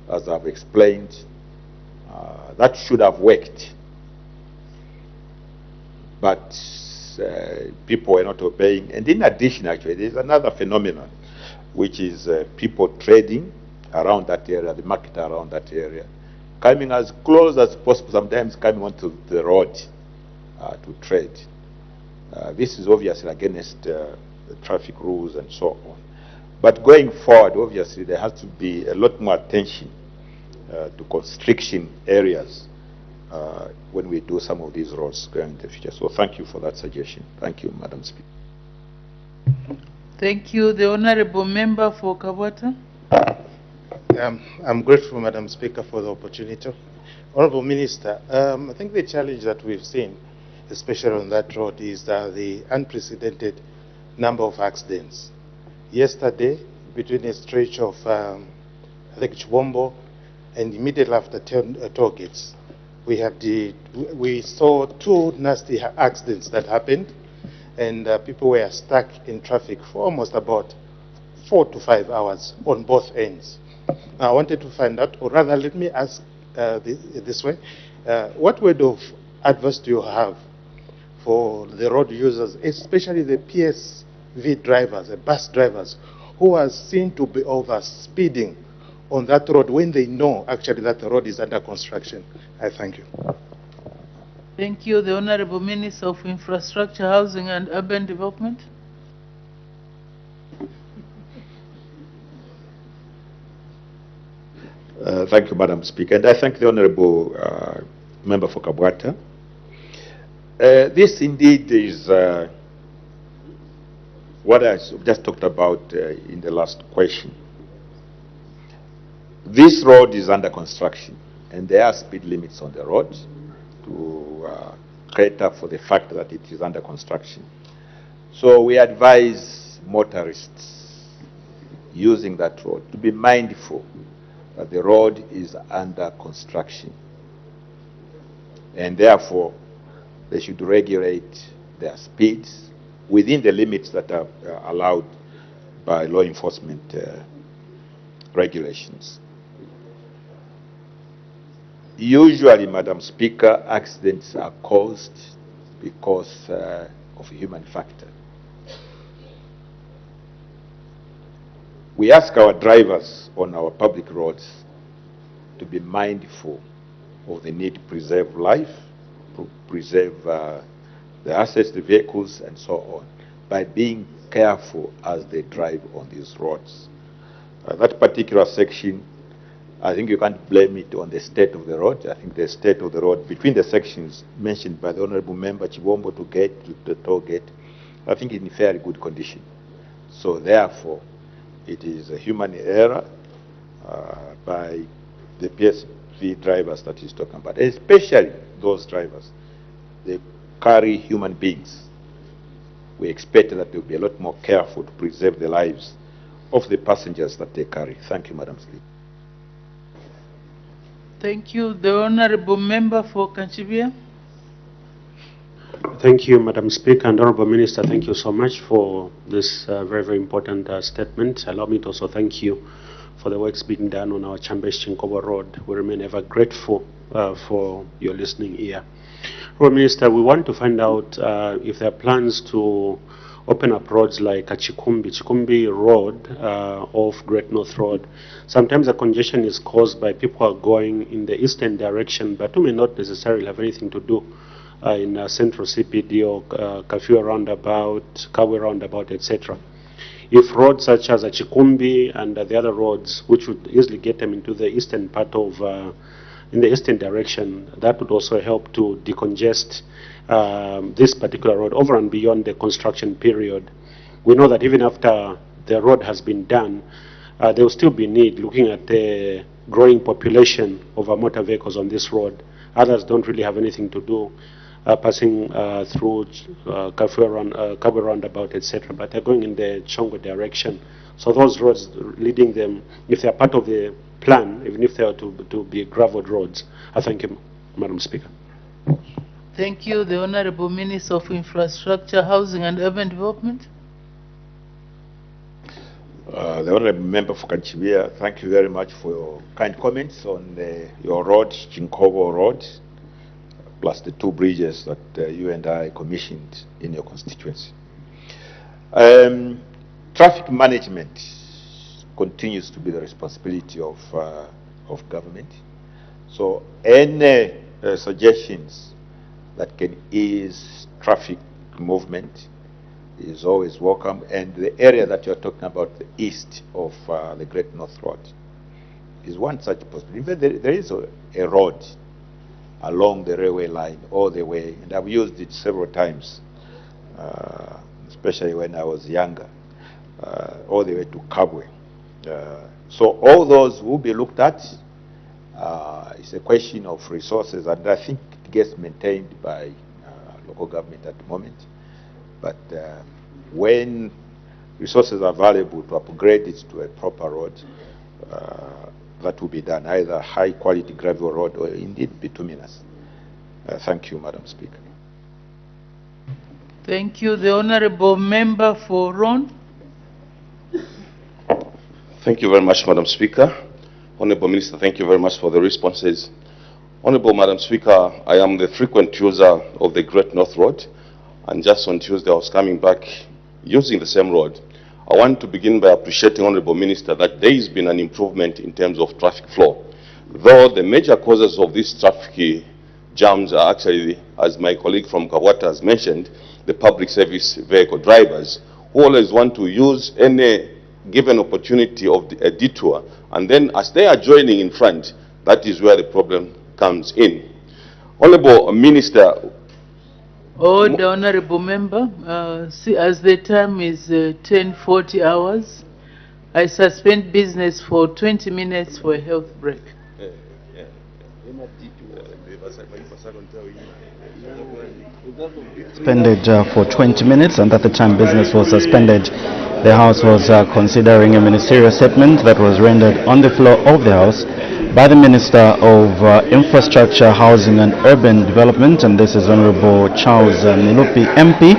as I've explained. That should have worked. But people were not obeying. And in addition, actually, there's another phenomenon, which is people trading around that area, the market around that area, coming as close as possible, sometimes coming onto the road to trade. This is obviously against the traffic rules and so on. But going forward, obviously, there has to be a lot more attention to constriction areas when we do some of these roads going in the future. So thank you for that suggestion. Thank you, Madam Speaker. Thank you. The Honorable Member for Kabwata. I'm grateful, Madam Speaker, for the opportunity. Honorable Minister, I think the challenge that we've seen, especially on that road, is the unprecedented number of accidents. Yesterday, between a stretch of, I think, Chibombo and immediately after toll gates, we saw two nasty accidents that happened, and people were stuck in traffic for almost about 4 to 5 hours on both ends. Now, I wanted to find out, or rather, let me ask this way. What word of advice do you have for the road users, especially the PSV drivers, the bus drivers, who are seen to be over speeding on that road when they know actually that the road is under construction? I thank you. Thank you. The Honorable Minister of Infrastructure, Housing and Urban Development. Thank you, Madam Speaker, and I thank the Honourable Member for Kabwata. This indeed is what I just talked about in the last question. This road is under construction, and there are speed limits on the road to cater for the fact that it is under construction. So we advise motorists using that road to be mindful that the road is under construction, and therefore they should regulate their speeds within the limits that are allowed by law enforcement regulations. Usually, Madam Speaker, accidents are caused because of a human factor. We ask our drivers on our public roads to be mindful of the need to preserve life, to preserve the assets, the vehicles, and so on, by being careful as they drive on these roads. That particular section, I think you can't blame it on the state of the road. I think the state of the road between the sections mentioned by the Honourable Member, Chibombo to Gate, to the toll gate, I think in fairly good condition. So therefore, it is a human error by the PSV drivers that he's talking about, especially those drivers. They carry human beings. We expect that they'll be a lot more careful to preserve the lives of the passengers that they carry. Thank you, Madam Speaker. Thank you. The Honorable Member for Kanchibia. Thank you, Madam Speaker, and Honorable Minister. Thank you so much for this very, very important statement. Allow me to also thank you for the works being done on our Chambers-Chinkobo Road. We remain ever grateful for your listening ear. Honorable Minister, we want to find out if there are plans to open up roads like Chikumbi Road off Great North Road. Sometimes the congestion is caused by people who are going in the eastern direction, but who may not necessarily have anything to do in Central CPD or Kafua roundabout, Kawe roundabout, etc. If roads such as Chikumbi and the other roads, which would easily get them into the eastern part of, in the eastern direction, that would also help to decongest this particular road over and beyond the construction period. We know that even after the road has been done, there will still be need, looking at the growing population of motor vehicles on this road. Others don't really have anything to do passing through Kabe roundabout, etc. But they're going in the Chongo direction. So those roads leading them, if they're part of the plan, even if they are to be gravelled roads. I thank you, Madam Speaker. Thank you. The Honorable Minister of Infrastructure, Housing and Urban Development. The Honourable Member for Kanchibia, thank you very much for your kind comments on your road, Chinkobo Road, plus the two bridges that you and I commissioned in your constituency. Traffic management continues to be the responsibility of government. So any suggestions that can ease traffic movement is always welcome. And the area that you're talking about, the east of the Great North Road, is one such possibility. There is a road along the railway line all the way, and I've used it several times, especially when I was younger, all the way to Kabwe. So all those will be looked at, It's a question of resources, and I think it gets maintained by local government at the moment. But when resources are available to upgrade it to a proper road, that will be done, either high quality gravel road or indeed bituminous. Thank you, Madam Speaker. Thank you. The Honorable Member for Ron. Thank you very much, Madam Speaker. Honorable Minister, thank you very much for the responses. Honorable Madam Speaker, I am the frequent user of the Great North Road, and just on Tuesday I was coming back using the same road. I want to begin by appreciating Honorable Minister that there has been an improvement in terms of traffic flow. Though the major causes of these traffic jams are actually, as my colleague from Kawata has mentioned, the public service vehicle drivers who always want to use any given opportunity of a detour, and then as they are joining in front, that is where the problem comes in. Honorable Minister. The Honorable Member, see, as the time is 10:40 hours, I suspend business for 20 minutes for a health break. Suspended for 20 minutes, and at the time business was suspended, the House was considering a ministerial statement that was rendered on the floor of the House by the Minister of Infrastructure, Housing and Urban Development, and this is Honorable Charles Nilupi MP.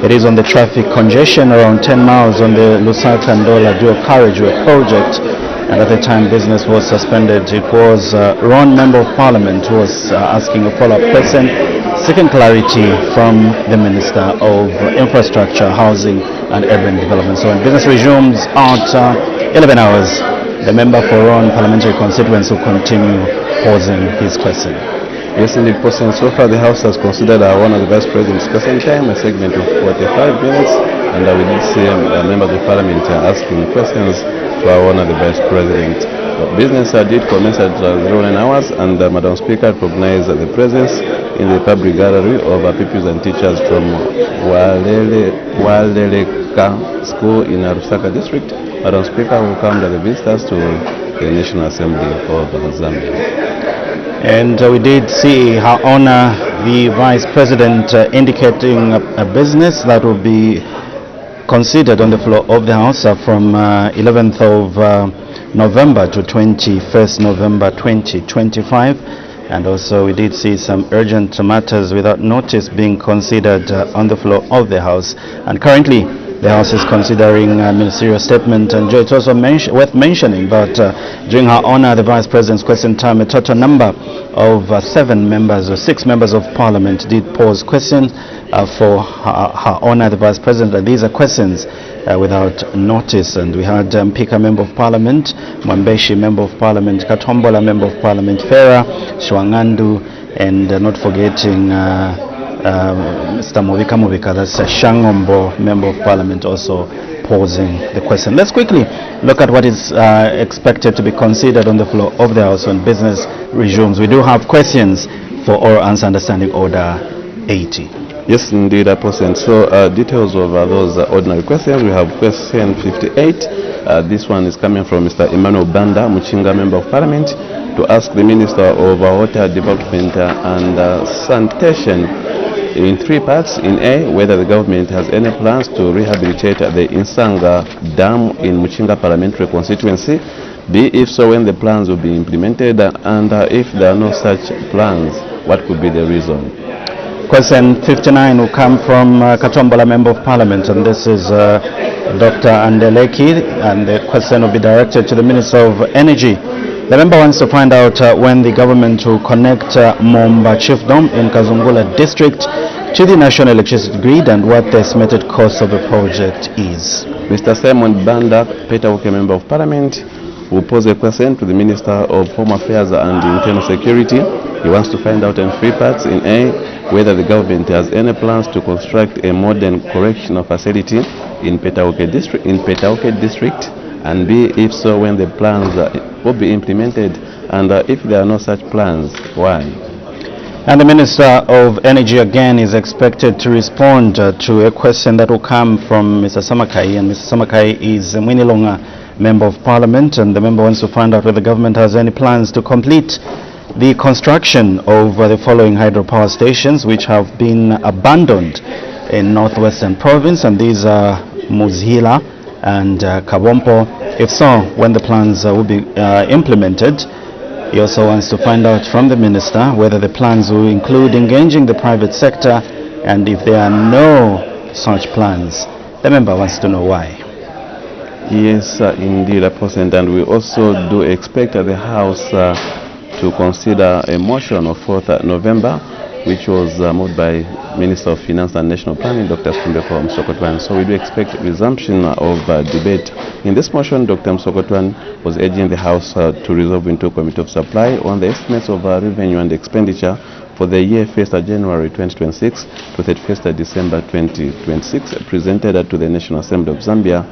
It is on the traffic congestion around 10 miles on the Lusaka-Ndola dual carriageway project, and at the time business was suspended. It was Ron, Member of Parliament, who was asking a follow-up question, seeking clarity from the Minister of Infrastructure, Housing and Urban Development. So when business resumes at 11 hours, the member for Ron Parliamentary constituency will continue posing his question. Yes, indeed, President. So far, the House has considered one of the Vice President's question time, a segment of 45 minutes, and we did see members of Parliament asking questions for one of the Vice President. Business did commence at 09 hours, and Madam Speaker recognized the presence in the public gallery of pupils and teachers from Waleleka School in Lusaka District. Madam Speaker, welcome the visitors to the National Assembly of Zambia. And we did see Her Honor the Vice President indicating a business that will be considered on the floor of the House from 11th of November to 21st November 2025. And also we did see some urgent matters without notice being considered on the floor of the House. And currently the House is considering a ministerial statement, and it's also worth mentioning that during Her Honor the Vice President's question time, a total number of 6 members of Parliament did pose questions for Her Honor the Vice President, and these are questions without notice. And we had Mpika Member of Parliament, Mwambeshi Member of Parliament, Katombola Member of Parliament, Fera, Shwangandu, and not forgetting Mr. Movika, that's Shangombo, Member of Parliament, also posing the question. Let's quickly look at what is expected to be considered on the floor of the House when business resumes. We do have questions for Oral Answer Understanding Order 80. Yes, indeed, President. So details of those ordinary questions. We have question 58. This one is coming from Mr. Emmanuel Banda, Muchinga Member of Parliament, to ask the Minister of Water Development and Sanitation in 3 parts. In A, whether the government has any plans to rehabilitate the Insanga Dam in Muchinga Parliamentary constituency. B, if so, when the plans will be implemented, and if there are no such plans, what could be the reason? Question 59 will come from Katombola Member of Parliament, and this is Dr. Andeleki, and the question will be directed to the Minister of Energy. The member wants to find out when the government will connect Momba Chiefdom in Kazungula District to the national electricity grid, and what the estimated cost of the project is. Mr. Simon Banda, Peter Walker, Member of Parliament, will pose a question to the Minister of Home Affairs and Internal Security. He wants to find out in 3 parts. In A, whether the government has any plans to construct a modern correctional facility in Petauke District, and B, if so, when the plans will be implemented, and if there are no such plans, why? And the Minister of Energy again is expected to respond to a question that will come from Mr. Samakai, and Mr. Samakai is Mwinilonga Member of Parliament, and the member wants to find out whether the government has any plans to complete the construction of the following hydropower stations which have been abandoned in Northwestern Province, and these are Muzhila and Kabompo. If so, when the plans will be implemented. He also wants to find out from the minister whether the plans will include engaging the private sector, and if there are no such plans, the member wants to know why. Yes, indeed, President, and we also do expect the House to consider a motion of 4th November, which was moved by Minister of Finance and National Planning, Dr. Sindeko Msokotwane. So we do expect resumption of debate. In this motion, Dr. Msokotwane was urging the House to resolve into a committee of supply on the estimates of revenue and expenditure for the year 1st January 2026 to 31st December 2026, presented to the National Assembly of Zambia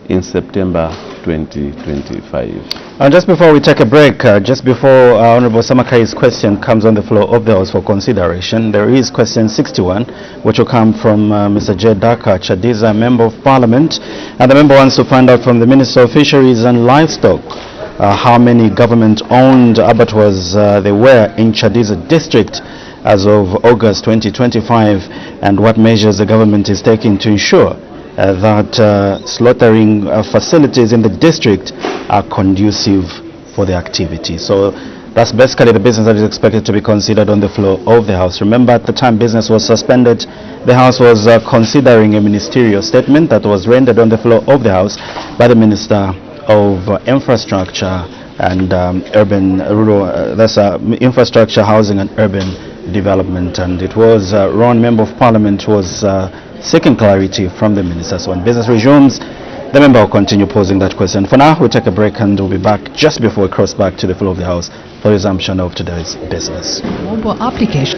in September 2025. And just before we take a break, just before Honorable Samakai's question comes on the floor of the House for consideration, there is question 61, which will come from Mr. J. Daka Chadiza, Member of Parliament, and the member wants to find out from the Minister of Fisheries and Livestock how many government-owned abattoirs there were in Chadiza district as of August 2025, and what measures the government is taking to ensure that slaughtering facilities in the district are conducive for the activity. So that's basically the business that is expected to be considered on the floor of the House. Remember, at the time business was suspended, the House was considering a ministerial statement that was rendered on the floor of the House by the Minister of Infrastructure and Infrastructure, Housing and Urban Development, and it was Ron, Member of Parliament, was seeking clarity from the minister. So when business resumes, the member will continue posing that question. For now, we'll take a break and we'll be back just before we cross back to the floor of the House for resumption of today's business. Mobile application.